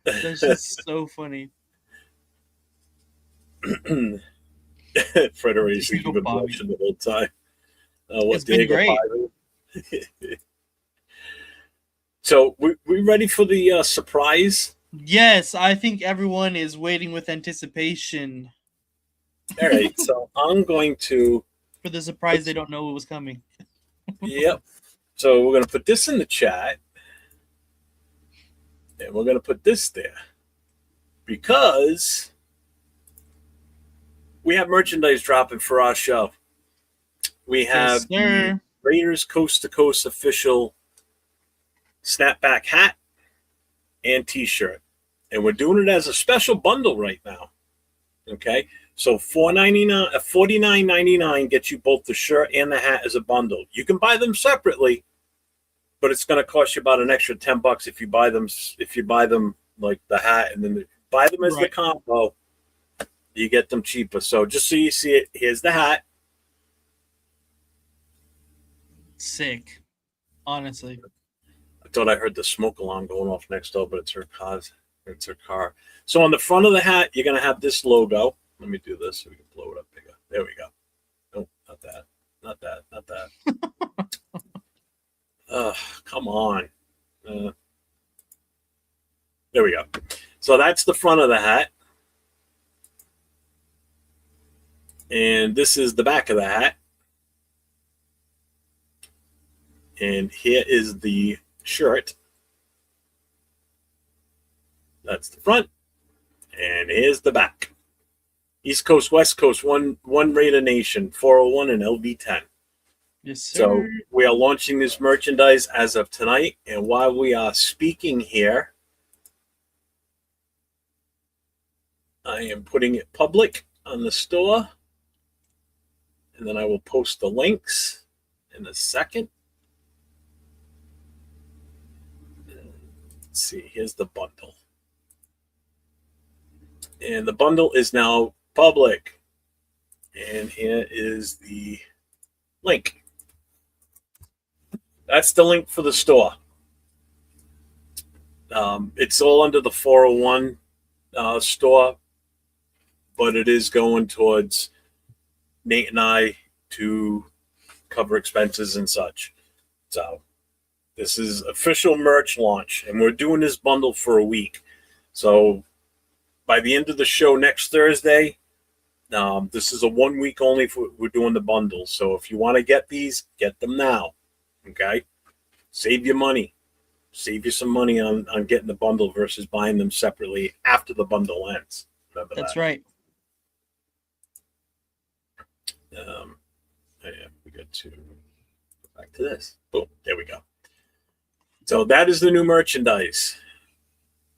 That's just so funny. Federation, you've been Bobby. watching the whole time. What It's been great. Biden? So we ready for the surprise? Yes, I think everyone is waiting with anticipation All right, so I'm going to. for the surprise they don't know what was coming. Yep. So we're going to put this in the chat, and we're going to put this there because we have merchandise dropping for our show. We have Yes, sir. the Raiders Coast to Coast official snapback hat and T-shirt, and we're doing it as a special bundle right now. Okay, so $49.99 gets you both the shirt and the hat as a bundle. You can buy them separately, but it's going to cost you about an extra $10 if you buy them. If you buy them like the hat and then buy them as the Right. combo, you get them cheaper. So just so you see it, here's the hat. Sick. Honestly. I thought I heard the smoke alarm going off next door, but it's her car. It's her car. So on the front of the hat, you're going to have this logo. Let me do this so we can blow it up bigger. There we go. No, not that. Not that. Not that. Come on. There we go. So that's the front of the hat. And this is the back of the hat. And here is the shirt. That's the front. And here's the back. East Coast, West Coast, one Raider Nation, 401 and LV10. Yes, sir. So we are launching this merchandise as of tonight. And while we are speaking here, I am putting it public on the store. And then I will post the links in a second. Let's see, here's the bundle. And the bundle is now public. And here is the link. That's the link for the store. It's all under the 401 store, but it is going towards Nate and I to cover expenses and such. So this is official merch launch, and we're doing this bundle for a week. So by the end of the show next Thursday, this is a 1 week only for we're doing the bundles. So if you want to get these, get them now. Okay? Save your money. Save you some money on getting the bundle versus buying them separately after the bundle ends. Remember That's that. right. Yeah, we got to go back to this. Boom, there we go. So that is the new merchandise.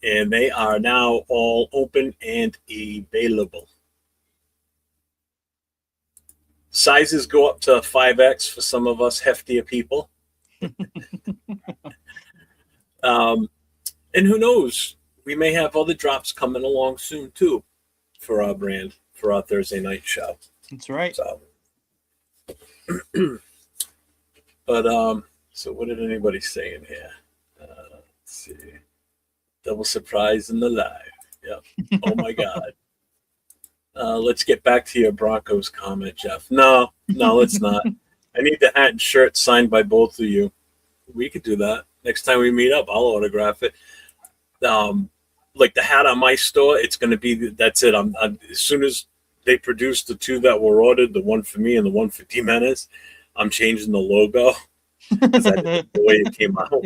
And they are now all open and available. Sizes go up to 5X for some of us heftier people. And who knows? We may have other drops coming along soon too for our brand, for our Thursday night show. That's right. So, but so what did anybody say in here? Let's see. Double surprise in the live. Yep. Oh my God. Let's get back to your Broncos comment, Jeff. No, let's not. I need the hat and shirt signed by both of you. We could do that. Next time we meet up, I'll autograph it. Like the hat on my store, it's going to be, that's it. I'm as soon as they produce the two that were ordered, the one for me and the one for D-Menace, I'm changing the logo because I didn't the way it came out.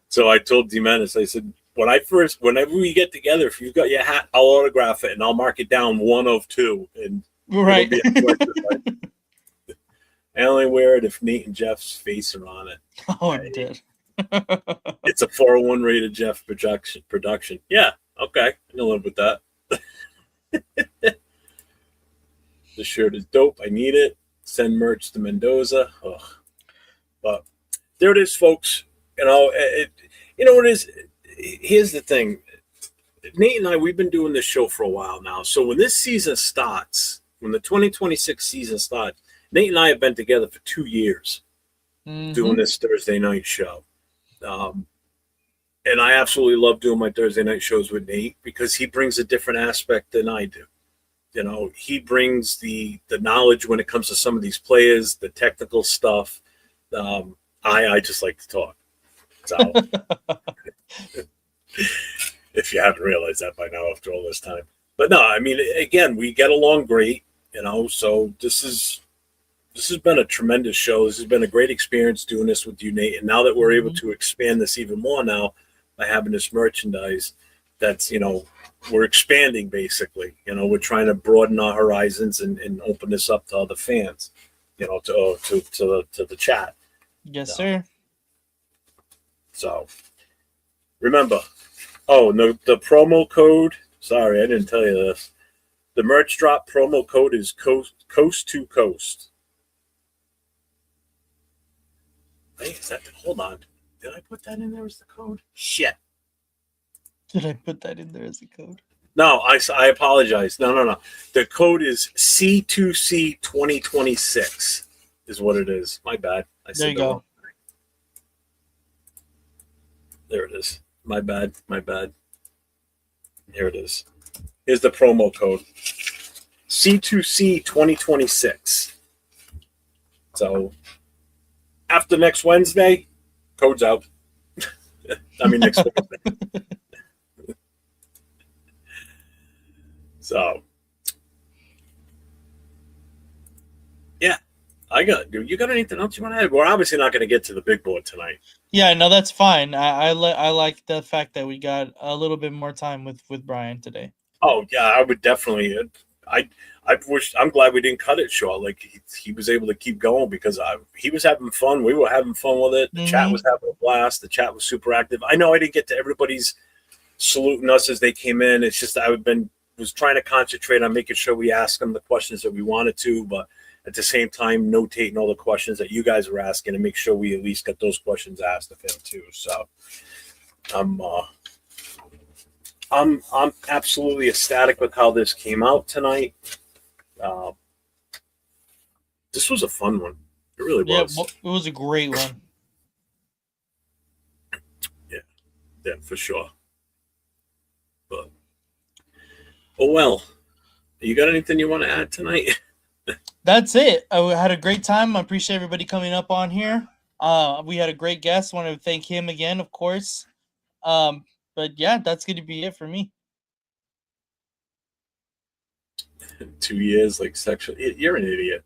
So I told D-Menace, I said, whenever we get together, if you've got your hat, I'll autograph it and I'll mark it down 1 of 2. And Right. I only wear it if Nate and Jeff's face are on it. Oh, it did. It's a 401 rated Jeff production. Yeah, okay. I know a little bit that. The shirt is dope. I need it. Send merch to Mendoza. Ugh. But there it is, folks. You know, you know what it is? Here's the thing. Nate and I, we've been doing this show for a while now. So when this season starts, when the 2026 season starts, Nate and I have been together for 2 years doing this Thursday night show. And I absolutely love doing my Thursday night shows with Nate because he brings a different aspect than I do. You know, he brings the knowledge when it comes to some of these players, the technical stuff. I just like to talk. So, if you haven't realized that by now after all this time. But no, I mean, again, we get along great, you know, so this has been a tremendous show. This has been a great experience doing this with you, Nate. And now that we're able to expand this even more now by having this merchandise, that's, you know, we're expanding basically. You know, we're trying to broaden our horizons and open this up to other fans, you know, to the chat. Yes, sir. So remember, no, the promo code. Sorry, I didn't tell you this. The merch drop promo code is Coast2Coast. Wait, hold on. Did I put that in there as the code? Shit. Did I put that in there as a code? No, I apologize. No. The code is C2C 2026 is what it is. My bad. There you go. There it is. My bad. Here it is. Here's the promo code. C2C 2026. So after next Wednesday, code's out. I mean next Wednesday. So yeah. You got anything else you want to add? We're obviously not going to get to the big board tonight. Yeah, no, that's fine. I like the fact that we got a little bit more time with Brian today. Oh yeah, I would definitely. I'm glad we didn't cut it short. Like he was able to keep going because he was having fun. We were having fun with it. The chat was having a blast. The chat was super active. I know I didn't get to everybody's saluting us as they came in. It's just was trying to concentrate on making sure we asked them the questions that we wanted to, but at the same time notating all the questions that you guys were asking and make sure we at least got those questions asked of him too. So I'm absolutely ecstatic with how this came out tonight. This was a fun one. It really was. Yeah, it was a great one. Yeah, for sure. But oh well. You got anything you want to add tonight? That's it. I had a great time. I appreciate everybody coming up on here. We had a great guest. Want to thank him again, of course. But yeah, that's going to be it for me. 2 years, like sexual. You're an idiot.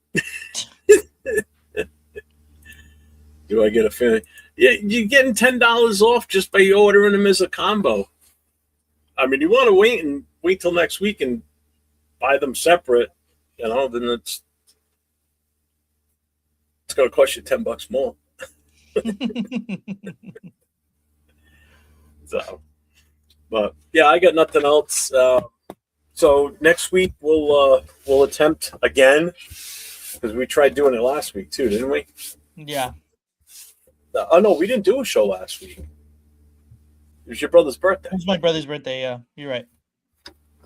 Do I get a feeling? Yeah, you're getting $10 off just by ordering them as a combo. I mean, you want to wait till next week and buy them separate, you know, then it's going to cost you $10 more. So, but yeah, I got nothing else. So next week we'll attempt again because we tried doing it last week too, didn't we? Yeah. Oh no, we didn't do a show last week. It was your brother's birthday. It was my brother's birthday. Yeah, you're right.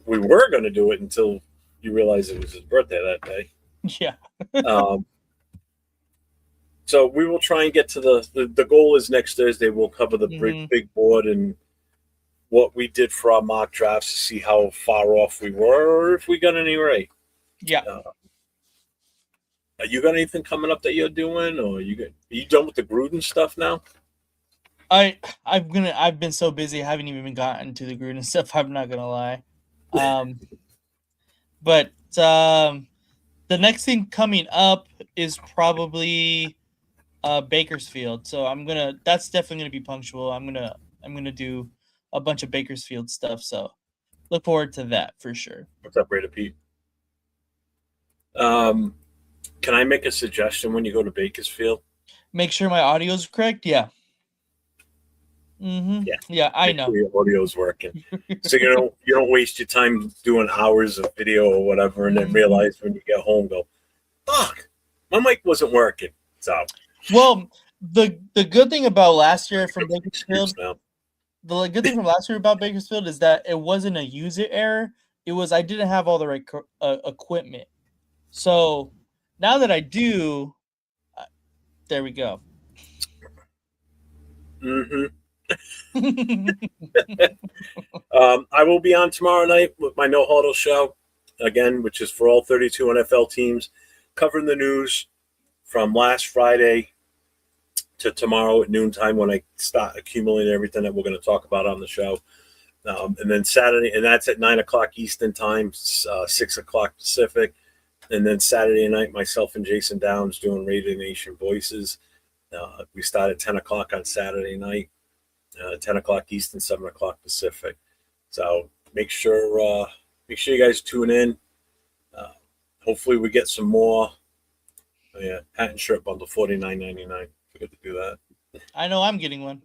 We were going to do it until you realized it was his birthday that day. Yeah. So we will try and get to the goal is next Thursday. We'll cover the big board and what we did for our mock drafts to see how far off we were or if we got any right. Yeah. You got anything coming up that you're doing, or are you done with the Gruden stuff now? I've been so busy, I haven't even gotten to the Gruden stuff. I'm not gonna lie. But the next thing coming up is probably Bakersfield. So that's definitely gonna be punctual. I'm gonna do a bunch of Bakersfield stuff. So look forward to that for sure. What's up, Raider Pete? Can I make a suggestion when you go to Bakersfield? Make sure my audio is correct. Yeah. Yeah, I Make know. sure your audio's working, so you don't waste your time doing hours of video or whatever, and then realize when you get home, go, fuck, my mic wasn't working. So, Well, the good thing about last year from Bakersfield, the good thing from last year about Bakersfield is that it wasn't a user error. It was I didn't have all the right equipment. So now that I do, there we go. I will be on tomorrow night with my No Huddle show again, which is for all 32 NFL teams, covering the news from last Friday to tomorrow at noontime when I start accumulating everything that we're going to talk about on the show. And then Saturday, and that's at 9 o'clock Eastern time, 6 o'clock Pacific. And then Saturday night, myself and Jason Downs doing Raider Nation Voices. We start at 10 o'clock on Saturday night, 10 o'clock Eastern, 7 o'clock Pacific. So make sure you guys tune in. Hopefully we get some more. Oh, yeah, hat and shirt bundle, $49.99. Forget to do that. I know I'm getting one.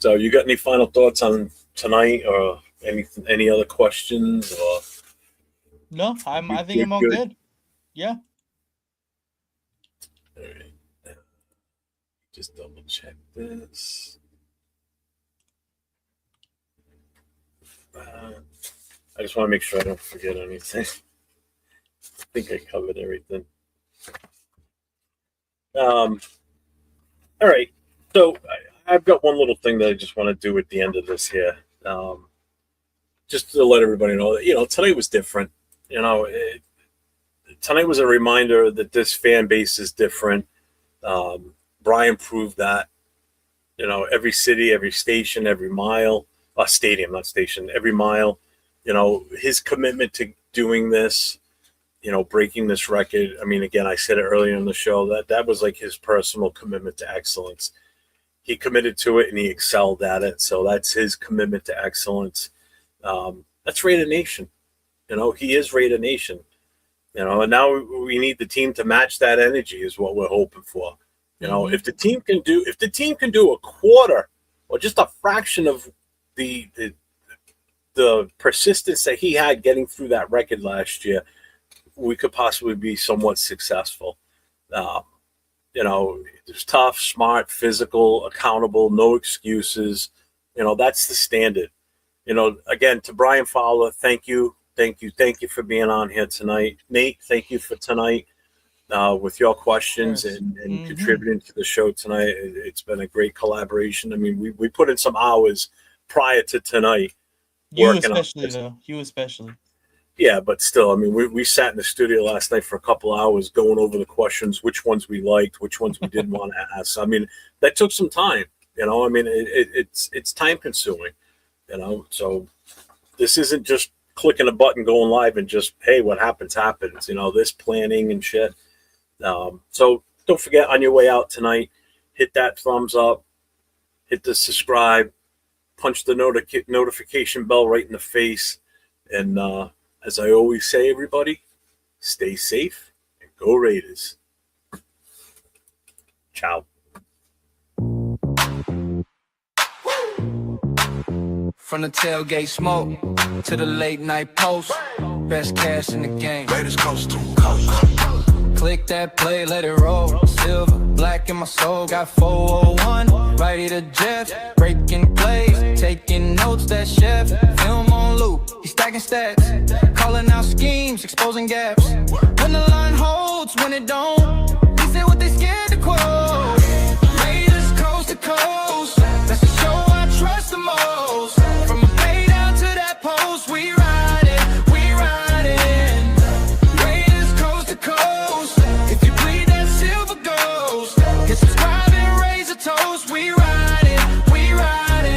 So you got any final thoughts on tonight, or any other questions? Or no, I think I'm all good. Yeah. All right. Just double check this. I just want to make sure I don't forget anything. I think I covered everything. All right. So I've got one little thing that I just want to do at the end of this here. Just to let everybody know that, tonight was different. Tonight was a reminder that this fan base is different. Brian proved that, every city, every station, every mile, stadium, not station, every mile, his commitment to doing this, breaking this record. I mean, again, I said it earlier in the show that was like his personal commitment to excellence. He committed to it and he excelled at it. So that's his commitment to excellence. That's Raider Nation. He is Raider Nation. And now we need the team to match that energy is what we're hoping for. If the team can do a quarter or just a fraction of the persistence that he had getting through that record last year, we could possibly be somewhat successful. It's tough, smart, physical, accountable, no excuses. That's the standard. Again, to Brian Fowler, thank you for being on here tonight. Nate, thank you for tonight with your questions and contributing to the show tonight. It's been a great collaboration. I mean, we put in some hours prior to tonight. You especially. Yeah, but still, I mean, we sat in the studio last night for a couple hours going over the questions, which ones we liked, which ones we didn't want to ask. I mean, that took some time. I mean, it's time consuming. So this isn't just clicking a button, going live, and just, hey, what happens. This planning and shit. So don't forget, on your way out tonight, hit that thumbs up, hit the subscribe, punch the notification bell right in the face, and as I always say, everybody, stay safe and go Raiders. Ciao. From the tailgate smoke to the late night post, best cash in the game. Raiders Coast2Coast. Click that play, let it roll. Silver, black in my soul, got 401. Righty to Jeff, breaking plays, taking notes. That chef, film on loop. He's stacking stats, calling out schemes, exposing gaps. When the line holds, when it don't, he said what they scared to quote. Raiders coast to coast, that's the show I trust the most. From a bay down to that post, we riding, we riding. Raiders coast to coast, if you bleed that silver ghost, hit subscribe and raise a toast. We riding, we riding.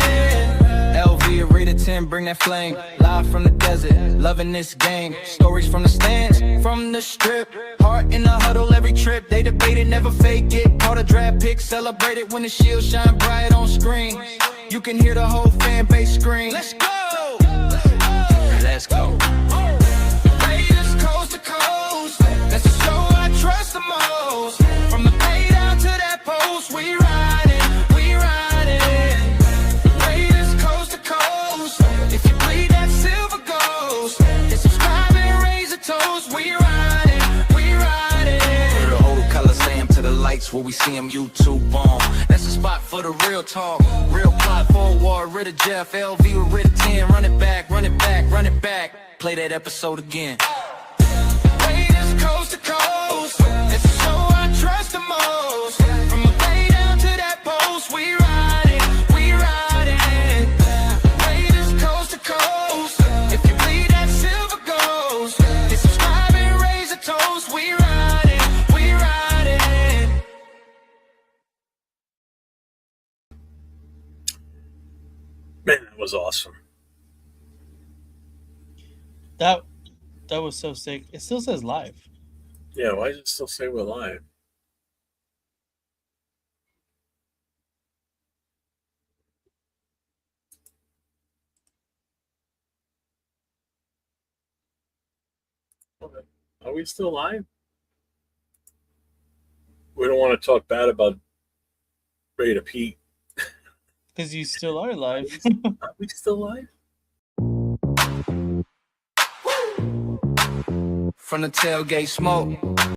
LV Raider 10, bring that flame. Live from the desert, loving this game. Stories from the stands, from the strip. Heart in the huddle every trip. They debated, never fake it. Caught a draft pick, celebrated when the shield shine bright on screen. You can hear the whole fan base scream. Let's go! Let's go! coast, we riding, we riding. Raiders coast to coast. If you bleed that silver ghost, then subscribe and raise a toast. We riding, we riding. The whole color Sam to the lights where we see them YouTube on. That's the spot for the real talk. Real plot forward, rid of Jeff, LV with rid of 10. Run it back, run it back, run it back. Play that episode again. Raiders coast to coast. It's the show I trust the most. From the bay down to that post, we riding, we riding. Raiders coast to coast. If you bleed that silver ghost, then subscribe and raise a toast. We riding, we riding. Man, that was awesome. That was so sick. It still says live. Yeah, why does it still say we're live? Are we still live? We don't want to talk bad about Raider Pete. Because you still are live. Are we still live? From the tailgate smoke